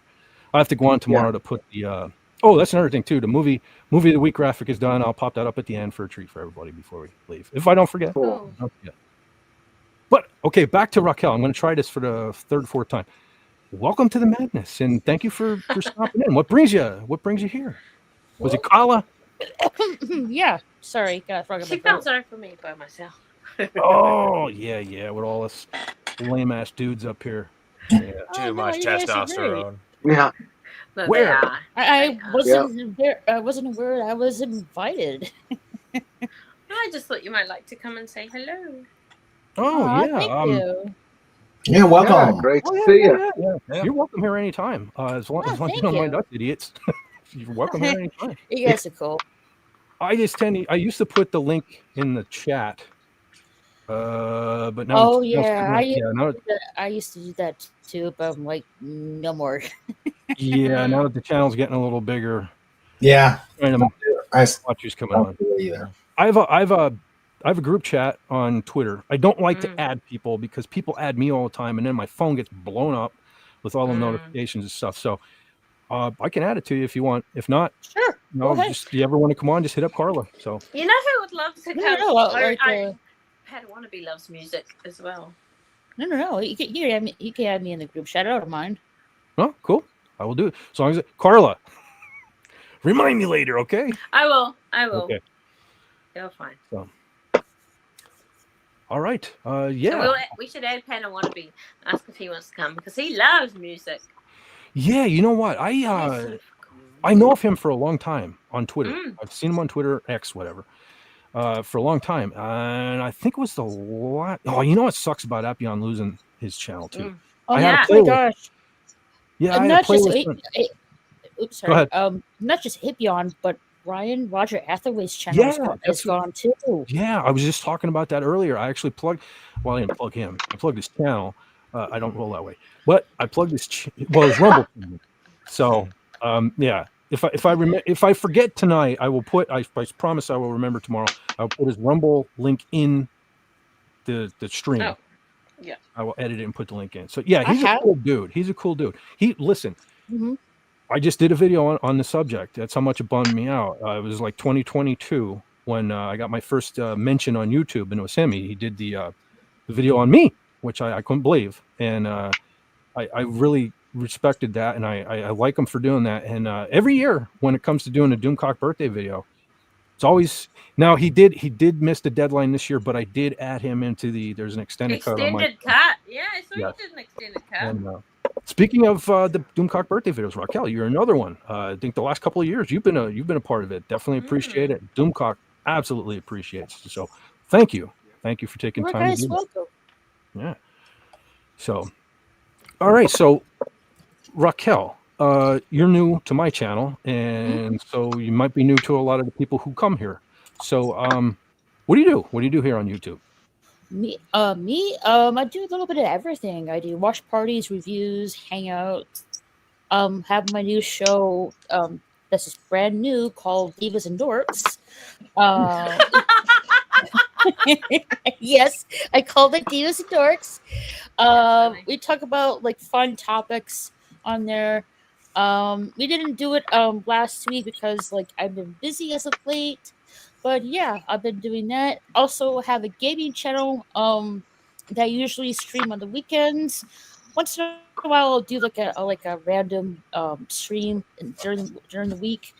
I have to go on tomorrow to put the that's another thing too. The movie of the week graphic is done. I'll pop that up at the end for a treat for everybody before we leave. If I don't forget. Cool. Don't forget. But okay, back to Raquel. I'm going to try this for the third, fourth time. Welcome to the madness, and thank you for stopping in. What brings you here? Was it Kala? Yeah. Sorry, got a frog in my She felt throat. sorry for me by myself. Oh yeah, with all us lame ass dudes up here. Yeah. Too no, much you guys are great. testosterone. Yeah. No, Where? they are. I wasn't there. I wasn't aware I was invited. I just thought you might like to come and say hello. Oh Aw, yeah. thank you. Yeah, Yeah, welcome. great Oh, to yeah, see you. Yeah. You're welcome here anytime. As long as you thank don't mind you. us idiots. You're welcome here anytime. You guys are cool. I used to put the link in the chat. But now Oh the channel's yeah, getting a- I used to do that too, but I'm like, no more. now that the channel's getting a little bigger, Yeah. trying to I watch who's coming on. don't do it either. I have a group chat on Twitter. I don't like to add people because people add me all the time, and then my phone gets blown up with all the notifications and stuff. So I can add it to you if you want. If not, Sure. just you ever want to come on, just hit up Carla. So You know who would love to come? Pat Wannabe loves music as well. No. You can add me in the group chat. I don't mind. Oh, cool. I will do it. As long as Carla, remind me later, okay? I will. Okay. You're fine. So, all right. Yeah. So we should add Pat Wannabe. Ask if he wants to come because he loves music. Yeah, you know what? I know of him for a long time on Twitter. I've seen him on Twitter, X, whatever, for a long time. And I think it was the last. Oh, you know what sucks about Appion losing his channel too? Oh, I had a oh my playlist. gosh. Yeah, I had a playlist. Oops, Go sorry. ahead. Not just Hippion, but Roger Hathaway's channel is gone too. Yeah, I was just talking about that earlier. I actually plugged. Well, I didn't plug him. I plugged his channel. I don't roll that way, but I plugged his. His Rumble. So, yeah. If I forget tonight, I will put. I promise I will remember tomorrow. I'll put his Rumble link in the stream. Oh, yeah. I will edit it and put the link in. So yeah, he's a cool dude. He's a cool dude. Listen. Mm-hmm. I just did a video on the subject. That's how much it bummed me out. It was like 2022 when I got my first mention on YouTube, and it was him. He did the video on me, which I couldn't believe, and I really respected that, and I like him for doing that. And every year when it comes to doing a Doomcock birthday video, it's always now he did miss the deadline this year, but I did add him into there's an extended cut. Yeah, I saw you did an extended cut. And, speaking of the Doomcock birthday videos, Raquel, you're another one. I think the last couple of years you've been a part of it. Definitely appreciate it. Doomcock absolutely appreciates it. So thank you for taking time to do that. Yeah. So, all right. So Raquel, you're new to my channel, and so you might be new to a lot of the people who come here. So, what do you do? What do you do here on YouTube? Me, I do a little bit of everything. I do watch parties, reviews, hangouts. Have my new show. This is brand new called Divas and Dorks. Yes, I called it Divas and Dorks. We talk about like fun topics on there. We didn't do it last week because like I've been busy as of late. But yeah, I've been doing that. Also have a gaming channel that I usually stream on the weekends. Once in a while I'll do like a random stream during the week.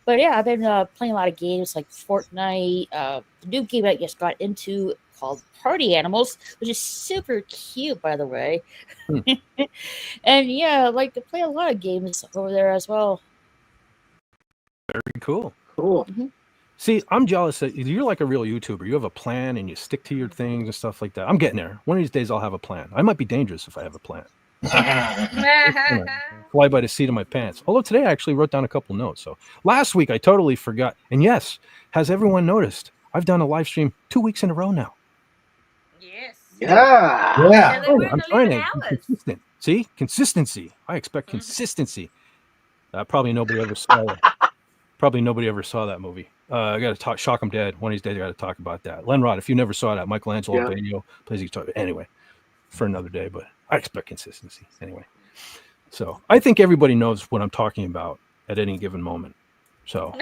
But yeah, I've been playing a lot of games like Fortnite, the new game I just got into called Party Animals, which is super cute, by the way. And yeah, I like to play a lot of games over there as well. Very cool. Cool. Mm-hmm. See, I'm jealous that you're like a real YouTuber. You have a plan and you stick to your things and stuff like that. I'm getting there. One of these days I'll have a plan. I might be dangerous if I have a plan. Fly by the seat of my pants. Although today I actually wrote down a couple notes. So last week I totally forgot. And yes, has everyone noticed? I've done a live stream 2 weeks in a row now. Yes. Yeah. Oh, I'm trying to be consistent. See, consistency. I expect consistency. Probably nobody ever saw it. Probably nobody ever saw that movie. I got to talk. Shock 'em Dead. One of these days I got to talk about that. Lenrod, if you never saw that, Michelangelo Badio plays guitar. Anyway, for another day. But I expect consistency anyway. So I think everybody knows what I'm talking about at any given moment. So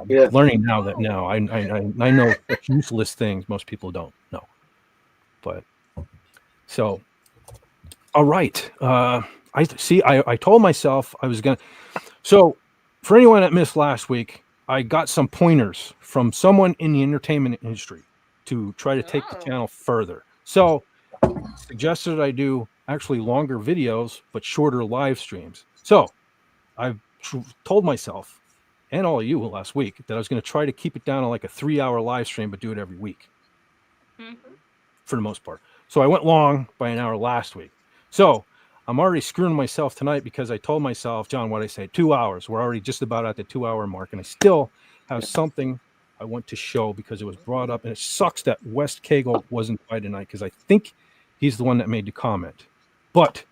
learning now I know such useless things most people don't know. But so, all right. I see. I told myself I was gonna. So, for anyone that missed last week, I got some pointers from someone in the entertainment industry to try to take the channel further. So, suggested I do actually longer videos but shorter live streams. So, I've told myself and all of you last week that I was going to try to keep it down to like a 3-hour live stream, but do it every week for the most part. So I went long by an hour last week. So I'm already screwing myself tonight because I told myself, John, what I say, 2 hours. We're already just about at the 2-hour mark, and I still have something I want to show because it was brought up, and it sucks that West Cagle wasn't by tonight because I think he's the one that made the comment. But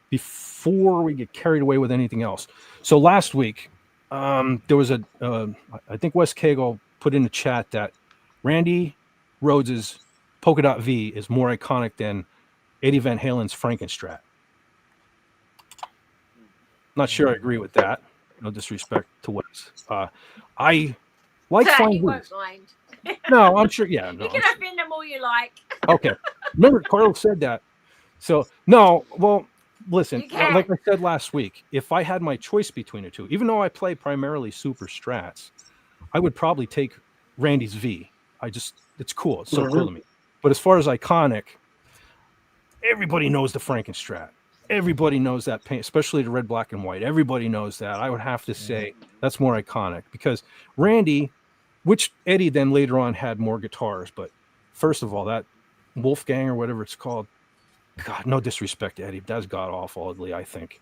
before we get carried away with anything else, so last week there was I think West Cagle put in the chat that Randy Rhodes's Polka Dot V is more iconic than Eddie Van Halen's Frankenstrat. Not sure I agree with that. No disrespect to Wes. I like fine He V's. won't mind. No, I'm sure. Yeah, no. You can offend them all you like. Okay. Remember, Carlos said that. So no. Well, listen. You can. Like I said last week, if I had my choice between the two, even though I play primarily Super Strats, I would probably take Randy's V. It's cool. It's so cool to me. But as far as iconic, everybody knows the Frankenstrat. Everybody knows that paint, especially the red, black, and white. Everybody knows that. I would have to say that's more iconic because Randy, which Eddie then later on had more guitars. But first of all, that Wolfgang or whatever it's called, God, no disrespect to Eddie, that's god awful ugly, I think.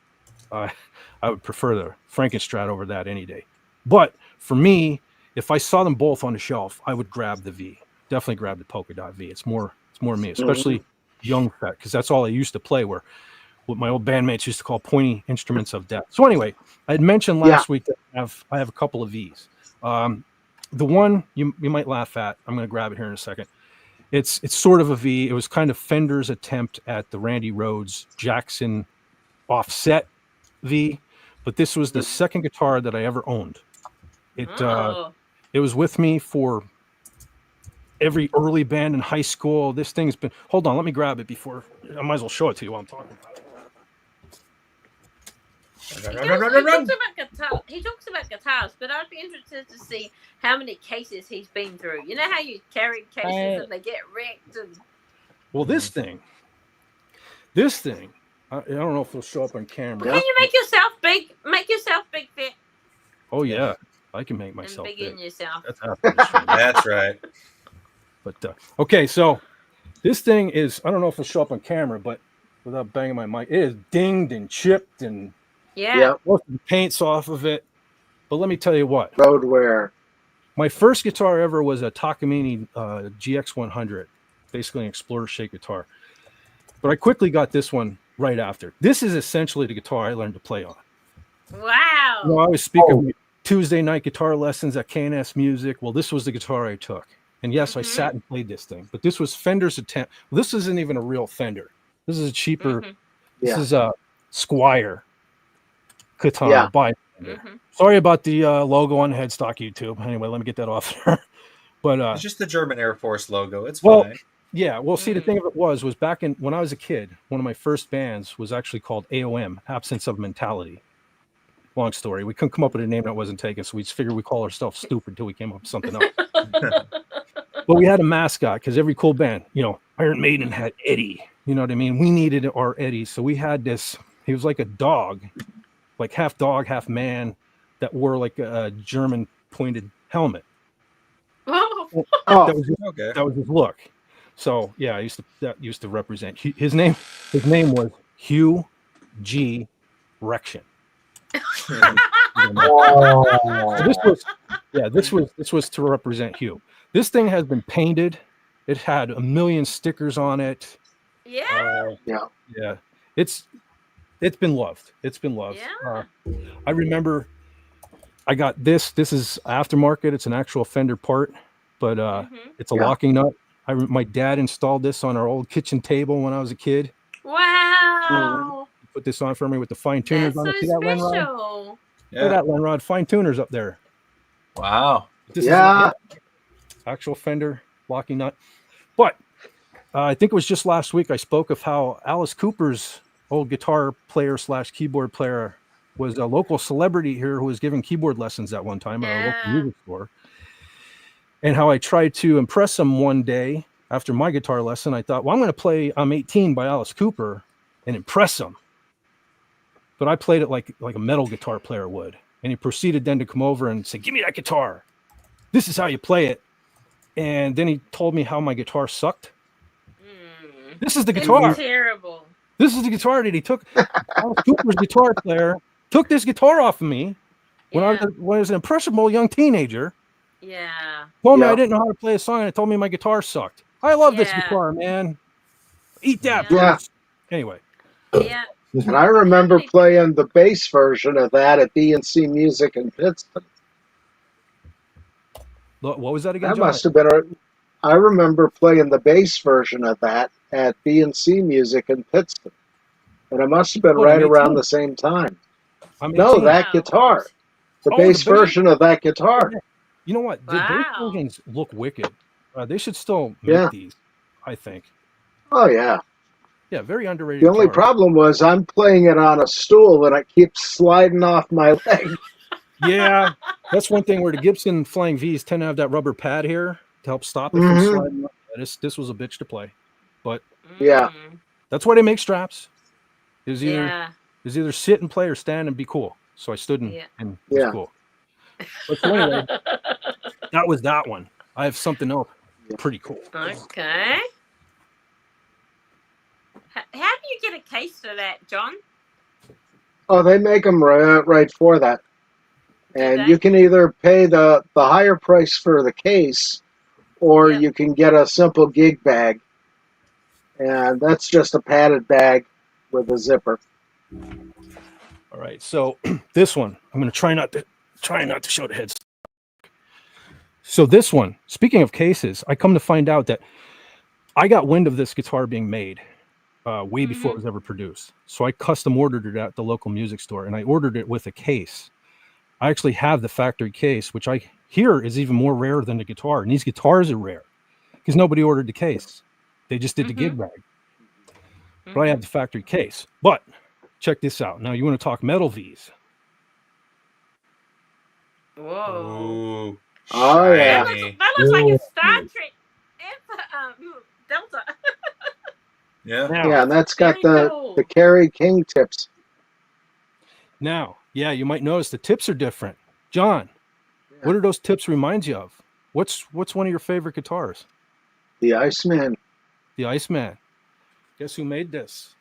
I would prefer the Frankenstrat over that any day. But for me, if I saw them both on the shelf, I would grab the V. Definitely grab the Polka Dot V. It's more me, especially young fat, because that's all I used to play. Where what my old bandmates used to call pointy instruments of death. So anyway, I had mentioned last week that I have a couple of Vs. The one you might laugh at, I'm going to grab it here in a second. It's sort of a V. It was kind of Fender's attempt at the Randy Rhoads Jackson offset V, but this was the second guitar that I ever owned. It was with me for every early band in high school. This thing's been. Hold on, let me grab it before. I might as well show it to you while I'm talking about it. He talks about guitars, but I'd be interested to see how many cases he's been through. You know how you carry cases and they get wrecked? And... Well, this thing, I don't know if it'll show up on camera. Can you make yourself big? Make yourself big, fit. Oh yeah, I can make myself big. big. In yourself. That's right. But okay, so this thing is, I don't know if it'll show up on camera, but without banging my mic, it is dinged and chipped and most of the paint's off of it. But let me tell you what. Road wear. My first guitar ever was a Takamine GX100, basically an Explorer shake guitar. But I quickly got this one right after. This is essentially the guitar I learned to play on. Wow. You know, I was speaking Tuesday night guitar lessons at K&S Music. Well, this was the guitar I took. And yes, I sat and played this thing. But this was Fender's attempt. This isn't even a real Fender. This is a cheaper. This is a Squier guitar by Fender. Sorry about the logo on headstock YouTube. Anyway, let me get that off there. But it's just the German Air Force logo. It's fine. Well, yeah. Well, see, the thing of it was back when I was a kid, one of my first bands was actually called AOM, Absence of Mentality. Long story. We couldn't come up with a name that wasn't taken, so we just figured we call ourselves stupid until we came up with something else. But we had a mascot because every cool band, Iron Maiden had Eddie. You know what I mean? We needed our Eddie, so we had this. He was like a dog, like half dog, half man, that wore like a German pointed helmet. That was his look. So yeah, that used to represent his name. His name was Hugh G. Rection. This was to represent Hugh. This thing has been painted. It had a million stickers on it. Yeah. It's been loved. It's been loved. Yeah. I remember I got this. This is aftermarket. It's an actual Fender part, but it's a locking nut. My dad installed this on our old kitchen table when I was a kid. Wow. He put this on for me with the fine tuners on it. See that, Lenrod? Special. Look at that, Lenrod. Fine tuners up there. Wow. This is actual Fender locking nut. But I think it was just last week I spoke of how Alice Cooper's old guitar player / keyboard player was a local celebrity here who was giving keyboard lessons at one time at our local music store. And how I tried to impress him one day after my guitar lesson. I thought, well, I'm going to play I'm 18 by Alice Cooper and impress him. But I played it like a metal guitar player would. And he proceeded then to come over and say, give me that guitar. This is how you play it. And then he told me how my guitar sucked. This is the guitar. It's terrible. This is the guitar that he took. Alice Cooper's guitar player took this guitar off of me when I was an impressionable young teenager. Yeah. Told me I didn't know how to play a song, and it told me my guitar sucked. I love this guitar, man. Eat that, Bruce. Anyway. Yeah. And I remember playing the bass version of that at B&C Music in Pittston. What was that again, That John? must have been I remember playing the bass version of that at B&C Music in Pittston. And it must have been right around the same time. No, that guitar. The bass version of that guitar. You know what? The bass versions look wicked. They should still make these, I think. Oh, yeah. Yeah, very underrated. The only problem was I'm playing it on a stool and it keeps sliding off my leg. Yeah, that's one thing where the Gibson Flying V's tend to have that rubber pad here to help stop it from sliding off. This was a bitch to play. But that's why they make straps. It was either sit and play or stand and be cool. So I stood and it was cool. But so anyway, that was that one. I have something else pretty cool. Okay. How do you get a case for that, John? Oh, they make them right for that. And you can either pay the higher price for the case, or you can get a simple gig bag. And that's just a padded bag with a zipper. All right, so this one, I'm going to try not to show the heads. So this one, speaking of cases, I come to find out that I got wind of this guitar being made way before it was ever produced. So I custom ordered it at the local music store, and I ordered it with a case. I actually have the factory case, which I hear is even more rare than the guitar. And these guitars are rare because nobody ordered the case. They just did the gig bag. But I have the factory case. But check this out. Now you want to talk metal V's. Whoa. Ooh, oh, yeah. That looks like a Star Trek Delta. Yeah, and that's got the Kerry King tips. Now, yeah, you might notice the tips are different. John, what do those tips remind you of? What's one of your favorite guitars? The Iceman. The Iceman. Guess who made this?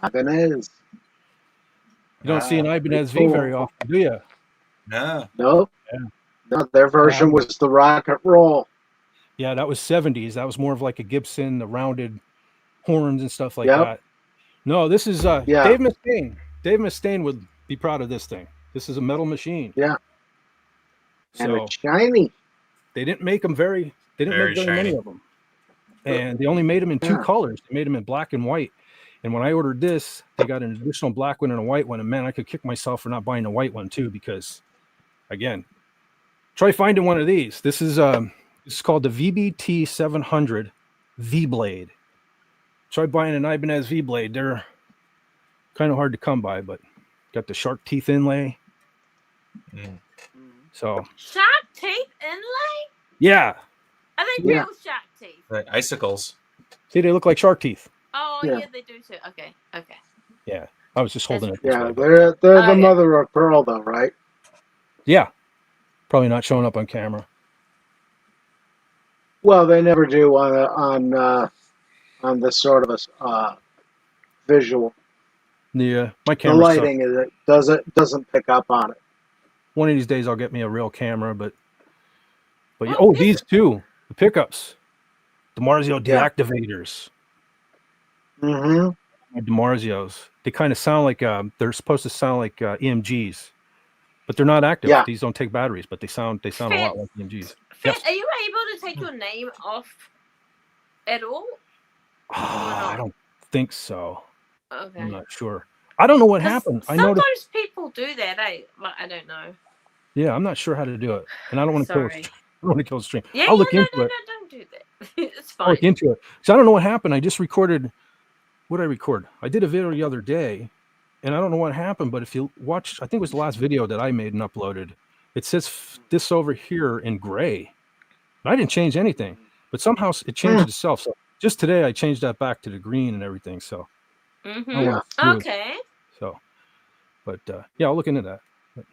Ibanez. You don't see an Ibanez V very often, do you? No. Nope. Yeah. No, their version was the rock and roll. Yeah, that was 70s. That was more of like a Gibson, the rounded horns and stuff like that. No, this is Dave Mustaine. Dave Mustaine would be proud of this thing. This is a metal machine. Yeah. So, and it's shiny. They didn't make them they didn't make very many of them. And they only made them in two colors. They made them in black and white. And when I ordered this, they got an additional black one and a white one. And man, I could kick myself for not buying the white one too, because again, try finding one of these. This is called the VBT 700 V blade. Try buying an Ibanez V blade. They're kind of hard to come by, but got the shark teeth inlay. So Shark teeth inlay? Yeah. Are they real shark teeth? Like icicles. See, they look like shark teeth. Oh yeah, they do too. Okay. Yeah. I was just holding it this way. They're the mother of pearl though, right? Yeah. Probably not showing up on camera. Well, they never do on this sort of a visual. Yeah, my The camera. lighting doesn't pick up on it. One of these days I'll get me a real camera, but these two, the pickups, DiMarzio deactivators. DiMarzios. They kind of sound like they're supposed to sound like EMGs, but they're not active. These don't take batteries, but they sound a lot like EMGs. Fitz, are you able to take your name off at all? I don't think so. Okay. I'm not sure. I don't know what happened. Sometimes people do that. I don't know. Yeah, I'm not sure how to do it, and I don't want to kill. I don't want to kill the stream. Yeah, I'll look into it. No, don't do It's I'll fine. look into it. So I don't know what happened. I just recorded. What did I record? I did a video the other day, and I don't know what happened. But if you watch, I think it was the last video that I made and uploaded. It says this over here in gray. I didn't change anything, but somehow it changed itself. So just today, I changed that back to the green and everything. So Okay. So, but yeah, I'll look into that. But,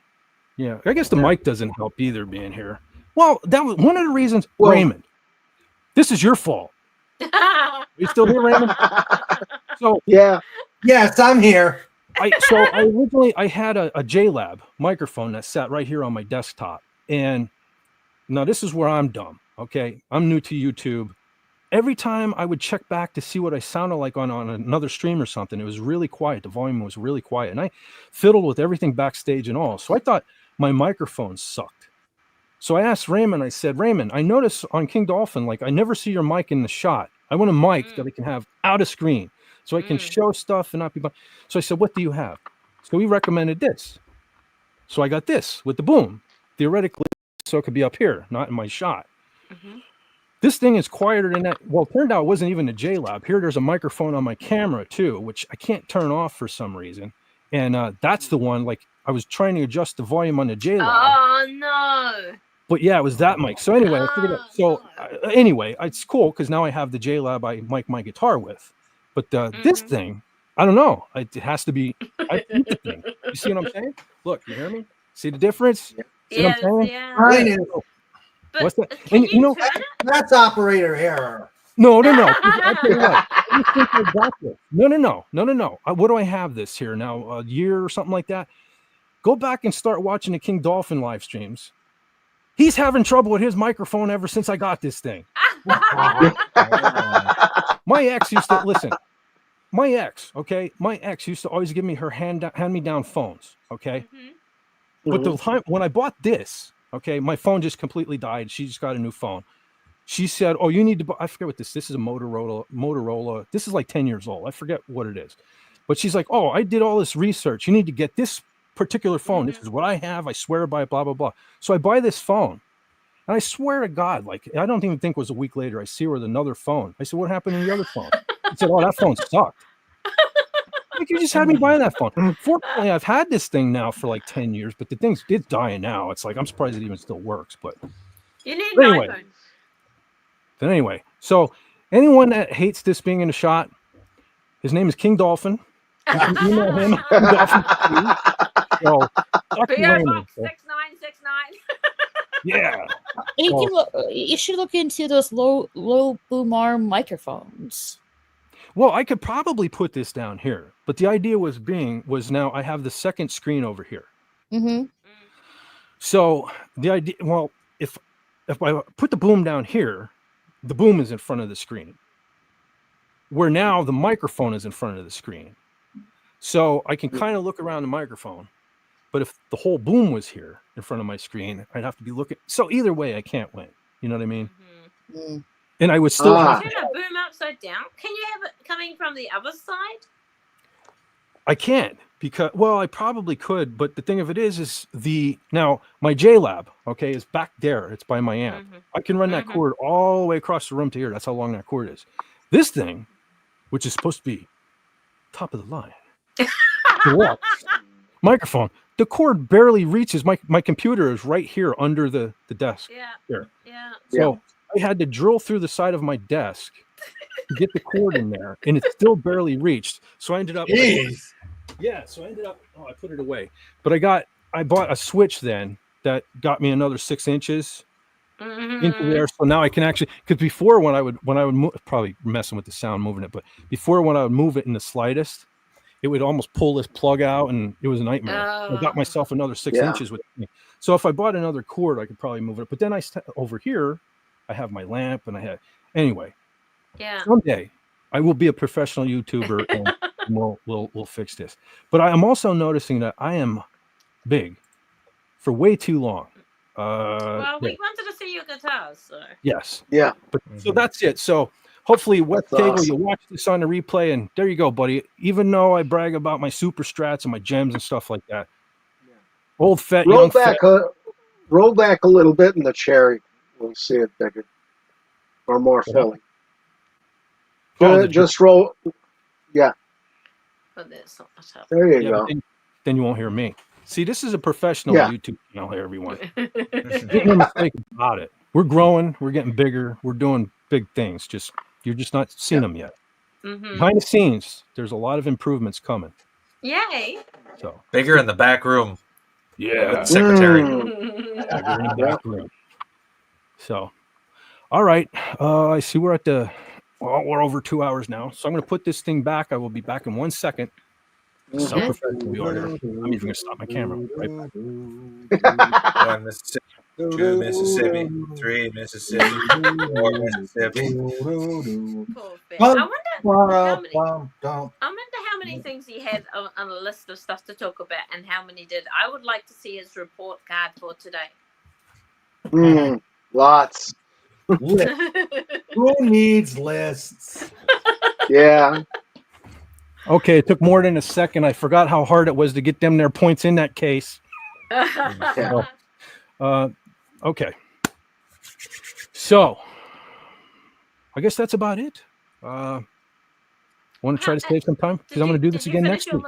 yeah, I guess the mic doesn't help either being here. Well, that was one of the reasons. Well- Raymond, this is your fault. Are you still here, Raymond? So Yeah. Yes, I'm here. I originally had a JLab microphone that sat right here on my desktop, and now this is where I'm dumb. Okay, I'm new to YouTube. Every time I would check back to see what I sounded like on another stream or something, it was really quiet. The volume was really quiet, and I fiddled with everything backstage and all. So I thought my microphone sucked. So I asked Raymond. I said, Raymond, I notice on King Dolphin, like I never see your mic in the shot. I want a mic that I can have out of screen, so I can show stuff and not be. So I said, what do you have? So he recommended this. So I got this with the boom, theoretically, so it could be up here, not in my shot. This thing is quieter than that. Well, it turned out it wasn't even a JLab. Here, there's a microphone on my camera too, which I can't turn off for some reason. And that's the one, like I was trying to adjust the volume on the JLab. Oh no. But yeah, it was that mic. So anyway, I figured out. So anyway, it's cool because now I have the JLab I mic my guitar with. But this thing, I don't know. It has to be. I think the thing. You see what I'm saying? Look, you hear me? See the difference? See what I'm saying? Yeah. I know. But What's that? can And you know, turn it? That's operator error. no. I'll tell you what. You think I got this. No. What do I have this here now? A year or something like that? Go back and start watching the King Dolphin live streams. He's having trouble with his microphone ever since I got this thing. My ex used to listen. My ex used to always give me her hand me down phones. Okay, but the time when I bought this, okay, my phone just completely died. She just got a new phone. She said, "Oh, you need to buy." I forget what this. This is a Motorola. This is like 10 years old. I forget what it is, but she's like, "Oh, I did all this research. You need to get this particular phone. This is what I have. I swear by it, blah blah blah." So I buy this phone, and I swear to God, like I don't even think it was a week later, I see her with another phone. I said, "What happened to the other phone?" She said, "Oh, that phone sucked." Like, you just had me buy that phone. Fortunately, I've had this thing now for like 10 years, but it's dying now. It's like I'm surprised it even still works. But You need But an anyway. iPhone. then anyway, so anyone that hates this being in the shot, his name is King Dolphin. You can email him. King Dolphin. So, talk to PO Raymond, Box so, 6969. yeah. You Oh. can you should look into those low boom arm microphones. Well, I could probably put this down here, but the idea was now I have the second screen over here. Mm-hmm. So the idea, well, if I put the boom down here, the boom is in front of the screen. Where now the microphone is in front of the screen. So I can kind of look around the microphone, but if the whole boom was here in front of my screen, I'd have to be looking. So either way, I can't win. You know what I mean? Mm. And I would still have Turn a boom upside down. Can you have it coming from the other side? I can't because, well, I probably could, but the thing of it is now my JLab, okay, is back there. It's by my amp. I can run that cord all the way across the room to here. That's how long that cord is. This thing, which is supposed to be top of the line, deluxe microphone, the cord barely reaches. My computer is right here under the desk. Yeah. Here. Yeah. So I had to drill through the side of my desk to get the cord in there, and it still barely reached. So I ended up. Oh, I put it away. But I bought a switch then that got me another 6 inches into there. So now I can actually, because before when I would move, probably messing with the sound moving it, but before when I would move it in the slightest, it would almost pull this plug out, and it was a nightmare. I got myself another 6 inches with me. So if I bought another cord, I could probably move it. But then over here, I have my lamp, and anyway. Yeah. Someday I will be a professional YouTuber, and we'll fix this. But I am also noticing that I am big for way too long. Well, we wanted to see your guitars, so. Yes. Yeah. But so that's it. So hopefully, West That's Cable, awesome. you watch this on the replay, and there you go, buddy. Even though I brag about my super strats and my gems and stuff like that, old fat, Roll young back fat. roll back a little bit in the chair. We'll see it bigger. or more What fully. Oh, Just roll. Yeah, But that's not what's up. there you yeah, go. but then you won't hear me. See, this is a professional Yeah. YouTube channel here, everyone. Make no mistake about it. We're growing. We're getting bigger. We're doing big things. You're just not seeing them yet. Mm-hmm. Behind the scenes, there's a lot of improvements coming. Yay! So Bigger in the back room. yeah, With the secretary. bigger in the back room. So, all right. I see we're at we're over 2 hours now. So I'm going to put this thing back. I will be back in 1 second. This is how Okay. professional we are here. I'm even going to stop my camera right back. 1 Mississippi, 2 Mississippi, 3 Mississippi, 4 Mississippi. Poor Finn. I wonder how many Mm. things he had on a list of stuff to talk about and how many did. I would like to see his report card for today. Lots. Who needs lists? Yeah. Okay, it took more than a second. I forgot how hard it was to get them their points in that case. Okay. So, I guess that's about it. Want to try to save some time? Because I'm going to do this again next week.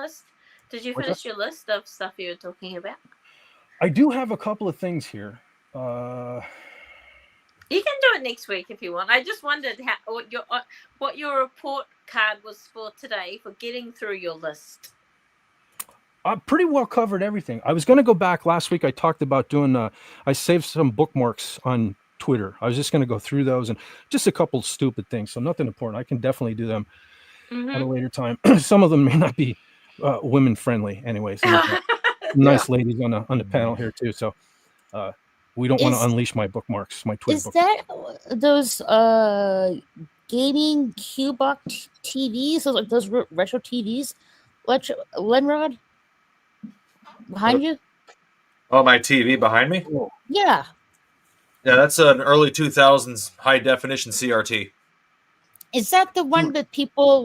Did you What's finish your list of stuff you were talking about? I do have a couple of things here. You can do it next week if you want. I just wondered what your report card was for today for getting through your list. I pretty well covered everything. I was going to go back last week. I talked about doing. I saved some bookmarks on Twitter. I was just going to go through those and just a couple stupid things. So nothing important. I can definitely do them at a later time. Some of them may not be women friendly. Anyways, nice ladies on the panel here too. So we don't want to unleash my bookmarks. My Twitter. Is that those gaming Qbox TVs? Those retro TVs? Lenrod? Behind you? Oh, my TV behind me? Yeah. Yeah, that's an early 2000s high definition CRT. Is that the one that people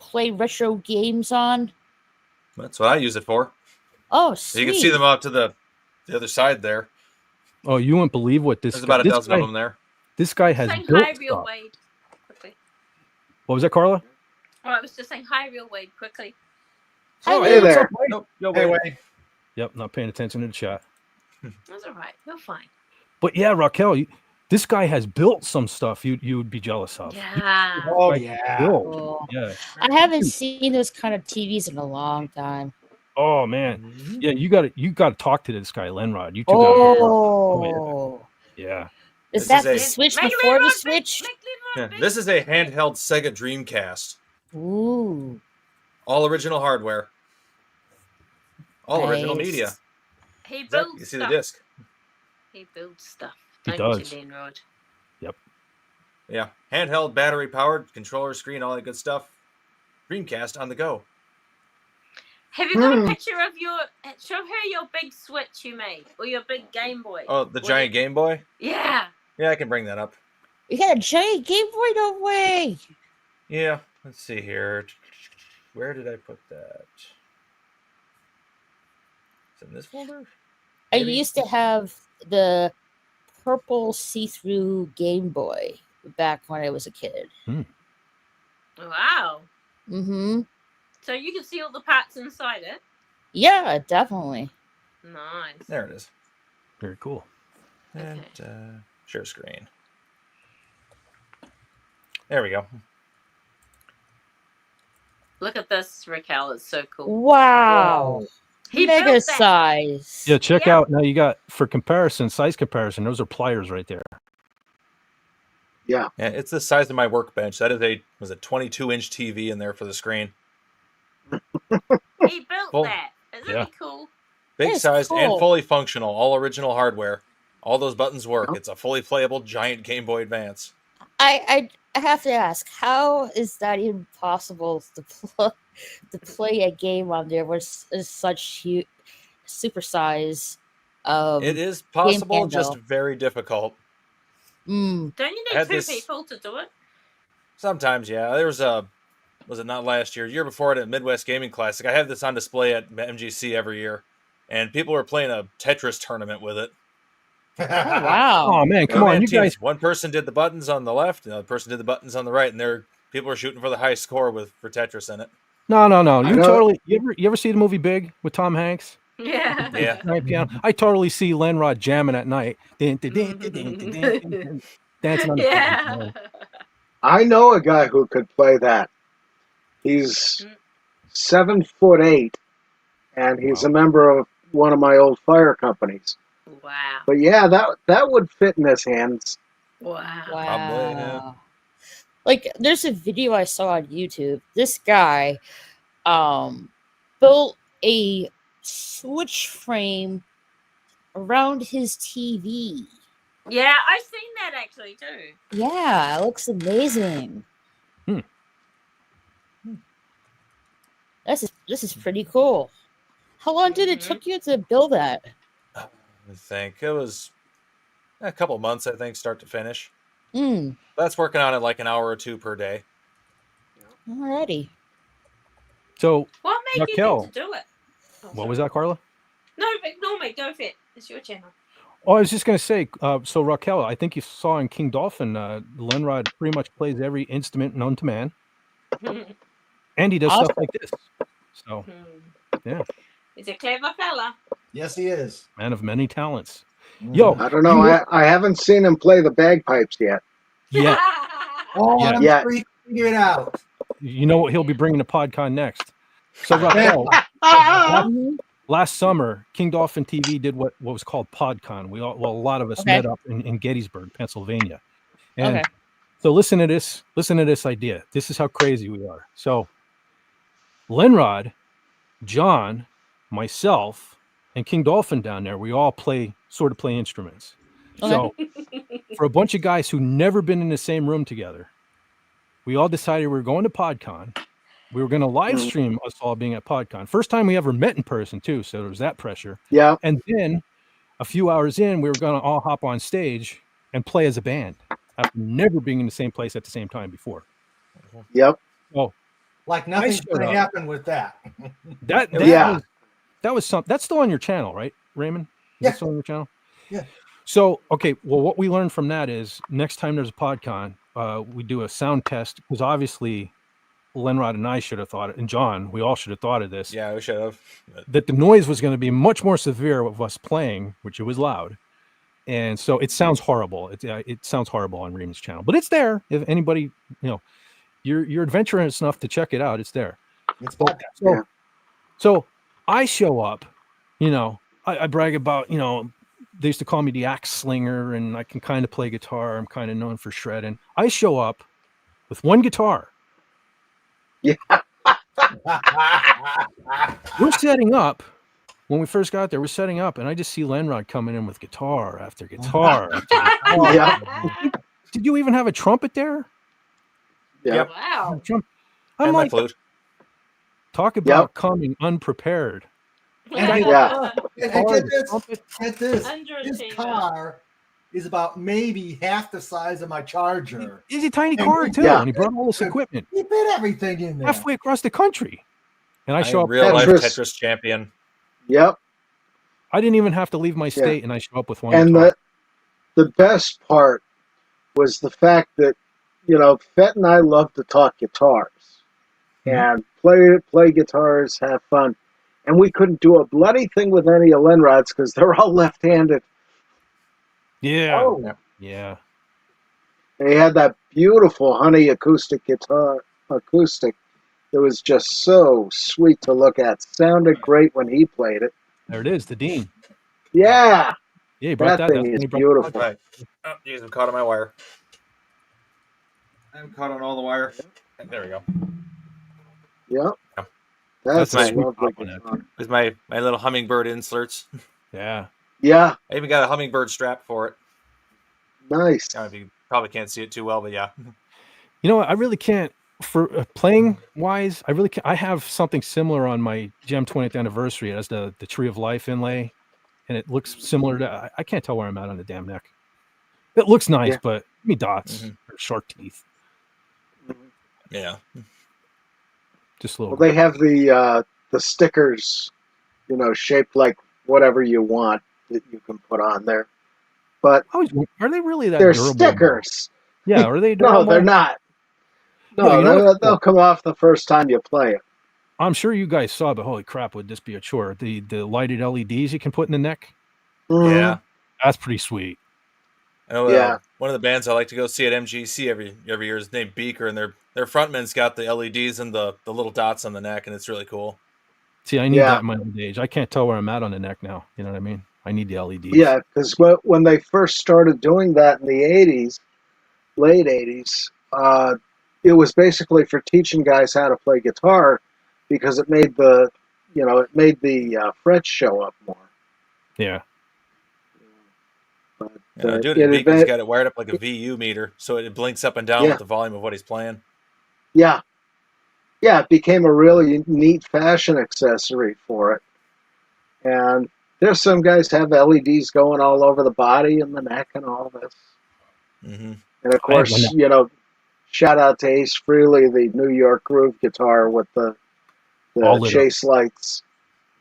play retro games on? That's what I use it for. Oh, sweet. You can see them out to the other side there. Oh, you wouldn't believe what this. There's about a dozen of them there. This guy has saying built hi, Real stuff. Wade. Quickly. What was that, Carla? Oh, I was just saying hi, Real Wade. Quickly. Oh, hey there. Hey, Wade. Yep, not paying attention to the chat. That's all right. You're fine. But yeah, Raquel, this guy has built some stuff you would be jealous of. Yeah. Oh, yeah. Cool. Yeah. I haven't seen those kind of TVs in a long time. Oh man. Yeah, you got to talk to this guy, Lenrod. You two Oh. yeah. Is that the Switch before the Switch? Yeah, this is a handheld Sega Dreamcast. Ooh. All original hardware. All original media. He builds You see stuff. the disc. He builds stuff. He Don't does. you, Lenrod? Yep. Yeah. Handheld, battery powered, controller screen, all that good stuff. Dreamcast on the go. Have you got a picture of show her your big Switch you made or your big Game Boy? Oh, the giant Game Boy? Yeah. Yeah, I can bring that up. You got a giant Game Boy? No way. Yeah. Let's see here. Where did I put that? Is it in this folder? I Maybe? used to have the purple see-through Game Boy back when I was a kid. Wow. Mm-hmm. So you can see all the parts inside it? Yeah, definitely. Nice. There it is. Very cool. And share screen. There we go. Look at this, Raquel. It's so cool. Wow. He Mega built that. size. Yeah, check out now. You got for size comparison. Those are pliers right there. Yeah. Yeah, it's the size of my workbench. That is a 22-inch TV in there for the screen. He built Cool. that. Isn't it cool? Big That's size and cool. fully functional, all original hardware. All those buttons work. It's a fully playable giant Game Boy Advance. I have to ask, how is that even possible to play a game on there with such huge, super size? It is possible, handle. just very difficult. Mm. Don't you had need two this- people to do it? Sometimes, yeah. There was it not last year? Year before it at Midwest Gaming Classic. I have this on display at MGC every year, and people were playing a Tetris tournament with it. Oh, wow. Oh man, come One-man on, you teams. guys. One person did the buttons on the left, and the other person did the buttons on the right, and people are shooting for the high score for Tetris in it. No. I You know- totally. You ever see the movie Big with Tom Hanks? Yeah. Yeah. Night piano. I totally see Lenrod jamming at night, dancing on the Yeah. piano. I know a guy who could play that. He's 7'8", and he's a member of one of my old fire companies. Wow. But yeah, that would fit in his hands. Wow. Probably, yeah. Wow. Like, there's a video I saw on YouTube. This guy built a switch frame around his TV. Yeah, I've seen that actually too. Yeah, it looks amazing. This is pretty cool. How long did it took you to build that? I think it was a couple months, I think, start to finish. That's working on it like an hour or two per day. Alrighty. So What made Raquel, you think to do it? what was that, Carla? No, ignore me. Go for it. It's your channel. Oh, I was just going to say, so Raquel, I think you saw in King Dolphin, Lenrod pretty much plays every instrument known to man, and he does stuff like this. So, yeah, He's a clever fella. Yes, he is. man of many talents. Yo, I don't know. I haven't seen him play the bagpipes yet. yeah, Oh, Yeah. I'm Yeah. sure he can figure it out. you know what he'll be bringing to PodCon next. So Raquel, last summer, King Dolphin TV did what was called PodCon. A lot of us met up in Gettysburg, Pennsylvania. And so listen to this idea. This is how crazy we are. So Lenrod, John, myself, and King Dolphin down there, we all sort of play instruments. So for a bunch of guys who never been in the same room together, we all decided we were going to PodCon. We were going to live stream us all being at PodCon. First time we ever met in person, too. So there was that pressure. Yeah. And then a few hours in, we were going to all hop on stage and play as a band after never being in the same place at the same time before. Yep. Oh, Like nothing's going to happen with that. that was something. That's still on your channel, right, Raymond? Is that still on your channel? Yeah. So, okay. Well, what we learned from that is next time there's a PodCon, we do a sound test because obviously Lenrod and I should have thought it, and John, we all should have thought of this. Yeah, we should have. That the noise was going to be much more severe of us playing, which it was loud, and so it sounds horrible. It sounds horrible on Reem's channel, but it's there. If anybody, you're adventurous enough to check it out, it's there. It's So I show up, I brag about, they used to call me the axe slinger, and I can kind of play guitar. I'm kind of known for shredding. I show up with one guitar. Yeah. We're setting up. When we first got there, we're setting up, and I just see Lenrod coming in with guitar after guitar. After guitar. Yeah. Did you even have a trumpet there? Yeah. Wow. I'm And my like, flute. talk about coming unprepared. Yeah. And get this. Trumpet. Get this. Underachievement. This car is about maybe half the size of my Charger. It's a tiny car too, Yeah. and he brought all this equipment He fit everything in there. halfway across the country. And I I'm show up. real life Tetris. Tetris champion. Yep. I didn't even have to leave my state, and I show up with one. And guitar. the best part was the fact that, Fett and I love to talk guitars and play guitars, have fun. And we couldn't do a bloody thing with any of Lenrod's because they're all left-handed. Yeah. Oh. Yeah. And he had that beautiful honey acoustic. It was just so sweet to look at. Sounded great when he played it. There it is, the Dean. Yeah. Yeah, he brought That that. thing That's is when he brought- beautiful. Right. Oh, geez, I'm caught on my wire. I'm caught on all the wire. There we go. Yep. Yeah. That's That's a my- lovely on that. guitar. There's my little hummingbird inserts. Yeah. Yeah. I even got a hummingbird strap for it. Nice. You probably can't see it too well, but yeah. You know what? I really can't, for playing wise, I really can't. I have something similar on my Gem 20th anniversary. It has the Tree of Life inlay, and it looks similar to, I can't tell where I'm at on the damn neck. It looks nice, Yeah. but give me dots or shark teeth. Yeah. Just a little. Well, they have the stickers, shaped like whatever you want that you can put on there. but Are they really that they're durable? stickers. Yeah, are they durable? No, they're not. No, you know what? they'll come off the first time you play it. I'm sure you guys saw, but holy crap, would this be a chore? The lighted LEDs you can put in the neck. Yeah, That's pretty sweet. I know. Yeah. One of the bands I like to go see at MGC every year is named Beaker, and their frontman's got the LEDs and the little dots on the neck, and it's really cool. See, I need that in my old age. I can't tell where I'm at on the neck now. You know what I mean? I need the LEDs. Yeah, because when they first started doing that in the 80s, late 80s, it was basically for teaching guys how to play guitar because it made the frets show up more. Yeah. But, dude, Beaker's got it wired up like a VU meter, so it blinks up and down with the volume of what he's playing. Yeah. Yeah, it became a really neat fashion accessory for it. And there's some guys have LEDs going all over the body and the neck and all this. Mm-hmm. And of course, shout out to Ace Frehley, the New York Groove guitar with the chase lights.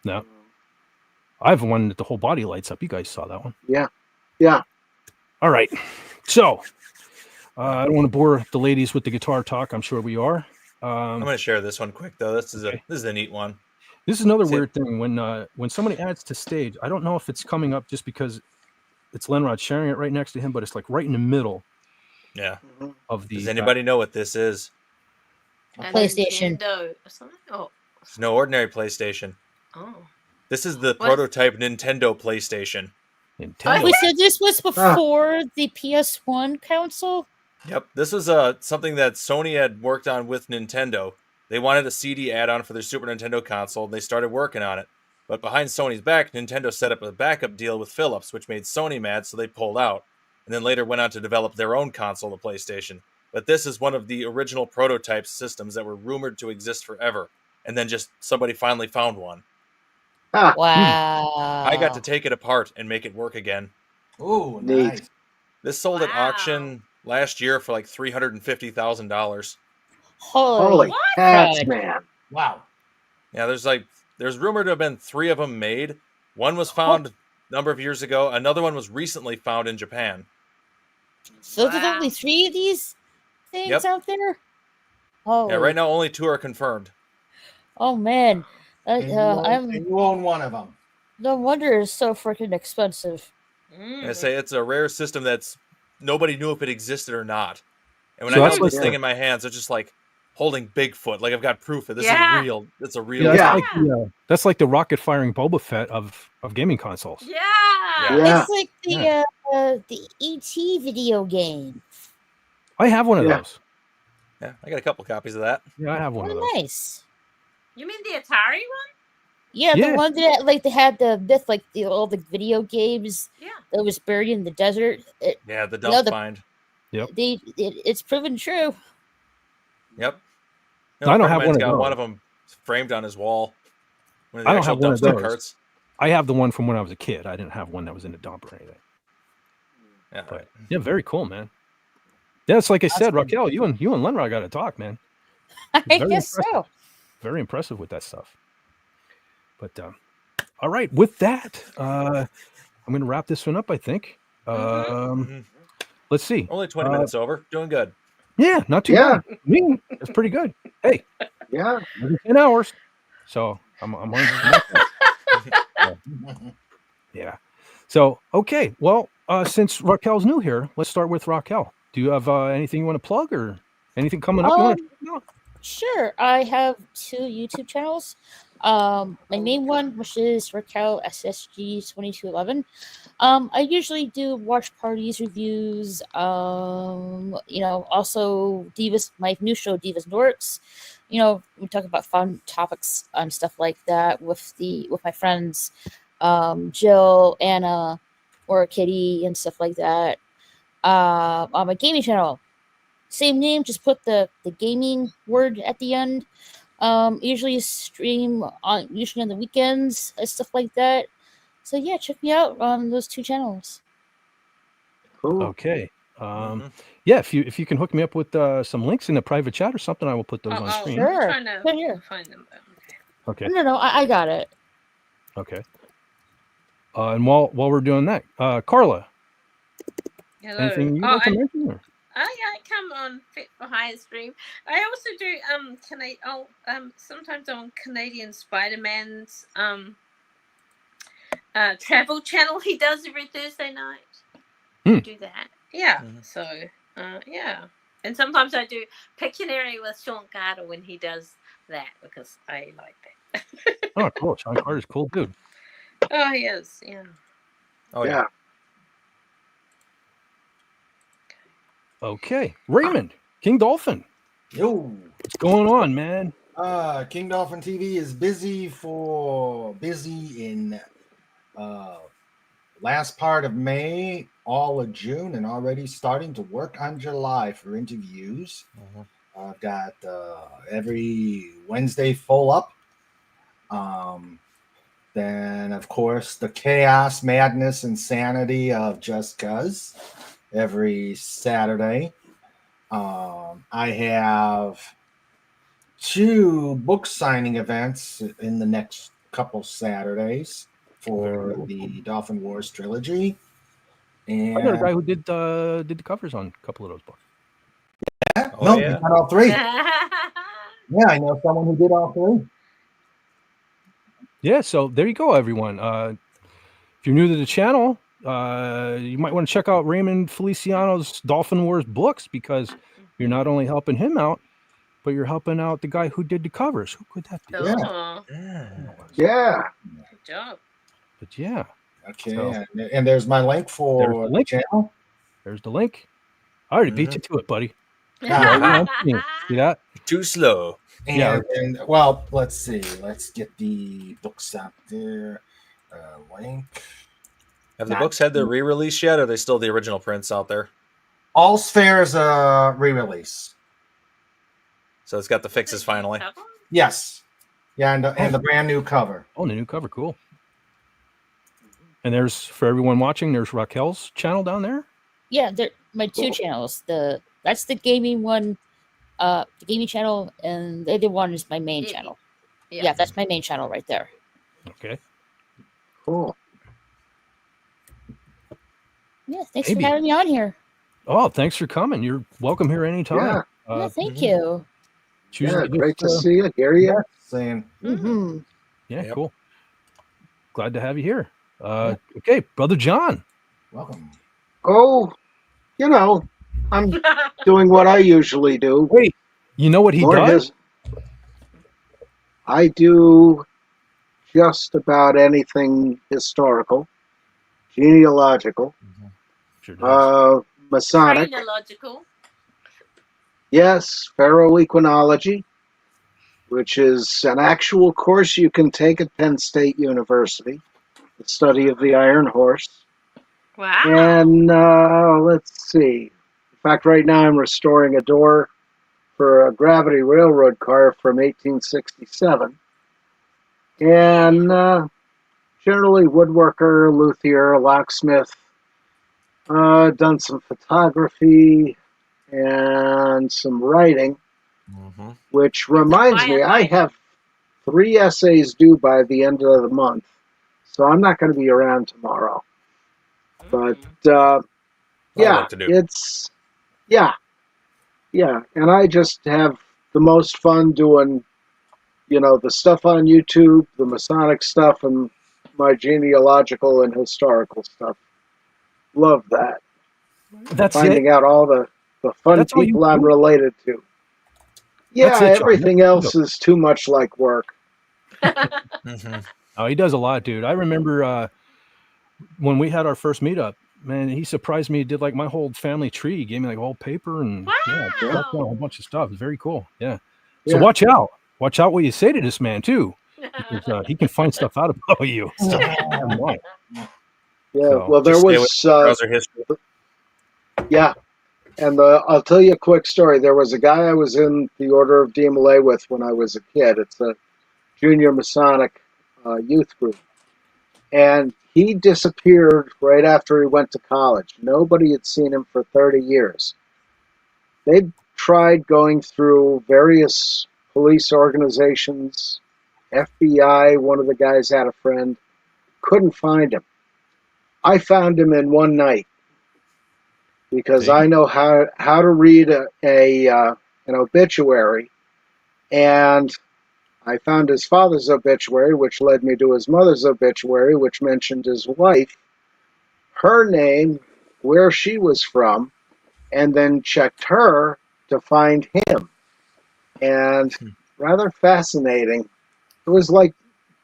No. I have one that the whole body lights up. You guys saw that one. Yeah. Yeah. All right. So, I don't want to bore the ladies with the guitar talk. I'm sure we are. I'm going to share this one quick, though. This is a neat one. This is another weird thing. When somebody adds to stage, I don't know if it's coming up just because it's Lenrod sharing it right next to him, but it's like right in the middle. Yeah. Of the. Does anybody know what this is? A PlayStation. Oh. It's no ordinary PlayStation. Oh. This is the prototype Nintendo PlayStation. Nintendo. Wait, so this was before the PS1 console? Yep. This was something that Sony had worked on with Nintendo. They wanted a CD add-on for their Super Nintendo console, and they started working on it. But behind Sony's back, Nintendo set up a backup deal with Philips, which made Sony mad, so they pulled out. And then later went on to develop their own console, the PlayStation. But this is one of the original prototype systems that were rumored to exist forever. And then just somebody finally found one. Wow. I got to take it apart and make it work again. Oh, nice. This sold at auction last year for like $350,000. Holy cats, man. Wow. Yeah, there's rumored to have been 3 of them made. One was found a number of years ago. Another one was recently found in Japan. So there's only 3 of these things out there? Oh. Yeah, right now only 2 are confirmed. Oh, man. And you own one of them. No wonder it's so freaking expensive. I say it's a rare system that's nobody knew if it existed or not. And when I got this thing in my hands, it's just like holding Bigfoot. Like I've got proof that this is real. It's a real. That's like the rocket firing Boba Fett of gaming consoles. Yeah. It's like the ET video game. I have one of those. Yeah, I got a couple copies of that. Yeah, I have one of those. Nice. You mean the Atari one? Yeah, the one that they had all the video games that was buried in the desert. The dump find. Yep. It's proven true. Yep. I don't have one of those. Got one of them framed on his wall. I don't have one of those. Carts. I have the one from when I was a kid. I didn't have one that was in the dump or anything. Yeah. But, very cool, man. Yeah, it's like I said, Raquel, you and Lenrod got to talk, man. I guess so. Very impressive with that stuff. But all right, with that, I'm going to wrap this one up, I think. Let's see. Only 20 minutes over. Doing good. Yeah, not too bad. That's pretty good. Hey. Yeah. 10 hours. So I'm on. Yeah. So, okay. Well, since Raquel's new here, let's start with Raquel. Do you have anything you want to plug or anything coming up? Sure. I have 2 YouTube channels. My main one, which is Raquel SSG 2211. I usually do watch parties, reviews, also Divas, my new show, Divas and Dorks. We talk about fun topics and stuff like that with my friends, Jill, Anna, or Kitty, and stuff like that. On my gaming channel, same name, just put the gaming word at the end. Usually stream usually on the weekends and stuff like that. So yeah, check me out on those 2 channels. Cool. Okay. Yeah, if you can hook me up with some links in the private chat or something, I will put those on screen. Sure. I'm trying to find them. Okay. No, I got it. Okay. And while we're doing that, Carla, Hello. Anything you'd like to mention? Or? I come on Fit for Hire stream. I also do sometimes on Canadian Spider-Man's travel channel. He does every Thursday night. I do that. Yeah. So yeah. And sometimes I do Pictionary with Sean Carter when he does that because I like that. Oh, cool. Sean Carter's cool dude. Oh, he is. Yeah. Oh yeah. Okay, Raymond, King Dolphin. Yo, what's going on, man? King Dolphin TV is busy in last part of May, all of June, and already starting to work on July for interviews. I've got every Wednesday full up. Then, of course, the chaos, madness, insanity of Just Cuz every Saturday. I have 2 book signing events in the next couple Saturdays for the Dolphin Wars trilogy. And I got a guy who did the covers on a couple of those books. Yeah, he did all 3. Yeah, I know someone who did all 3. Yeah, so there you go, everyone. If you're new to the channel, you might want to check out Raymond Feliciano's Dolphin Wars books because you're not only helping him out, but you're helping out the guy who did the covers. Who could that be? Yeah. Good job. But yeah. Okay, so, and there's my link for the channel. There's the link. I already beat you to it, buddy. See that? Too slow. And well, let's see. Let's get the books out there. Link. Have the books had their re-release yet? Or are they still the original prints out there? All Sphere's re-release. So it's got the fixes finally. Yes. Yeah, and the brand new cover. Oh, the new cover, cool. And there's, for everyone watching, there's Raquel's channel down there. Yeah, my 2 channels. That's the gaming one, the gaming channel, and the other one is my main channel. Yeah, that's my main channel right there. Okay. Cool. Yeah, thanks for having me on here. Oh, thanks for coming. You're welcome here anytime. Yeah, thank you. Great to see you, hear you. Yeah, cool. Glad to have you here. Okay, Brother John. Welcome. Oh, I'm doing what I usually do. Wait, you know what he does? I do just about anything historical, genealogical, Masonic. Genealogical. Yes, Pharaoh-equinology, which is an actual course you can take at Penn State University, the study of the Iron Horse. Wow. And let's see. In fact, right now I'm restoring a door for a gravity railroad car from 1867. And generally woodworker, luthier, locksmith, done some photography and some writing, which reminds me, I have 3 essays due by the end of the month, so I'm not going to be around tomorrow. But and I just have the most fun doing, the stuff on YouTube, the Masonic stuff, and my genealogical and historical stuff. Love that. That's finding out all the fun people I'm related to. Yeah, everything else is too much like work. Oh, he does a lot, dude. I remember when we had our first meetup, man, he surprised me. He did like my whole family tree. He gave me like all paper and a whole bunch of stuff. It's very cool. Yeah. So watch out. Watch out what you say to this man too, because he can find stuff out about you. So, well, there was and I'll tell you a quick story. There was a guy I was in the Order of DMLA with when I was a kid. It's a junior Masonic youth group. And he disappeared right after he went to college. Nobody had seen him for 30 years. They tried going through various police organizations, FBI, one of the guys had a friend, couldn't find him. I found him in one night. because See? I know how to read an obituary, and I found his father's obituary, which led me to his mother's obituary, which mentioned his wife, her name, where she was from, and then checked her to find him. And rather fascinating. It was like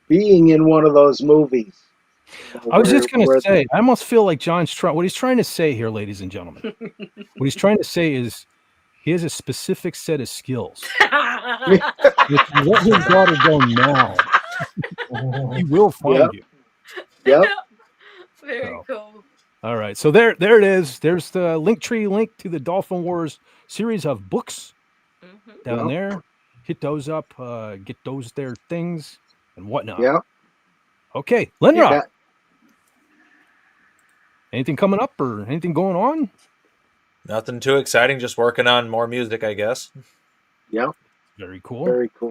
being in one of those movies. I was just going to where say, I almost feel like John's trying. What he's trying to say here, ladies and gentlemen, what he's trying to say is he has a specific set of skills. If you let his daughter go now, he will find you. Yep. Very cool. All right, so there it is. There's the Linktree link to the Dolphin Wars series of books down there. Hit those up, get those there things and whatnot. Yep. Okay, Lenrod. Anything coming up or anything going on? Nothing too exciting. Just working on more music, I guess. Yep. Very cool. Very cool.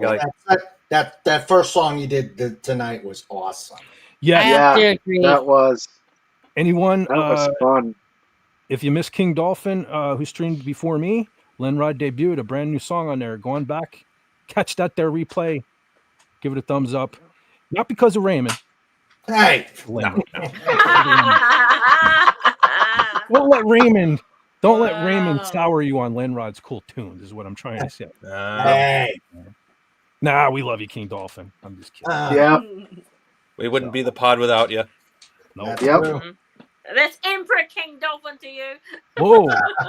That first song you did tonight was awesome. Yeah, that was. Anyone? That was fun. If you missed King Dolphin, who streamed before me, Lenrod debuted a brand new song on there. Go on back, catch that there replay, give it a thumbs up. Not because of Raymond. Hey, Don't let Raymond. Don't let Raymond sour you on Lenrod's cool tunes. Is what I'm trying to say. Hey. Nah, we love you, King Dolphin. I'm just kidding. Yeah. We wouldn't be the pod without you. No. Yep. That's Emperor King Dolphin to you. Whoa.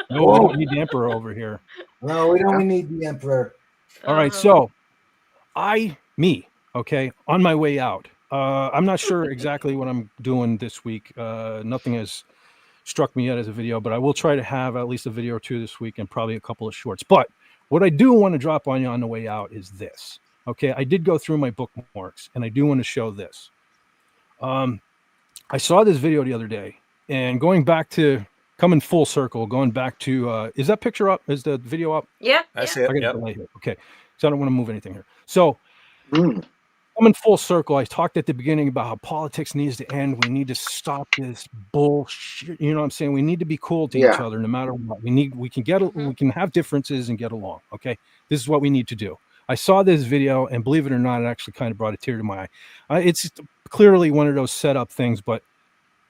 No, we don't need the Emperor over here. No, we don't need the Emperor. All right, so okay, on my way out. I'm not sure exactly what I'm doing this week. Nothing has struck me yet as a video, but I will try to have at least a video or two this week and probably a couple of shorts. But what I do want to drop on you on the way out is this. Okay, I did go through my bookmarks, and I do want to show this. I saw this video the other day, and coming full circle, going back to, is that picture up? Is the video up? Yeah. I see it. I got Yep. delay here. Okay, so I don't want to move anything here. So, coming full circle, I talked at the beginning about how politics needs to end. We need to stop this bullshit. You know what I'm saying? We need to be cool to each other, no matter what. We can have differences and get along. Okay, this is what we need to do. I saw this video, and believe it or not, it actually kind of brought a tear to my eye. It's clearly one of those setup things, but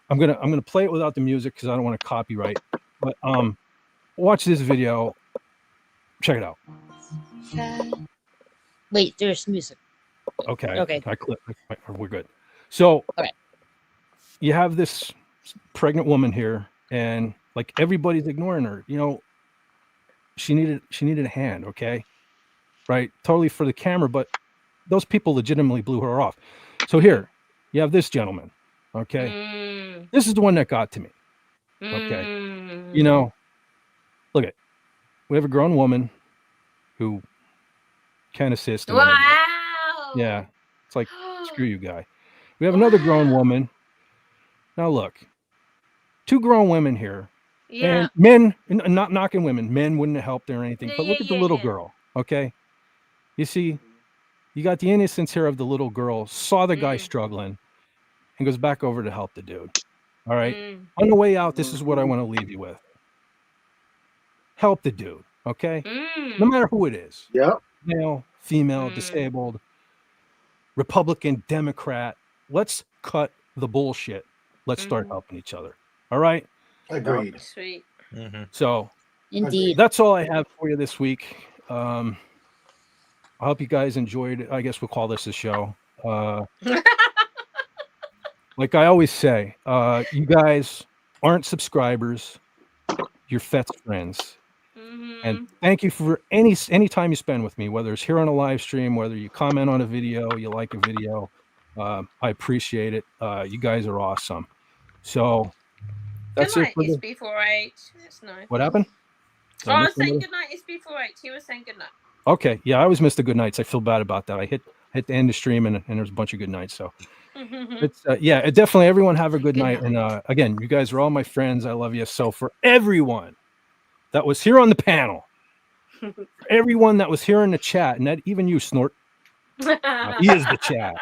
I'm gonna play it without the music because I don't want to copyright. But watch this video. Check it out. Wait, there's music. Okay. I clip. We're good. So you have this pregnant woman here, and like everybody's ignoring her. You know, she needed a hand. Okay, right? Totally for the camera, but those people legitimately blew her off. So here you have this gentleman. Okay, this is the one that got to me. Okay, you know, look at, we have a grown woman who can assist. Wow. Yeah, it's like, screw you, guy. We have another grown woman. Now look, two grown women here. Yeah. And men, not knocking women, men wouldn't have helped her or anything. But look at the little girl, okay? You see, you got the innocence here of the little girl, saw the guy struggling, and goes back over to help the dude. All right? On the way out, this is what I want to leave you with. Help the dude, okay? No matter who it is. Yep. Male, female, disabled, Republican, Democrat. Let's cut the bullshit. Let's start helping each other. All right? Agreed. Sweet. So, Indeed. that's all I have for you this week. I hope you guys enjoyed it. I guess we'll call this a show. Like I always say, you guys aren't subscribers. You're Fet's friends. And thank you for any time you spend with me, whether it's here on a live stream, whether you comment on a video, you like a video. I appreciate it. You guys are awesome. So that's Good it night, for it's before 8. That's nice. What happened? Oh, I was saying good night, it's before 8. He was saying good night. Okay. Yeah, I always miss the good nights. I feel bad about that. I hit the end of stream and there's a bunch of good nights. So it's definitely everyone have a good night. And again, you guys are all my friends. I love you. So for everyone that was here on the panel, everyone that was here in the chat, and that even you, Snort, he is the chat.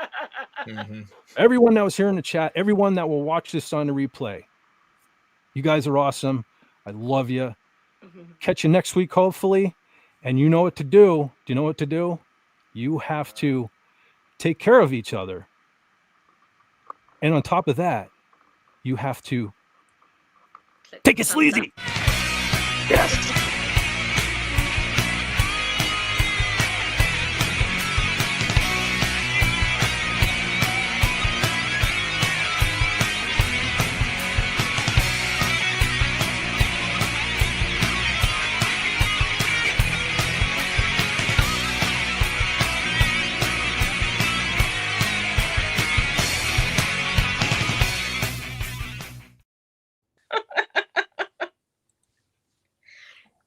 Everyone that was here in the chat, everyone that will watch this on the replay, you guys are awesome. I love you. Catch you next week, hopefully. And you know what to do. Do you know what to do? You have to take care of each other. And on top of that, you have to take it sleazy. Yes.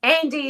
Andy